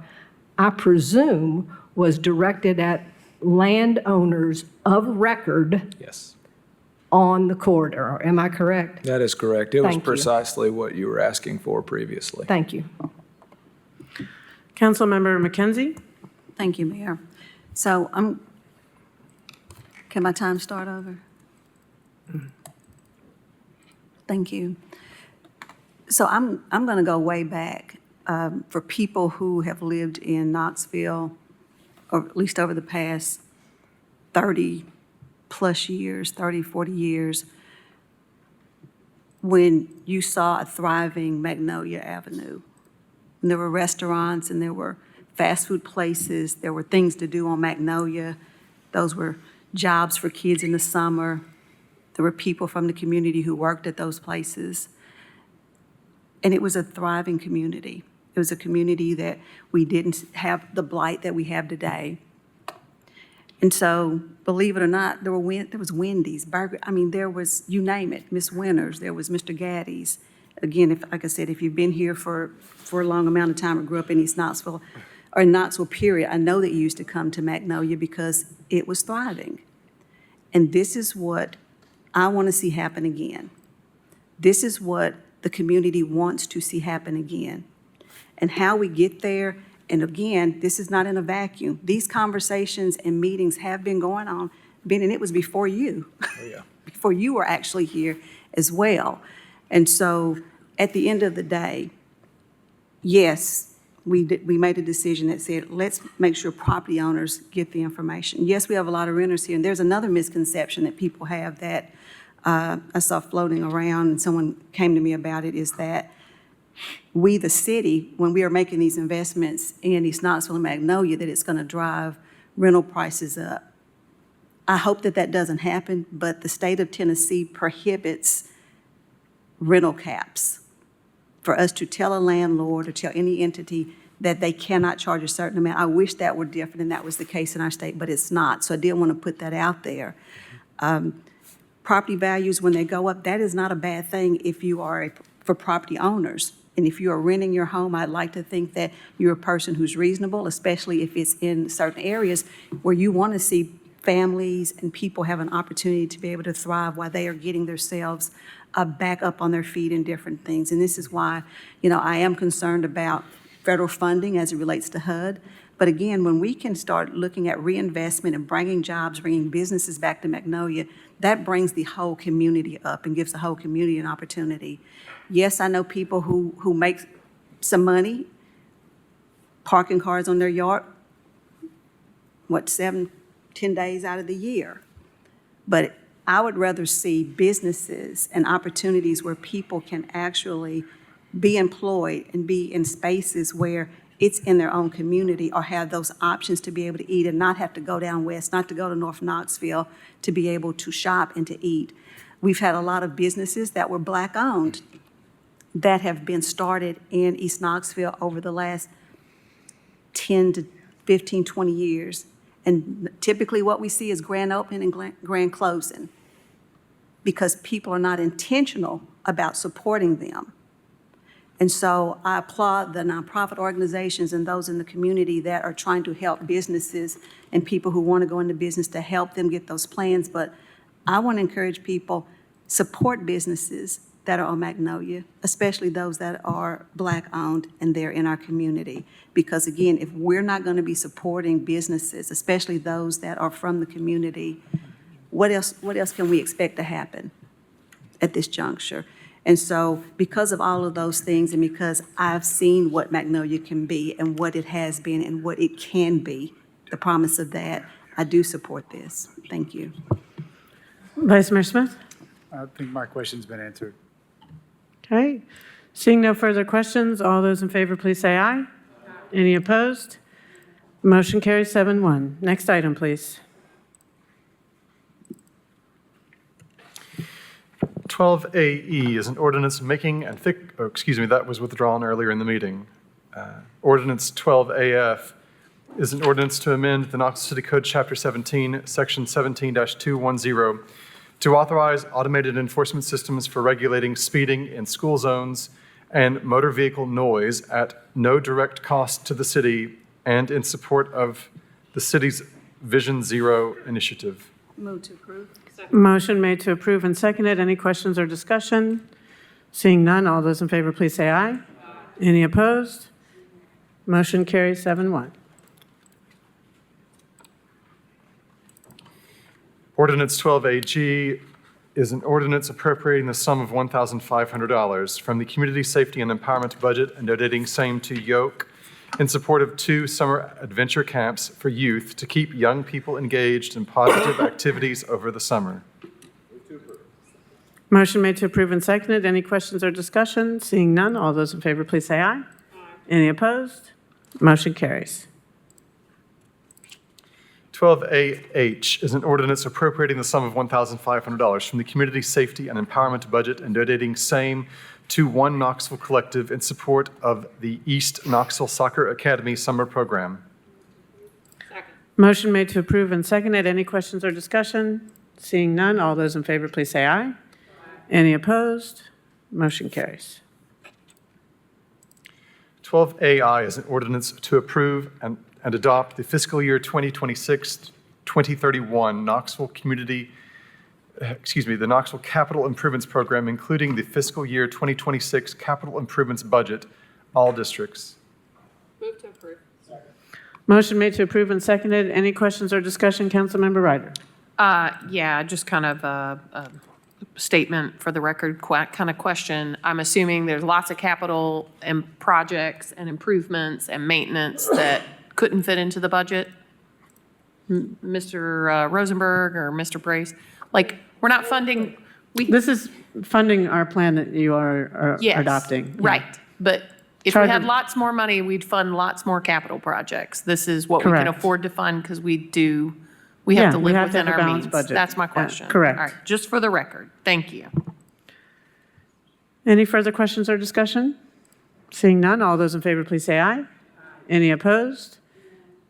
I presume, was directed at landowners of record Yes, on the corridor. Am I correct? that is correct. It was Thank you. precisely what you were asking for previously. Thank you. Councilmember McKenzie? Thank you, Mayor. So can my time start over? Thank you. So I'm going to go way back. For people who have lived in Knoxville, or at least over the past 30-plus years, 30, 40 years, when you saw a thriving Magnolia Avenue, and there were restaurants and there were fast food places, there were things to do on Magnolia. Those were jobs for kids in the summer. There were people from the community who worked at those places. And it was a thriving community. It was a community that we didn't have the blight that we have today. And so, believe it or not, there was Wendy's, Burger, I mean, there was, you name it, Miss Winters, there was Mr. Gaddy's. Again, if, like I said, if you've been here for a long amount of time or grew up in East Knoxville, or in Knoxville, period, I know that you used to come to Magnolia because it was thriving. And this is what I want to see happen again. This is what the community wants to see happen again. And how we get there, and again, this is not in a vacuum. These conversations and meetings have been going on, and it was before you. Oh, yeah. Before you were actually here as well. And so, at the end of the day, yes, we made a decision that said, let's make sure property owners get the information. Yes, we have a lot of renters here, and there's another misconception that people have that I saw floating around, and someone came to me about it, is that we, the city, when we are making these investments in East Knoxville and Magnolia, that it's going to drive rental prices up. I hope that that doesn't happen, but the state of Tennessee prohibits rental caps for us to tell a landlord or tell any entity that they cannot charge a certain amount. I wish that were different and that was the case in our state, but it's not. So I did want to put that out there. Property values, when they go up, that is not a bad thing if you are for property owners. And if you are renting your home, I'd like to think that you're a person who's reasonable, especially if it's in certain areas where you want to see families and people have an opportunity to be able to thrive while they are getting themselves back up on their feet in different things. And this is why, I am concerned about federal funding as it relates to HUD. But again, when we can start looking at reinvestment and bringing jobs, bringing businesses back to Magnolia, that brings the whole community up and gives the whole community an opportunity. Yes, I know people who make some money parking cars on their yard, 7-10 days out of the year. But I would rather see businesses and opportunities where people can actually be employed and be in spaces where it's in their own community or have those options to be able to eat and not have to go down west, not to go to North Knoxville to be able to shop and to eat. We've had a lot of businesses that were Black-owned that have been started in East Knoxville over the last 10 to 15, 20 years. And typically what we see is grand opening and grand closing because people are not intentional about supporting them. And so I applaud the nonprofit organizations and those in the community that are trying to help businesses and people who want to go into business to help them get those plans. But I want to encourage people, support businesses that are on Magnolia, especially those that are Black-owned and they're in our community. Because again, if we're not going to be supporting businesses, especially those that are from the community, what else can we expect to happen at this juncture? And so because of all of those things and because I've seen what Magnolia can be and what it has been and what it can be, the promise of that, I do support this. Thank you. Vice Mayor Smith? I think my question's been answered. Okay. Seeing no further questions, all those in favor, please say aye. Any opposed? Motion carries 7-1. Next item, please. 12AE is an ordinance making and that was withdrawn earlier in the meeting. Ordinance 12AF is an ordinance to amend the Knoxville City Code, Chapter 17, Section 17-210, to authorize automated enforcement systems for regulating speeding in school zones and motor vehicle noise at no direct cost to the city and in support of the city's Vision Zero initiative. Move to approve. Motion made to approve and seconded. Any questions or discussion? Seeing none, all those in favor, please say aye. Any opposed? Motion carries 7-1. Ordinance 12AG is an ordinance appropriating the sum of $1,500 from the Community Safety and Empowerment budget and donating same to Yoke in support of 2 summer adventure camps for youth to keep young people engaged in positive activities over the summer. Motion made to approve and seconded. Any questions or discussion? Seeing none, all those in favor, please say aye. Any opposed? Motion carries. 12AH is an ordinance appropriating the sum of $1,500 from the Community Safety and Empowerment budget and donating same to One Knoxville Collective in support of the East Knoxville Soccer Academy Summer Program. Motion made to approve and seconded. Any questions or discussion? Seeing none, all those in favor, please say aye. Any opposed? Motion carries. 12AI is an ordinance to approve and adopt the fiscal year 2026-2031 Knoxville the Knoxville Capital Improvements Program, including the fiscal year 2026 capital improvements budget, all districts. Move to approve. Motion made to approve and seconded. Any questions or discussion? Councilmember Ryder. Yeah, just kind of a statement for the record, kind of question. I'm assuming there's lots of capital and projects and improvements and maintenance that couldn't fit into the budget? Mr. Rosenberg or Mr. Brace? Like, we're not funding, This is funding our plan that you are yes, adopting. Yeah. right. But if we had lots more money, we'd fund lots more capital projects. This is what we can Correct. afford to fund because we have to Yeah, live we have to within have a our balanced means. budget. That's my question. Correct. All right, just for the record. Thank you. Any further questions or discussion? Seeing none, all those in favor, please say aye. Any opposed?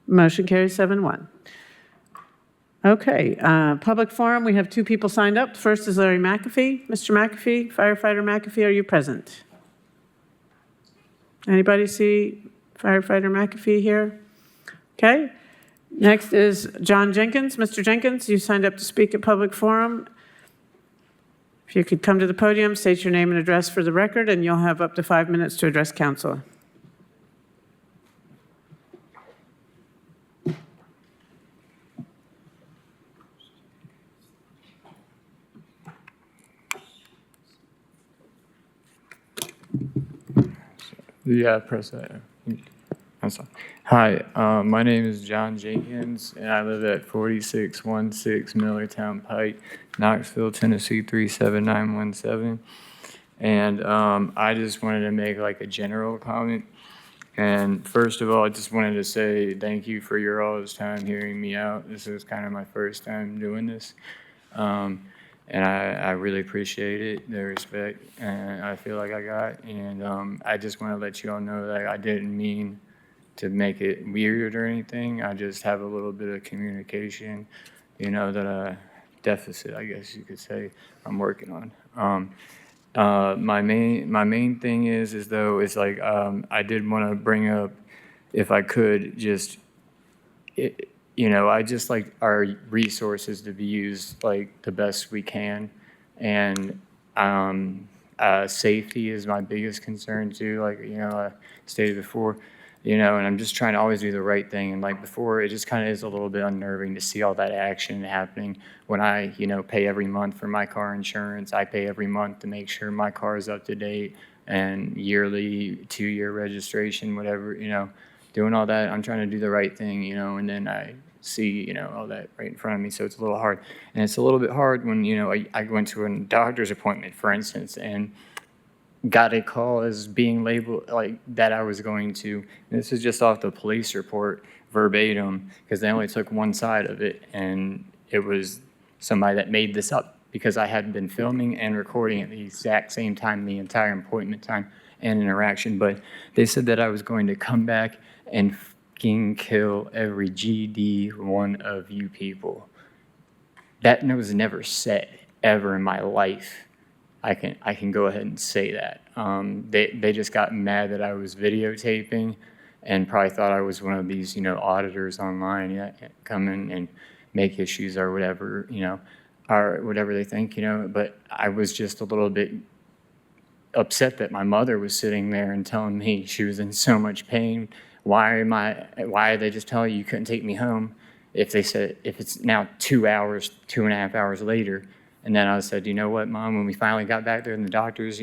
Motion carries 7-1. Okay, public forum, we have two people signed up. First is Larry McAfee. Mr. McAfee, firefighter McAfee, are you present? Anybody see firefighter McAfee here? Okay. Next is John Jenkins. Mr. Jenkins, you signed up to speak at public forum. If you could come to the podium, state your name and address for the record, and you'll have up to 5 minutes to address council. Yeah, press that. I'm sorry. Hi, my name is John Jenkins, and I live at 4616 Millertown Pike, Knoxville, Tennessee 37917. And I just wanted to make like a general comment. And first of all, I just wanted to say thank you for your all's time hearing me out. This is kind of my first time doing this. And I really appreciate it, the respect and I feel like I got. And I just want to let you all know that I didn't mean to make it weird or anything. I just have a little bit of communication, that deficit, I guess you could say, I'm working on. My main thing is though, it's like I did want to bring up, if I could, just I just like our resources to be used like the best we can, and safety is my biggest concern too. Like I stated before, and I'm just trying to always do the right thing. And like before, it just kind of is a little bit unnerving to see all that action happening when I pay every month for my car insurance. I pay every month to make sure my car is up to date and yearly 2-year registration, whatever. Doing all that, I'm trying to do the right thing, and then I see, all that right in front of me, so it's a little hard. And it's a little bit hard when, I went to a doctor's appointment, for instance, and got a call as being labeled like that I was going to, and this is just off the police report verbatim, because they only took one side of it, and it was somebody that made this up because I had been filming and recording at the exact same time, the entire appointment time and interaction, but they said that I was going to come back and kill every GD one of you people. That was never said ever in my life. I can go ahead and say that. They just got mad that I was videotaping and probably thought I was one of these, auditors online that come in and make issues or whatever, or whatever they think, but I was just a little bit upset that my mother was sitting there and telling me she was in so much pain. Why are they just telling you couldn't take me home if it's now 2.5 hours later? And then I said, you know what, Mom, when we finally got back there and the doctors,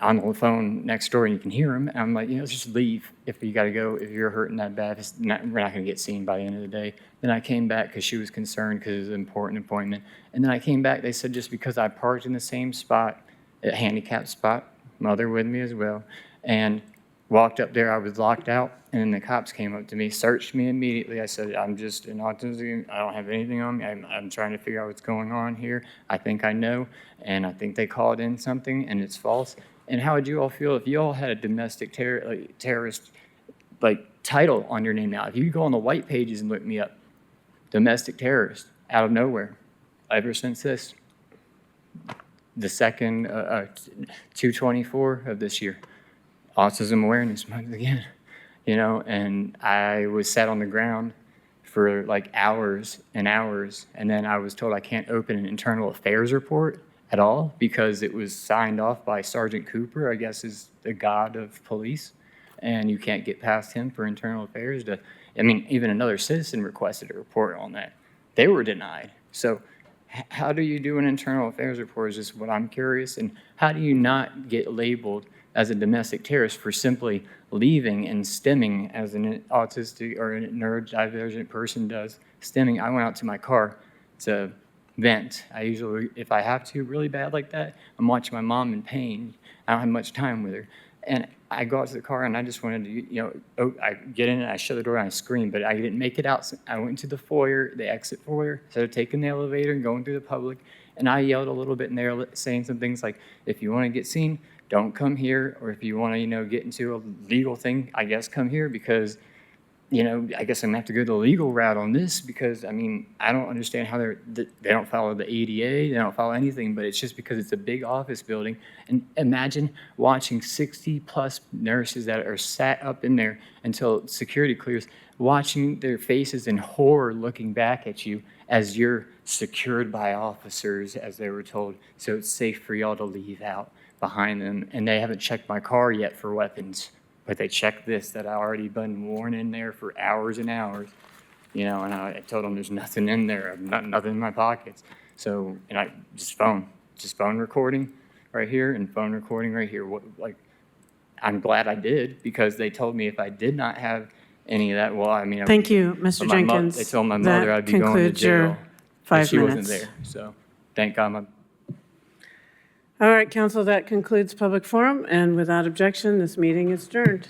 on the phone next door and you can hear them, I'm like, just leave if you got to go, if you're hurting that bad. We're not going to get seen by the end of the day. Then I came back because she was concerned because it was an important appointment. And then I came back, they said just because I parked in the same spot, a handicapped spot, mother with me as well, and walked up there, I was locked out, and then the cops came up to me, searched me immediately. I said, I'm just an autism, I don't have anything on me. I'm trying to figure out what's going on here. I think I know, and I think they called in something, and it's false. And how would you all feel if you all had a domestic terrorist like title on your name now. If you go on the white pages and look me up, domestic terrorist out of nowhere. Ever since this, the second 2/24 of this year, Autism Awareness Month again, you know, and I was sat on the ground for like hours and hours, and then I was told I can't open an internal affairs report at all because it was signed off by Sergeant Cooper, I guess is the god of police, and you can't get past him for internal affairs. I mean, even another citizen requested a report on that. They were denied. So how do you do an internal affairs report is just what I'm curious, and how do you not get labeled as a domestic terrorist for simply leaving and stimming as an autistic or a neurodivergent person does? Stimming, I went out to my car to vent. I usually, if I have to really bad like that, I'm watching my mom in pain. I don't have much time with her. And I go out to the car and I just wanted to, I get in and I shut the door and I scream, but I didn't make it out. I went to the foyer, the exit foyer, instead of taking the elevator and going through the public. And I yelled a little bit in there, saying some things like, if you want to get seen, don't come here. Or if you want to, get into a legal thing, I guess come here because, I guess I'm going to have to go the legal route on this because, I mean, I don't understand how they don't follow the ADA, they don't follow anything, but it's just because it's a big office building. And imagine watching 60-plus nurses that are sat up in there until security clears, watching their faces in horror looking back at you as you're secured by officers, as they were told, so it's safe for y'all to leave out behind them. And they haven't checked my car yet for weapons. But they checked this, that I already been worn in there for hours and hours, and I told them there's nothing in there, nothing in my pockets. So, and I just phone recording right here and phone recording right here. I'm glad I did because they told me if I did not have any of that, well, I mean. Thank you, Mr. Jenkins. They told my mother I'd be going to concludes your jail. 5 and she minutes. wasn't there, so thank God. All right, council, that concludes public forum, and without objection, this meeting is adjourned.